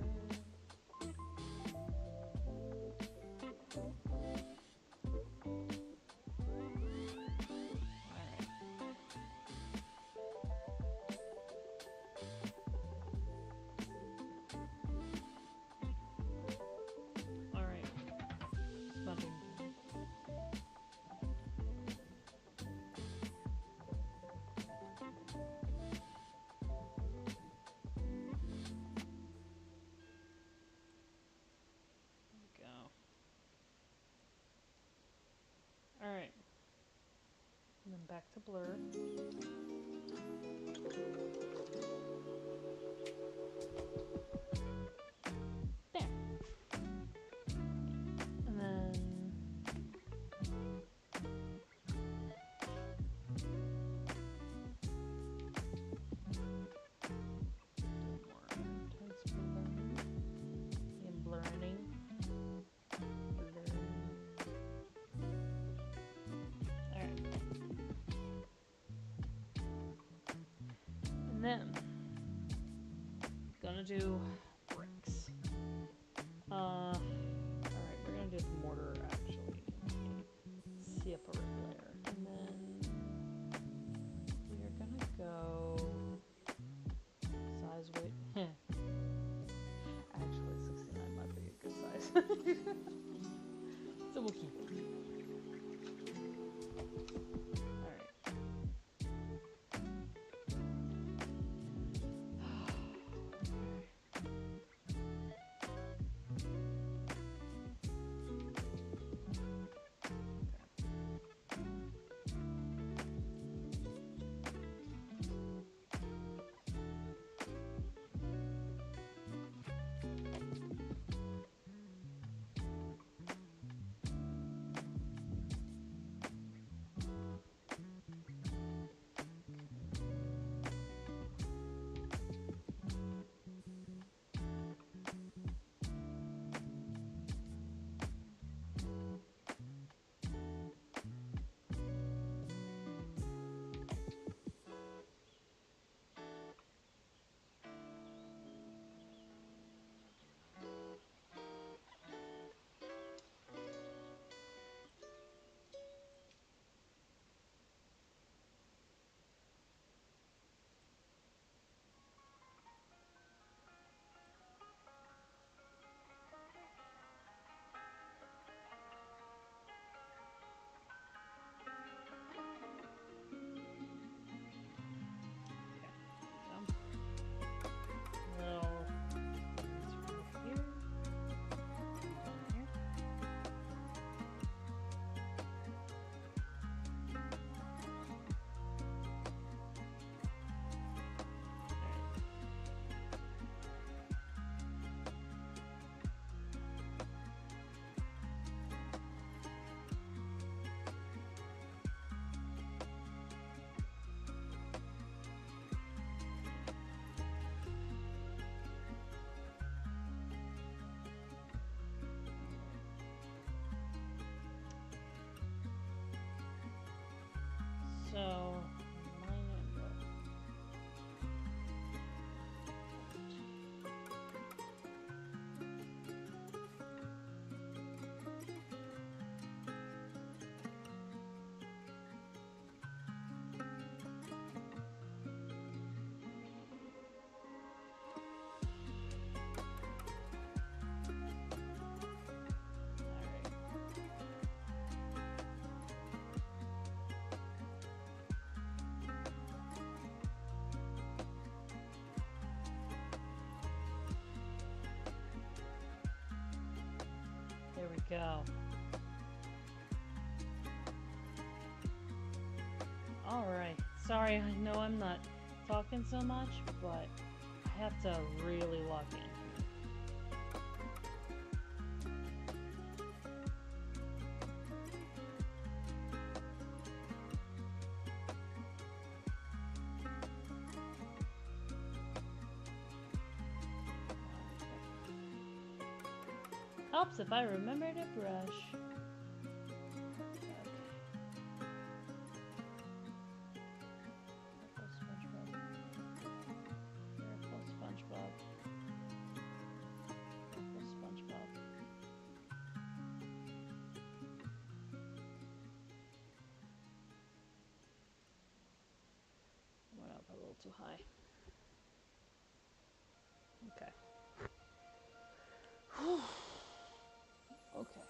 Alright. Smudging. Alright. And then back to blur. There. And then more intense blurring. And blurring. And then, gonna do bricks. Alright, we're gonna do the mortar actually. Separate layer. And then, we're gonna go size weight. Actually, 69 might be a good size. So we'll keep it. go. Alright. Sorry, I know I'm not talking so much, but I have to really lock in. Helps if I remember to brush. Too high. Okay. Okay.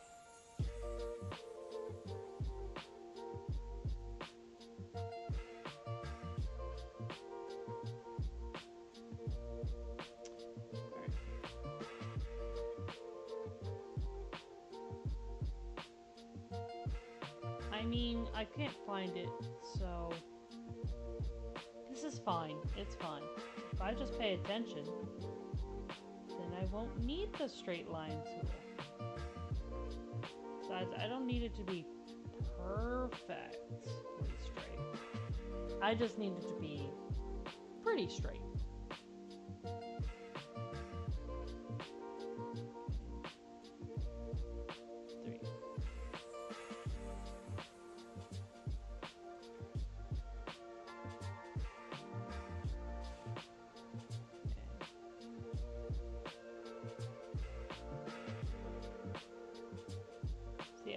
I mean, I can't find it, so this is fine. It's fine. If I just pay attention, then I won't need the straight line tool. Besides, I don't need it to be perfectly straight. I just need it to be pretty straight.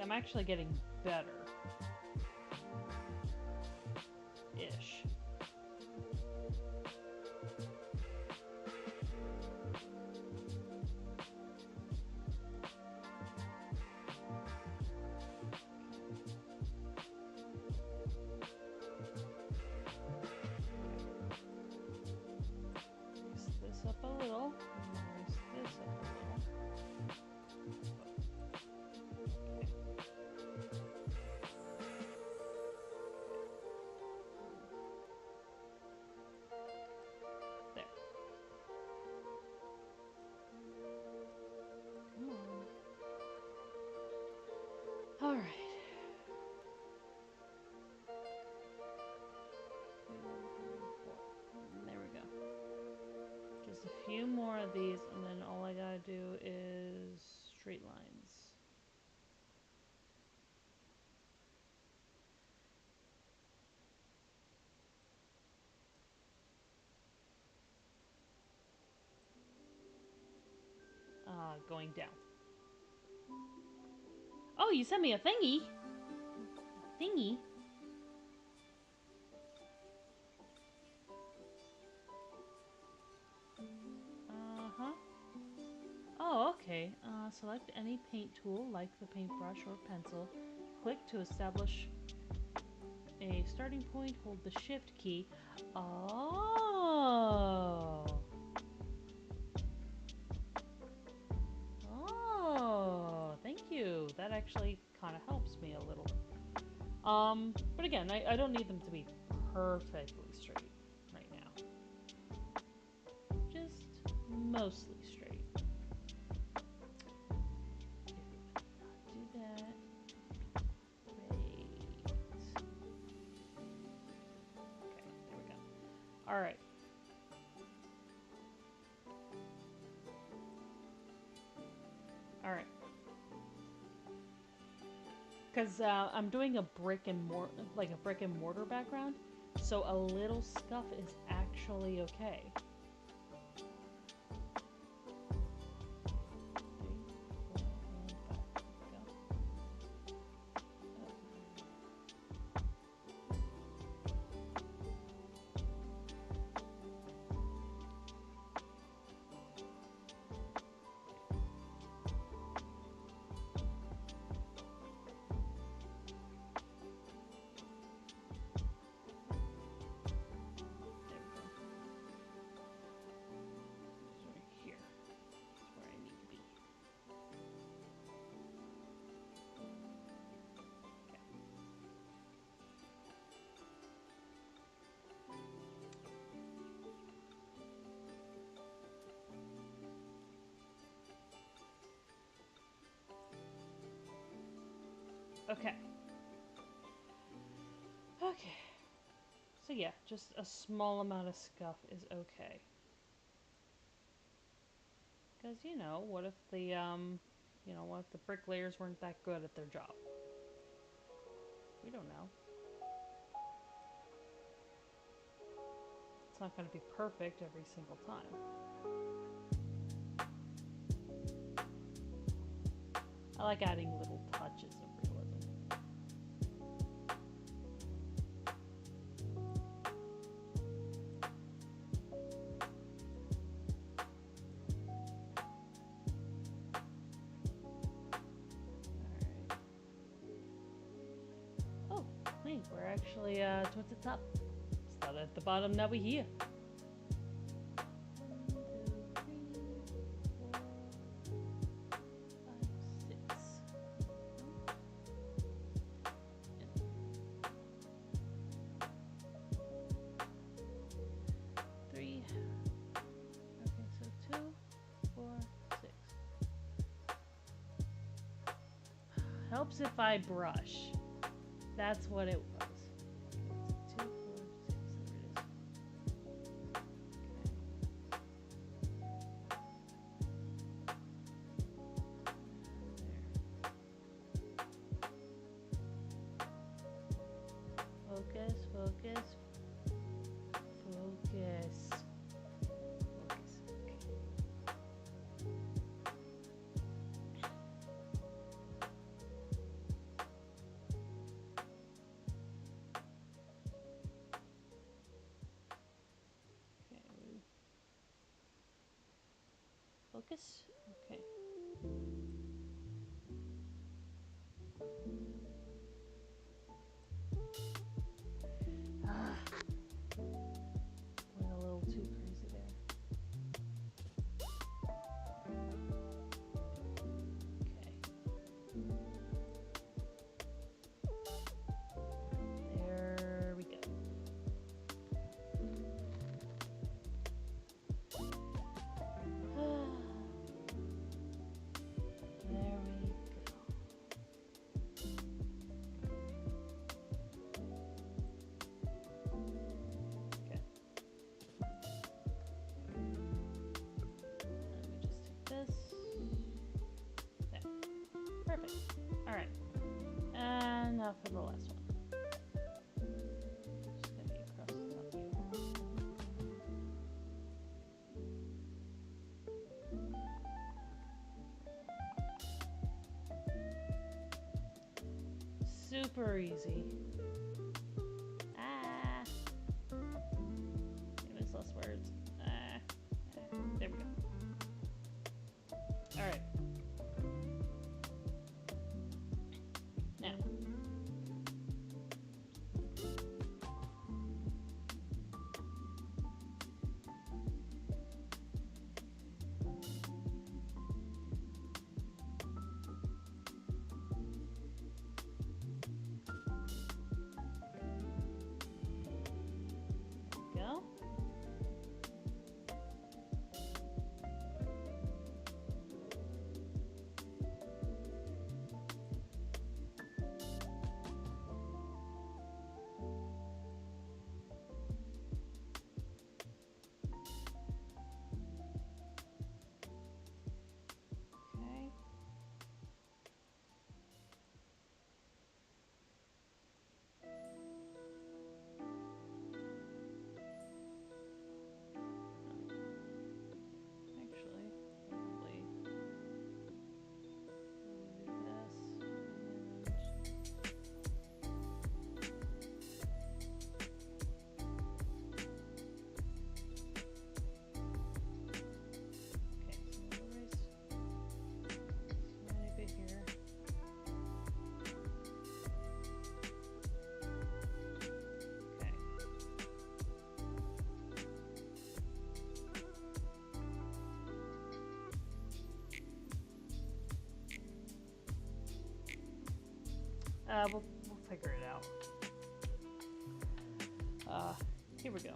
I'm actually getting better. Ish. Raise this up a little. Raise this up a little. Alright. There we go. Just a few more of these, and then all I gotta do is straight lines. Going down. Oh, you sent me a thingy. Thingy. Uh-huh. Oh, okay. Select any paint tool, like the paintbrush or pencil. Click to establish a starting point. Hold the shift key. Oh. Oh, thank you. That actually kind of helps me a little. But again, I don't need them to be perfectly straight right now. Just mostly straight. If it would not do that. Wait. Okay, there we go. Alright. Alright. Because I'm doing a brick and mortar background, so a little scuff is actually okay. Okay. Okay. So yeah, just a small amount of scuff is okay. Because, what if what if the bricklayers weren't that good at their job? We don't know. It's not going to be perfect every single time. I like adding little touches of realism. Alright. Oh, hey, we're actually towards the top. It's not at the bottom that we hear. 3. Okay, so 2, 4, 6. Helps if I brush. That's what it was. Okay, so 2, 4, 6. There. Focus, focus, focus. Focus. Okay. Focus. Okay. Went a little too crazy there. Okay. There we go. There we go. Okay. Let me just take this. There. Perfect. Alright. And now for the last one. Just gonna be across the top here. Super easy. Ah. Famous last words. There we go. Alright. Now. Go. Okay. Actually, probably do this. Okay, so we'll erase a tiny bit here. Okay. We'll figure it out. Here we go.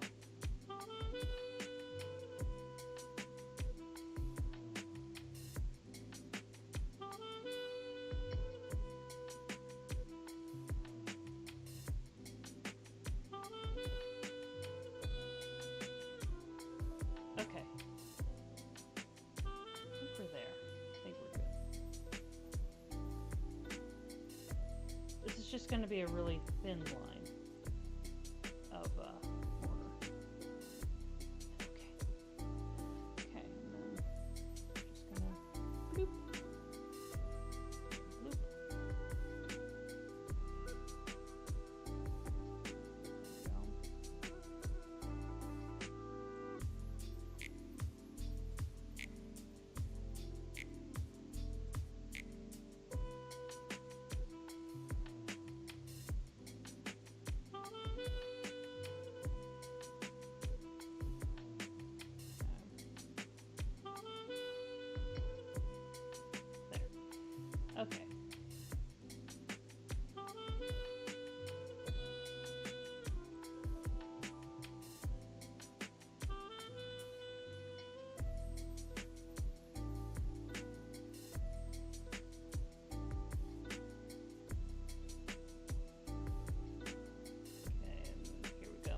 just going to be a really thin line of mortar. Okay. Okay, and then just gonna bloop, bloop. Okay. Okay, here we go.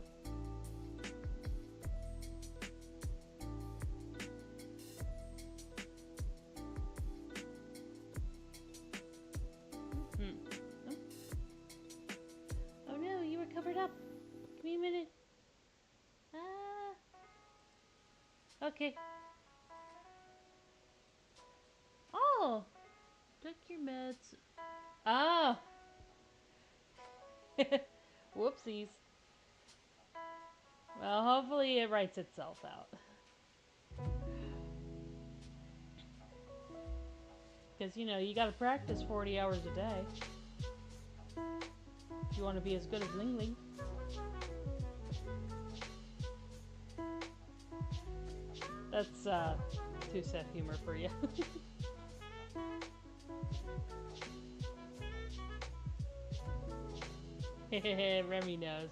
Oh. Oh no, you were covered up. Give me a minute. Ah. Okay. Oh, took your meds. Oh. Whoopsies. Well, hopefully it writes itself out. Because, you know, you gotta practice 40 hours a day. If you want to be as good as Ling Ling. That's, two-set humor for you. Remy knows.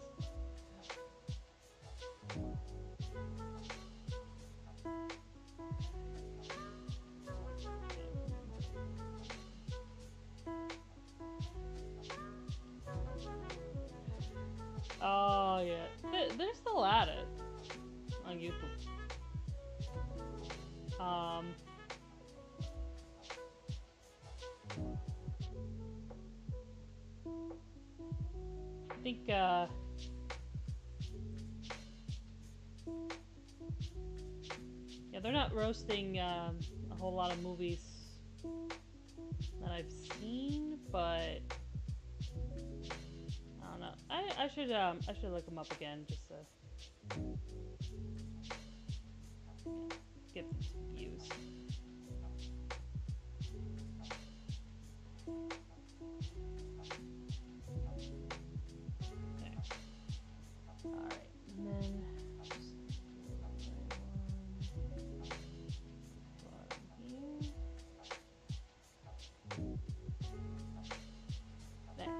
Oh, yeah. They're still at it on YouTube. I think, yeah, they're not roasting a whole lot of movies that I've seen, but I don't know. I should look them up again just to get some views. Okay. All right, and then just here. There.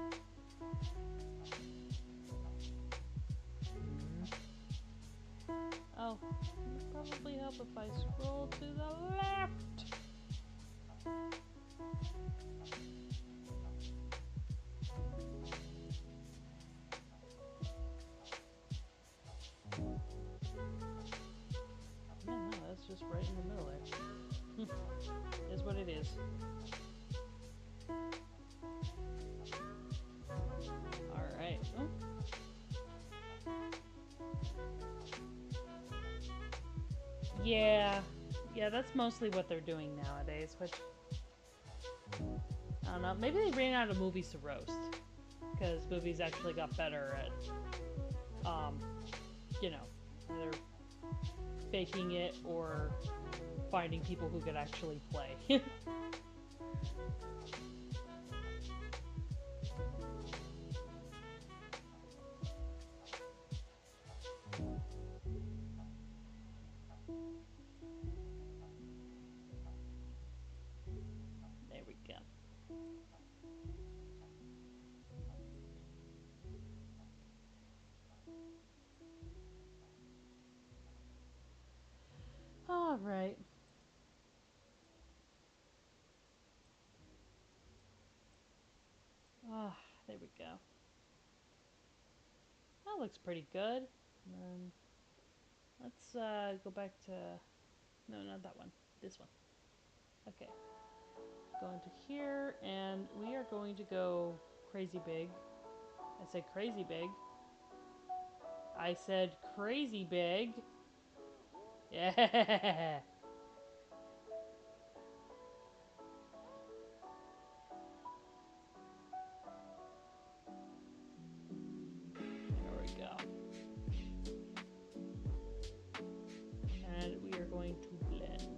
Oh, it'd probably help if I scroll to the left. Yeah, no, that's just right in the middle there. Is what it is. Alright. Oh. Yeah. Yeah, that's mostly what they're doing nowadays, which I don't know. Maybe they ran out of movies to roast. Because movies actually got better at you know, either faking it or finding people who could actually play. There we go. All right. Ah, there we go. That looks pretty good. And then let's go back to, no, not that one. This one. Okay. Go into here, and we are going to go crazy big. I said crazy big. I said crazy big. Yeah. There we go. And we are going to blend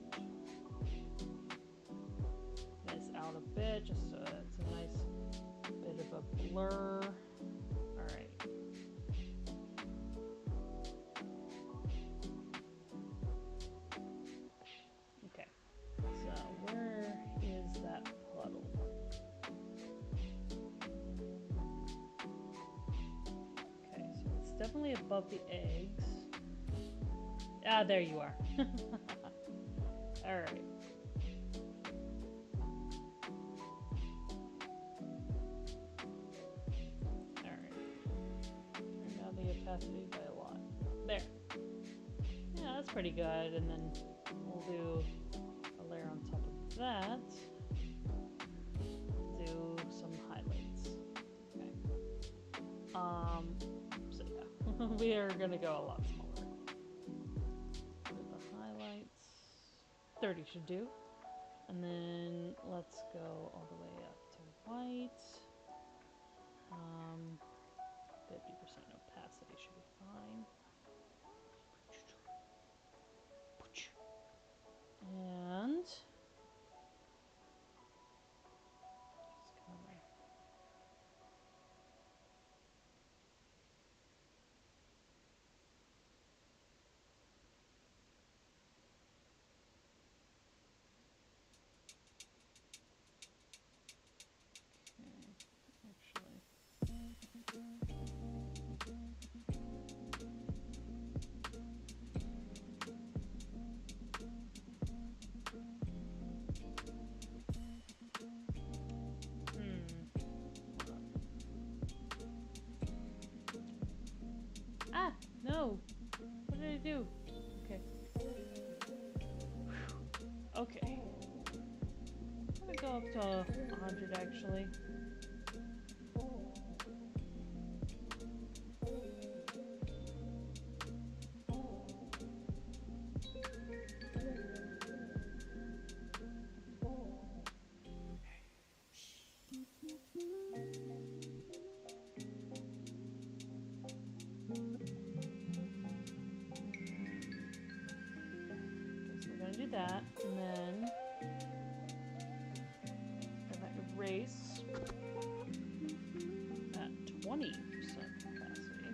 this out a bit, just so it's a nice bit of a blur. Alright. Okay. So where is that puddle? Okay, so it's definitely above the eggs. Ah, there you are. Alright. Alright. Turn down the opacity by a lot. There. Yeah, that's pretty good. And then we'll do a layer on top of that. Do some highlights. Okay. So yeah, we are gonna go a lot smaller. With the highlights, 30 should do. And then let's go all the way up to white. 50% opacity should be fine. And just kind of actually. Ah, no. What did I do? Okay. Okay. I'm gonna go up to 100 actually. Do that, and then gonna erase at 20% opacity.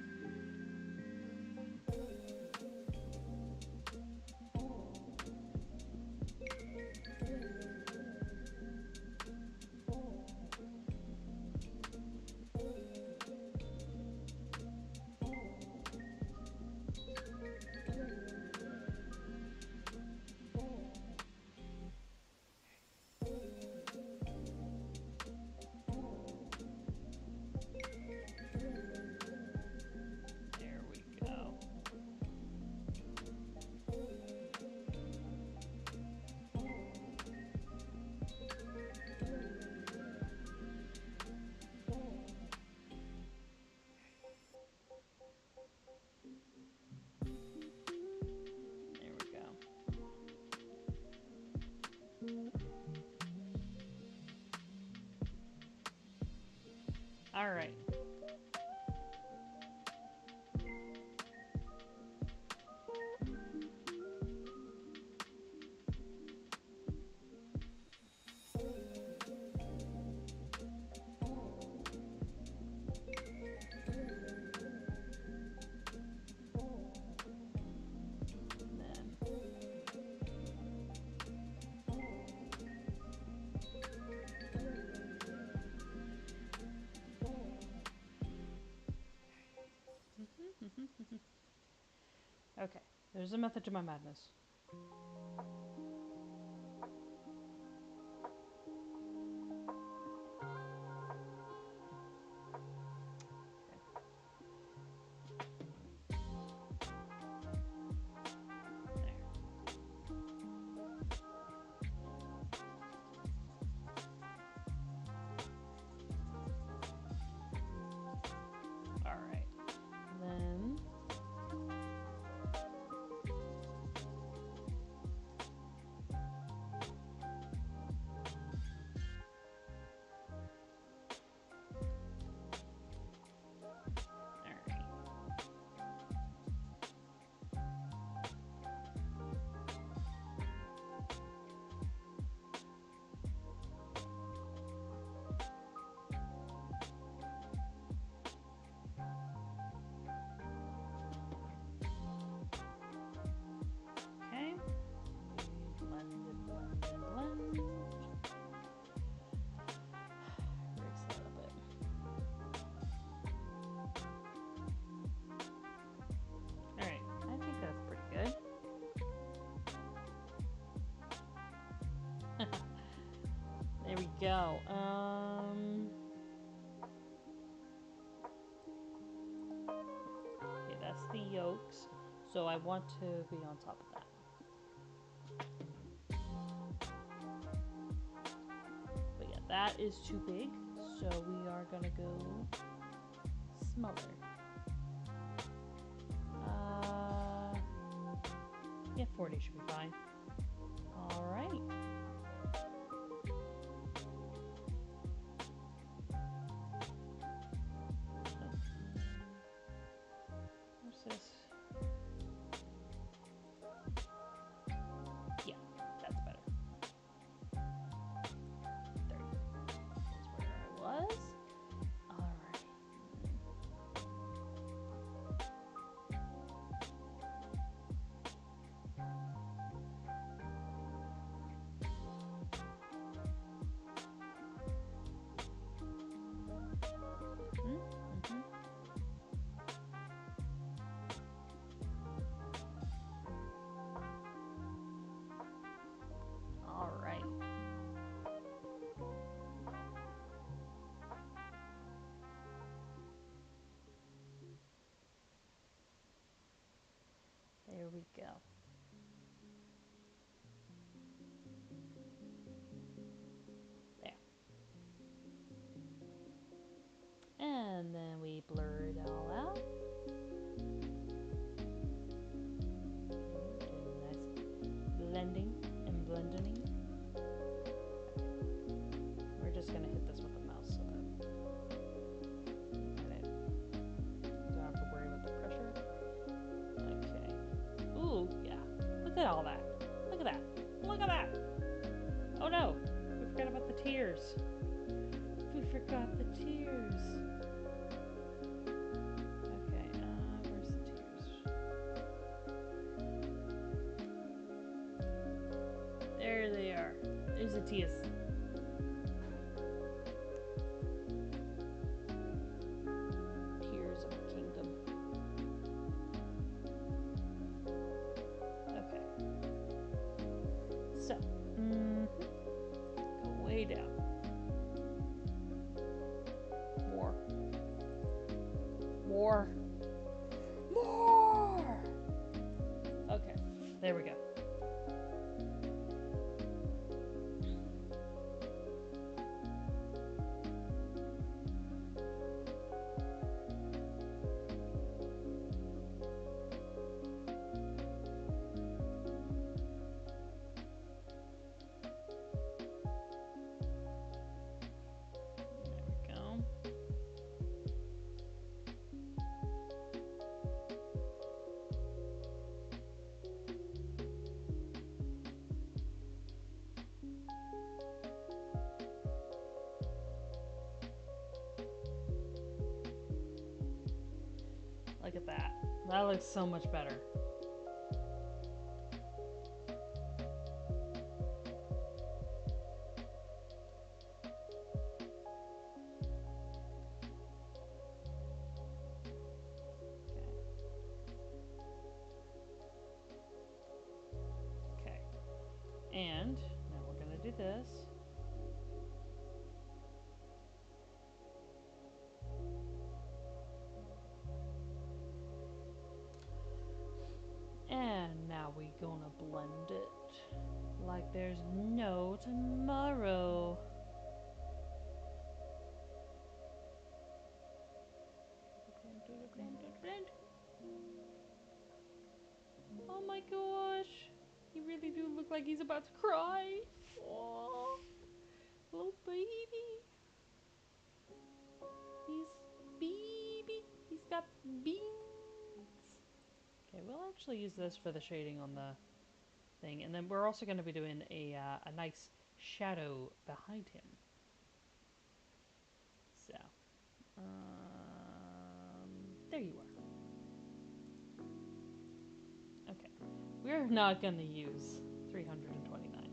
There we go. There we go. All right. Okay, there's a method to my madness. blend. Erase that a bit. Alright, I think that's pretty good. There we go. Okay, that's the yolks. So I want to be on top of that. But yeah, that is too big. So we are gonna go smaller. Yeah, 40 should be fine. All right. What's this? Yeah, that's better. 30. That's where I was. All right. All right. There we go. There. And then we blur it all out. Doing nice blending and blending. We're just gonna hit this with the mouse so that you don't have to worry about the pressure. Okay. Ooh, yeah. Look at all that. Look at that. Look at that. Oh no. We forgot about the tears. We forgot the tears. Okay, where's the tears? There they are. There's the tears. Tears of a kingdom. Okay. So, go way down. More. More. More! Okay, there we go. Look at that. That looks so much better. Okay. And now we're going to do this. And now we're gonna blend it like there's no tomorrow. Blend. Oh my gosh. He really do look like he's about to cry. Oh, little baby. He's got beans. Okay, we'll actually use this for the shading on the thing, and then we're also going to be doing a nice shadow behind him. So, there you are. Okay, we're not going to use 329.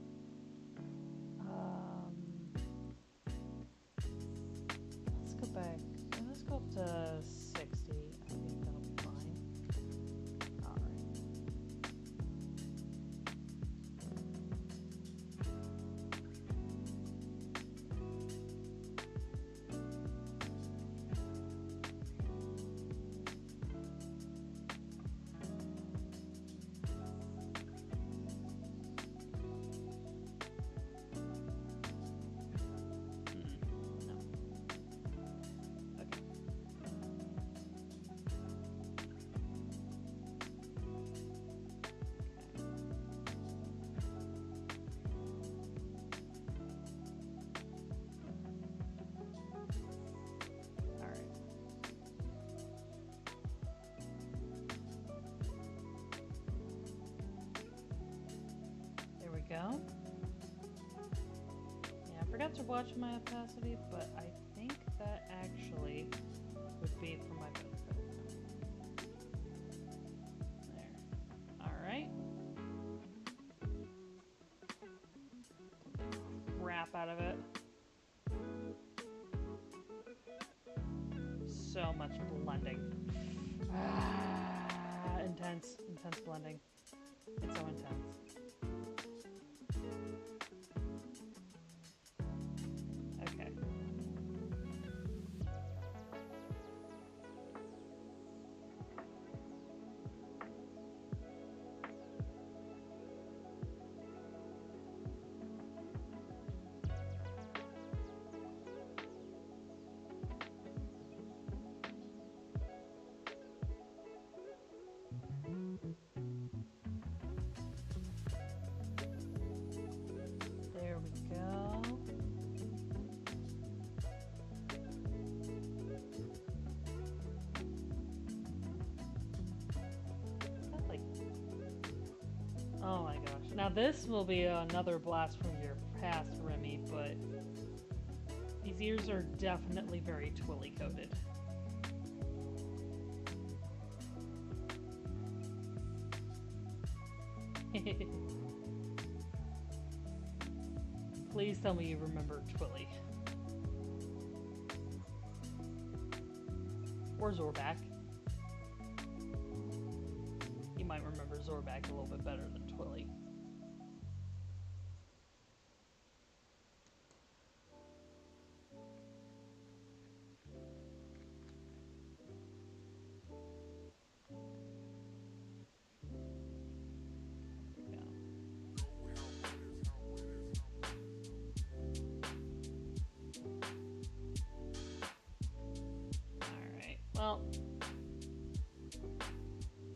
forgot to watch my opacity, but I think that actually would be for my benefit. There. Alright. Crap out of it. So much blending. Intense blending. It's so intense. Okay. There we go. That's like, oh my gosh. Now this will be another blast from your past, Remy, but these ears are definitely very twilly coated. Please tell me you remember Twilly. Or Zorback. You might remember Zorback a little bit better than Twilly. Well,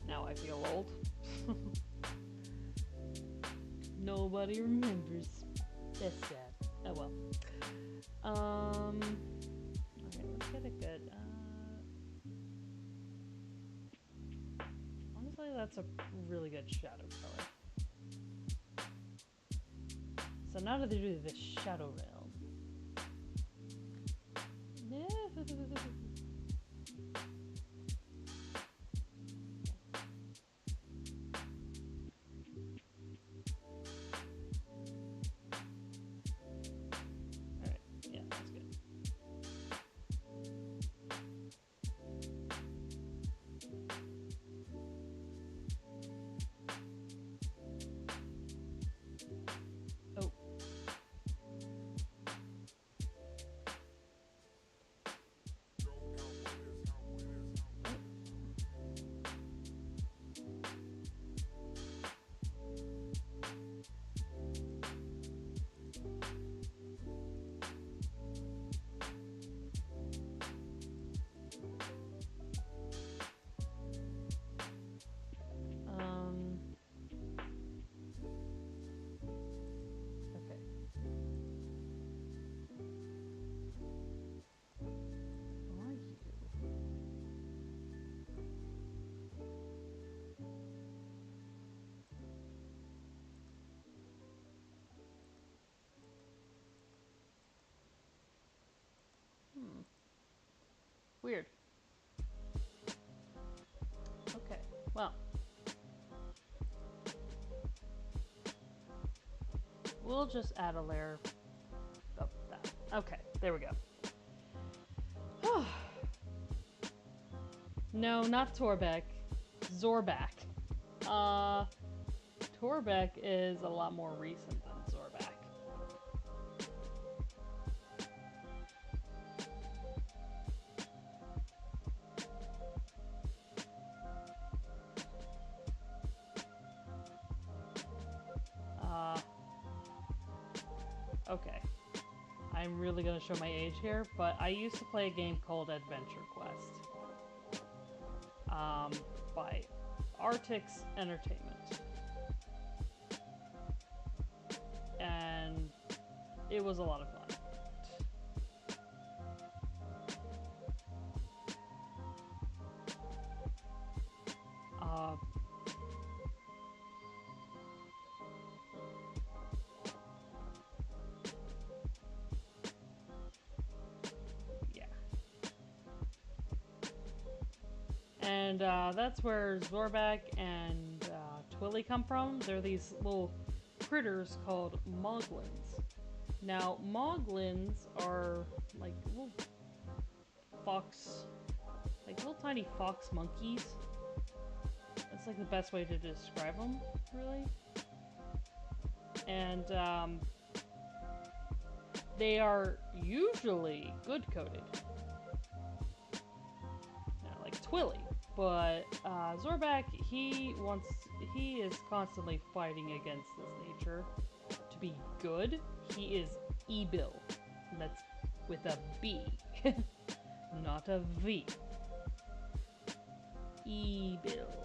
now I feel old. Nobody remembers. That's sad. Oh well. Okay, let's get a good. Honestly, that's a really good shadow color. So now that they do the shadow realm. Weird. Okay, well. We'll just add a layer of that. Okay, there we go. No, not Torbeck. Zorback. Torbeck is a lot more recent than Zorback. Okay. I'm really gonna show my age here, but I used to play a game called Adventure Quest. By Artix Entertainment. And it was a lot of fun. And that's where Zorback and Twilly come from. They're these little critters called Moglins. Now, Moglins are like little fox, like little tiny fox monkeys. That's like the best way to describe them, really. And they are usually good-coded. Not like Twilly. But Zorback, he is constantly fighting against this nature to be good. He is evil. And that's with a B, not a V. Evil.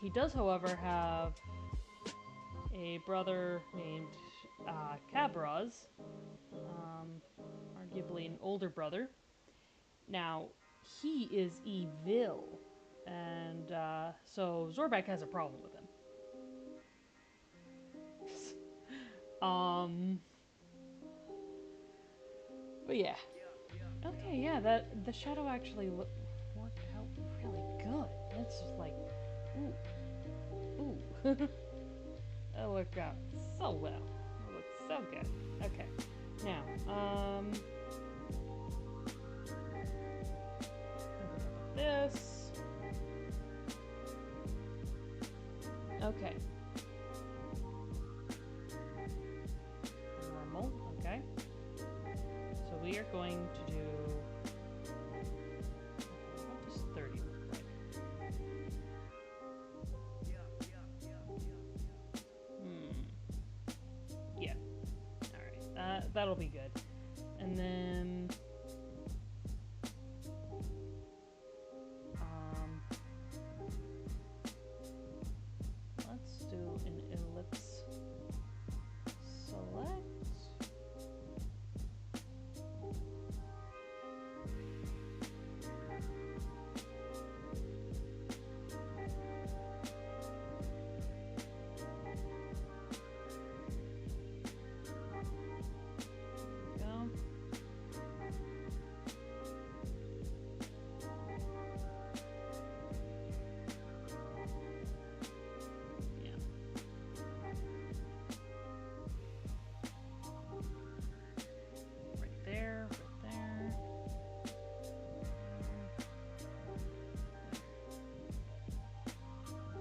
He does, however, have a brother named Cabraz, arguably an older brother. Now, he is evil, and so Zorback has a problem with him. But yeah. Okay, yeah, the shadow actually worked out really good. It's just like, ooh. That worked out so well. It looks so good. Okay, now, this. Okay. Normal, okay. So we are going to do, what does 30 look like? Yeah. Alright, that'll be good. And then, let's do an ellipse select.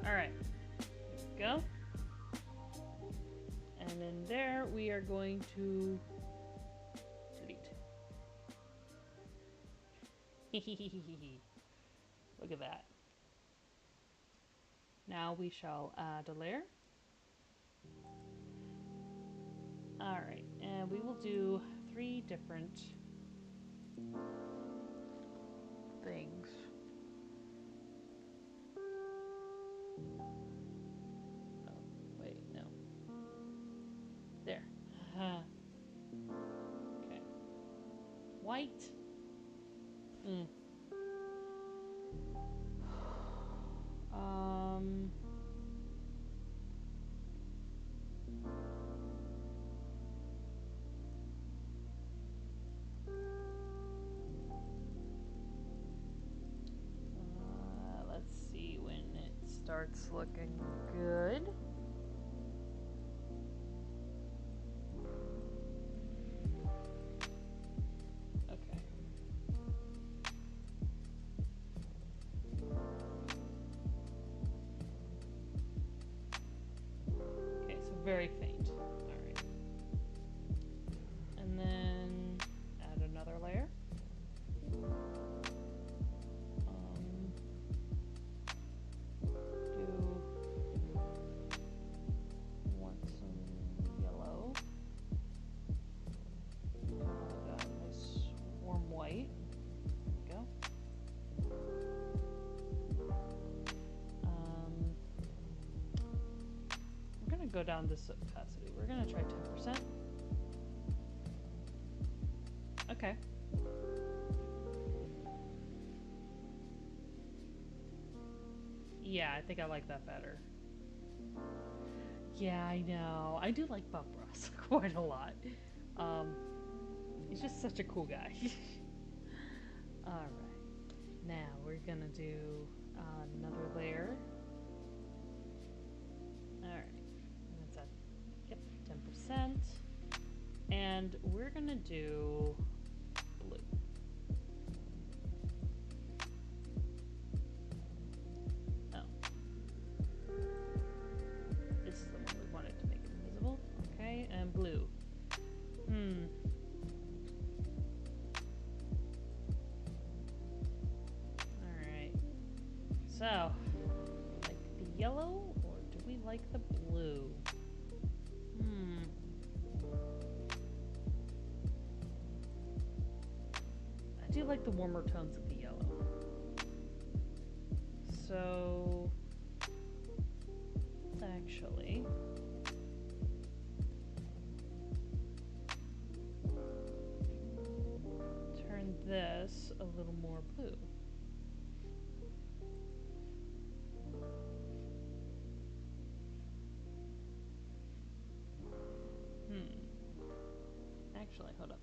Alright, go. And then there we are going to delete. Look at that. Now we shall add a layer. Alright, and we will do 3 different things. Oh, wait, no. There. Okay. White. Let's see when it starts looking good. Okay. Okay, so very faint. Alright. And then add another layer. Go down this opacity. We're gonna try 10%. Okay. Yeah, I think I like that better. Yeah, I know. I do like Buff Bros quite a lot. Um, he's just such a cool guy. Alright, now we're gonna do another layer. Alright, and it's at, yep, 10%. And we're gonna do blue. Oh. This is the one we wanted to make invisible. Okay, and blue. Alright. So, like the yellow, or do we like the blue? I do like the warmer tones of the yellow. So, let's actually turn this a little more blue. Actually, hold up.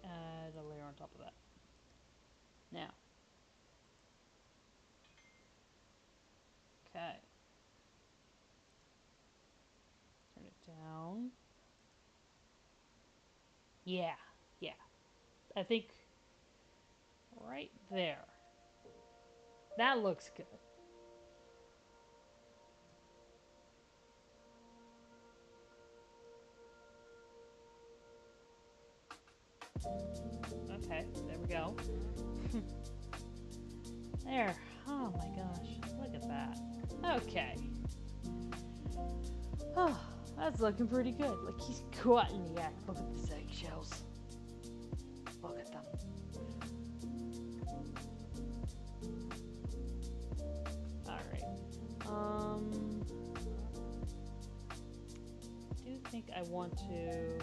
Add a layer on top of that. Now. Okay. Turn it down. Yeah, yeah. I think right there. That looks good. Okay, there we go. There. Oh my gosh. Look at that. Okay. Oh, that's looking pretty good. Like he's caught in the act. Look at the eggshells. Look at them. Alright. I do think I want to,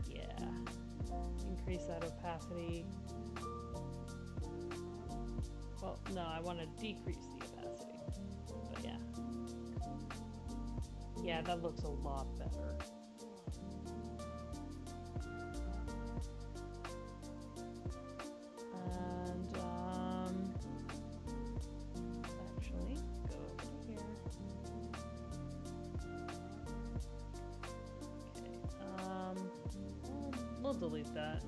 yeah, increase that opacity. Well, no, I want to decrease the opacity. But yeah. Yeah, that looks a lot better. And, actually, go over here. Okay, we'll delete that.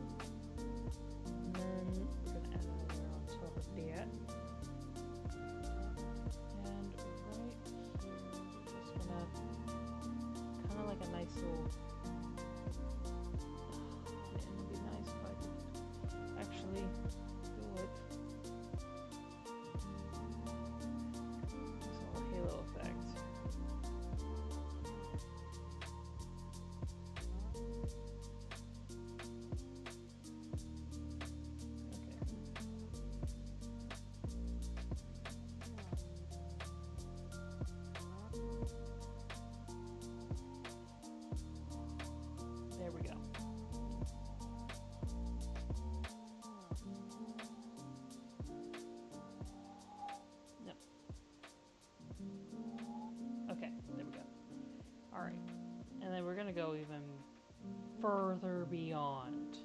And then we're going to add a layer on top of that. And right here, we're just going to kind of like a nice little, man, it would be nice if I could actually do it. This little halo effect. There we go. No. Okay, there we go. Alright. And then we're gonna go even further beyond.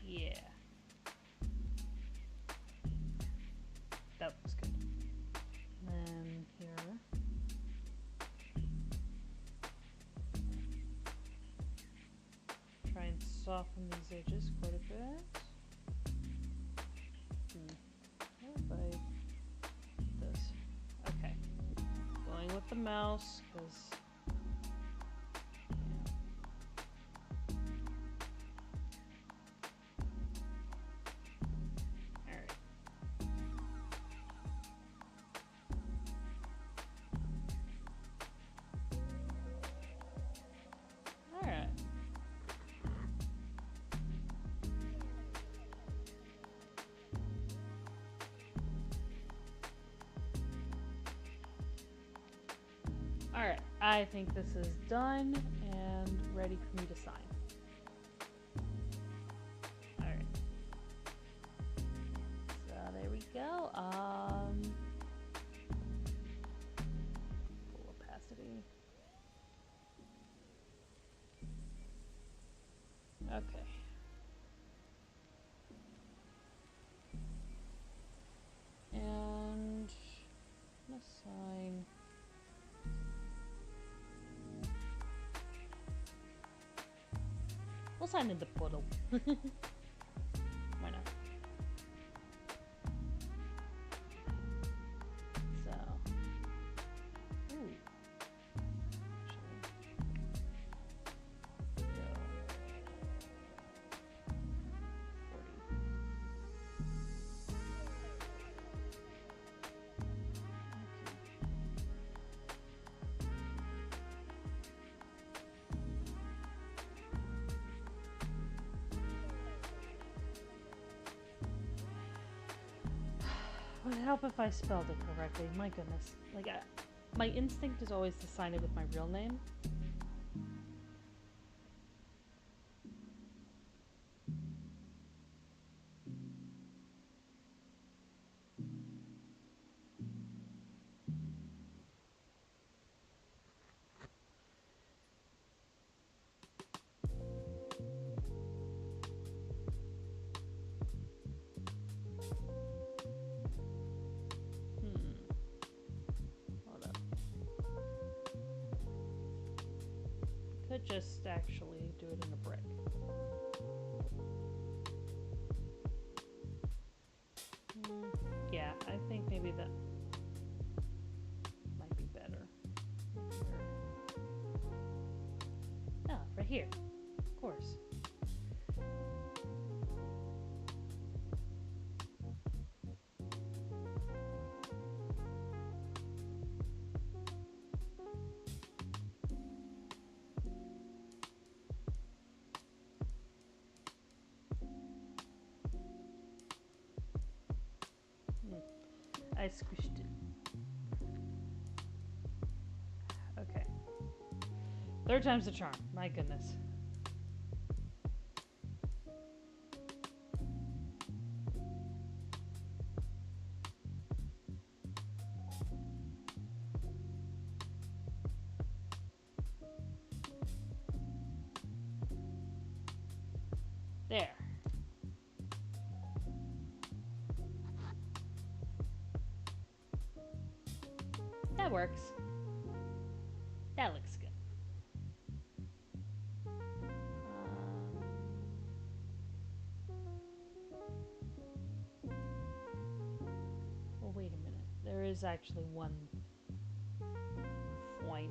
Yeah. That looks good. And then here. Try and soften these edges quite a bit. What if I do this? Okay. Going with the mouse, because alright. Alright, I think this is done and ready for me to sign. Alright. So there we go. Full opacity. Okay. And let's sign. We'll sign in the puddle. Why not? So, ooh. Actually, go 40. Would it help if I spelled it correctly? My goodness. Like, my instinct is always to sign it with my real name. Hold up. Could just actually do it in a brick. Yeah, I think maybe that might be better. Ah, right here. Of course. I squished it. Okay. Third time's the charm. My goodness. There. That works. That looks good. Well, wait a minute. There is actually one point.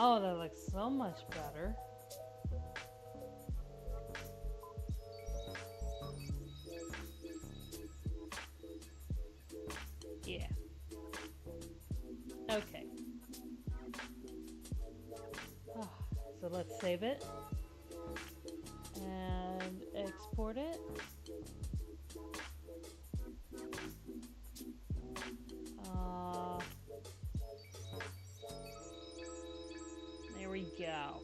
Oh, that looks so much better. Yeah. Okay. Oh, so let's save it and export it. There we go.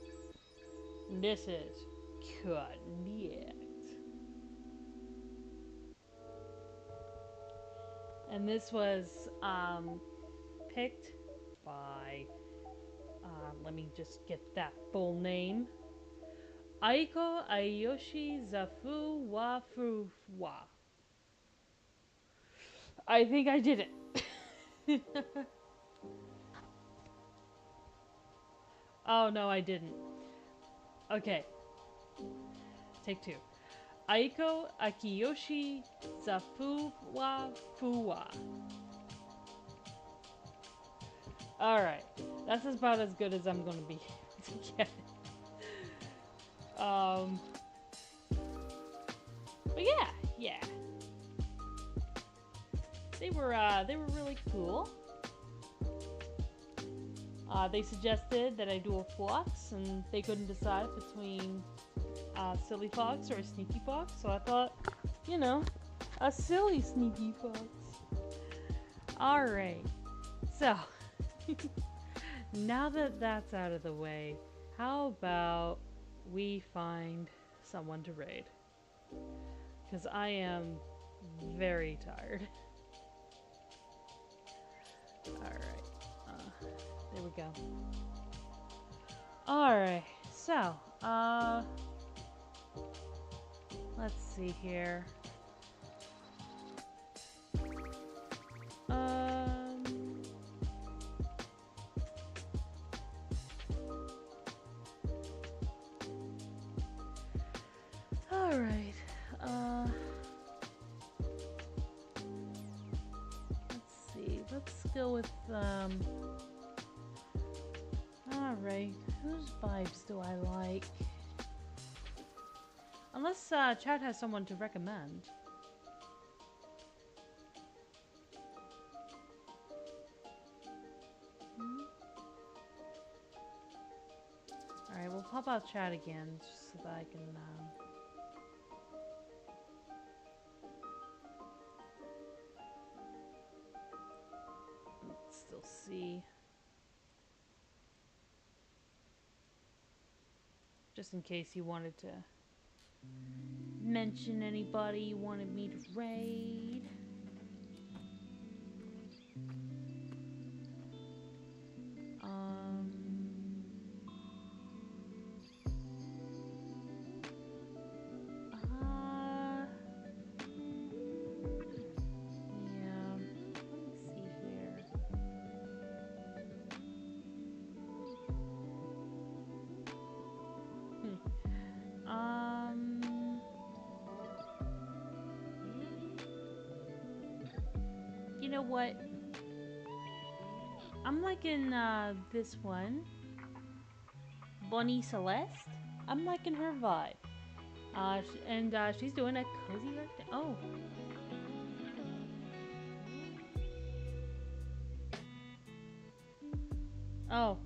This is connect. And this was picked by, let me just get that full name. Aiko Ayoshi Zafu wa Fu wa. I think I did it. Oh no, I didn't. Okay, take two. Aiko Akiyoshi Zafu wa Fuwa. Alright, that's about as good as I'm gonna be to get it. But yeah. They were really cool. They suggested that I do a fox, and they couldn't decide between silly fox or a sneaky fox. So I thought, you know, a silly sneaky fox. All right. So now that that's out of the way, how about we find someone to raid? Because I am very tired. Alright. There we go. Alright. So, let's see here. Alright. Let's see. Let's go with, alright. Whose vibes do I like? Unless, Chad has someone to recommend. Alright, we'll pop out Chad again, just so that I can, still see. Just in case you wanted to mention anybody you wanted me to raid. You know what? I'm liking this one, Bonnie Celeste. I'm liking her vibe. And she's doing a cozy rectangle. Oh. Oh.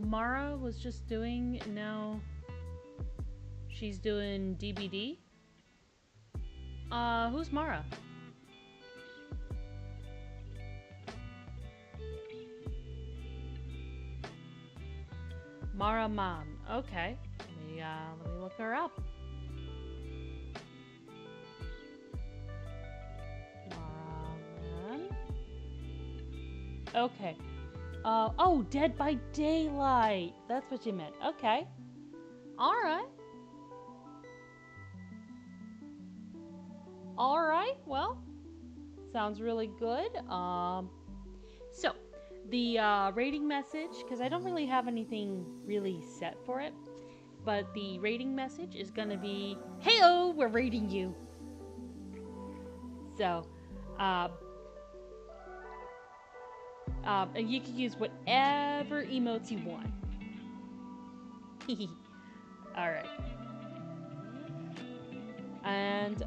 Mara was just doing, now she's doing DBD. Who's Mara? Mara Man. Okay. Let me look her up. Mara Man. Okay. Oh, Dead by Daylight. That's what you meant. Okay. Alright. Alright, well. Sounds really good. So, the rating message, because I don't really have anything really set for it, but the rating message is gonna be, "Heyo, we're rating you." So, And you can use whatever emotes you want. All right. And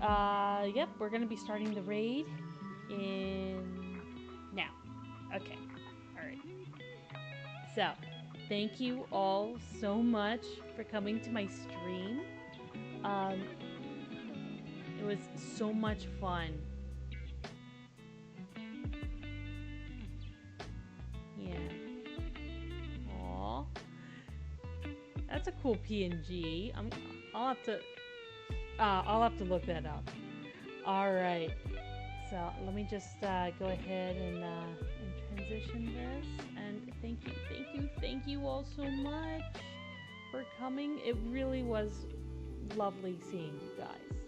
yep, we're gonna be starting the raid in now. Okay. All right. So, thank you all so much for coming to my stream. Um, it was so much fun. Yeah. Aw. That's a cool PNG. I'll have to look that up. All right. So let me just go ahead and transition this. And thank you all so much for coming. It really was lovely seeing you guys.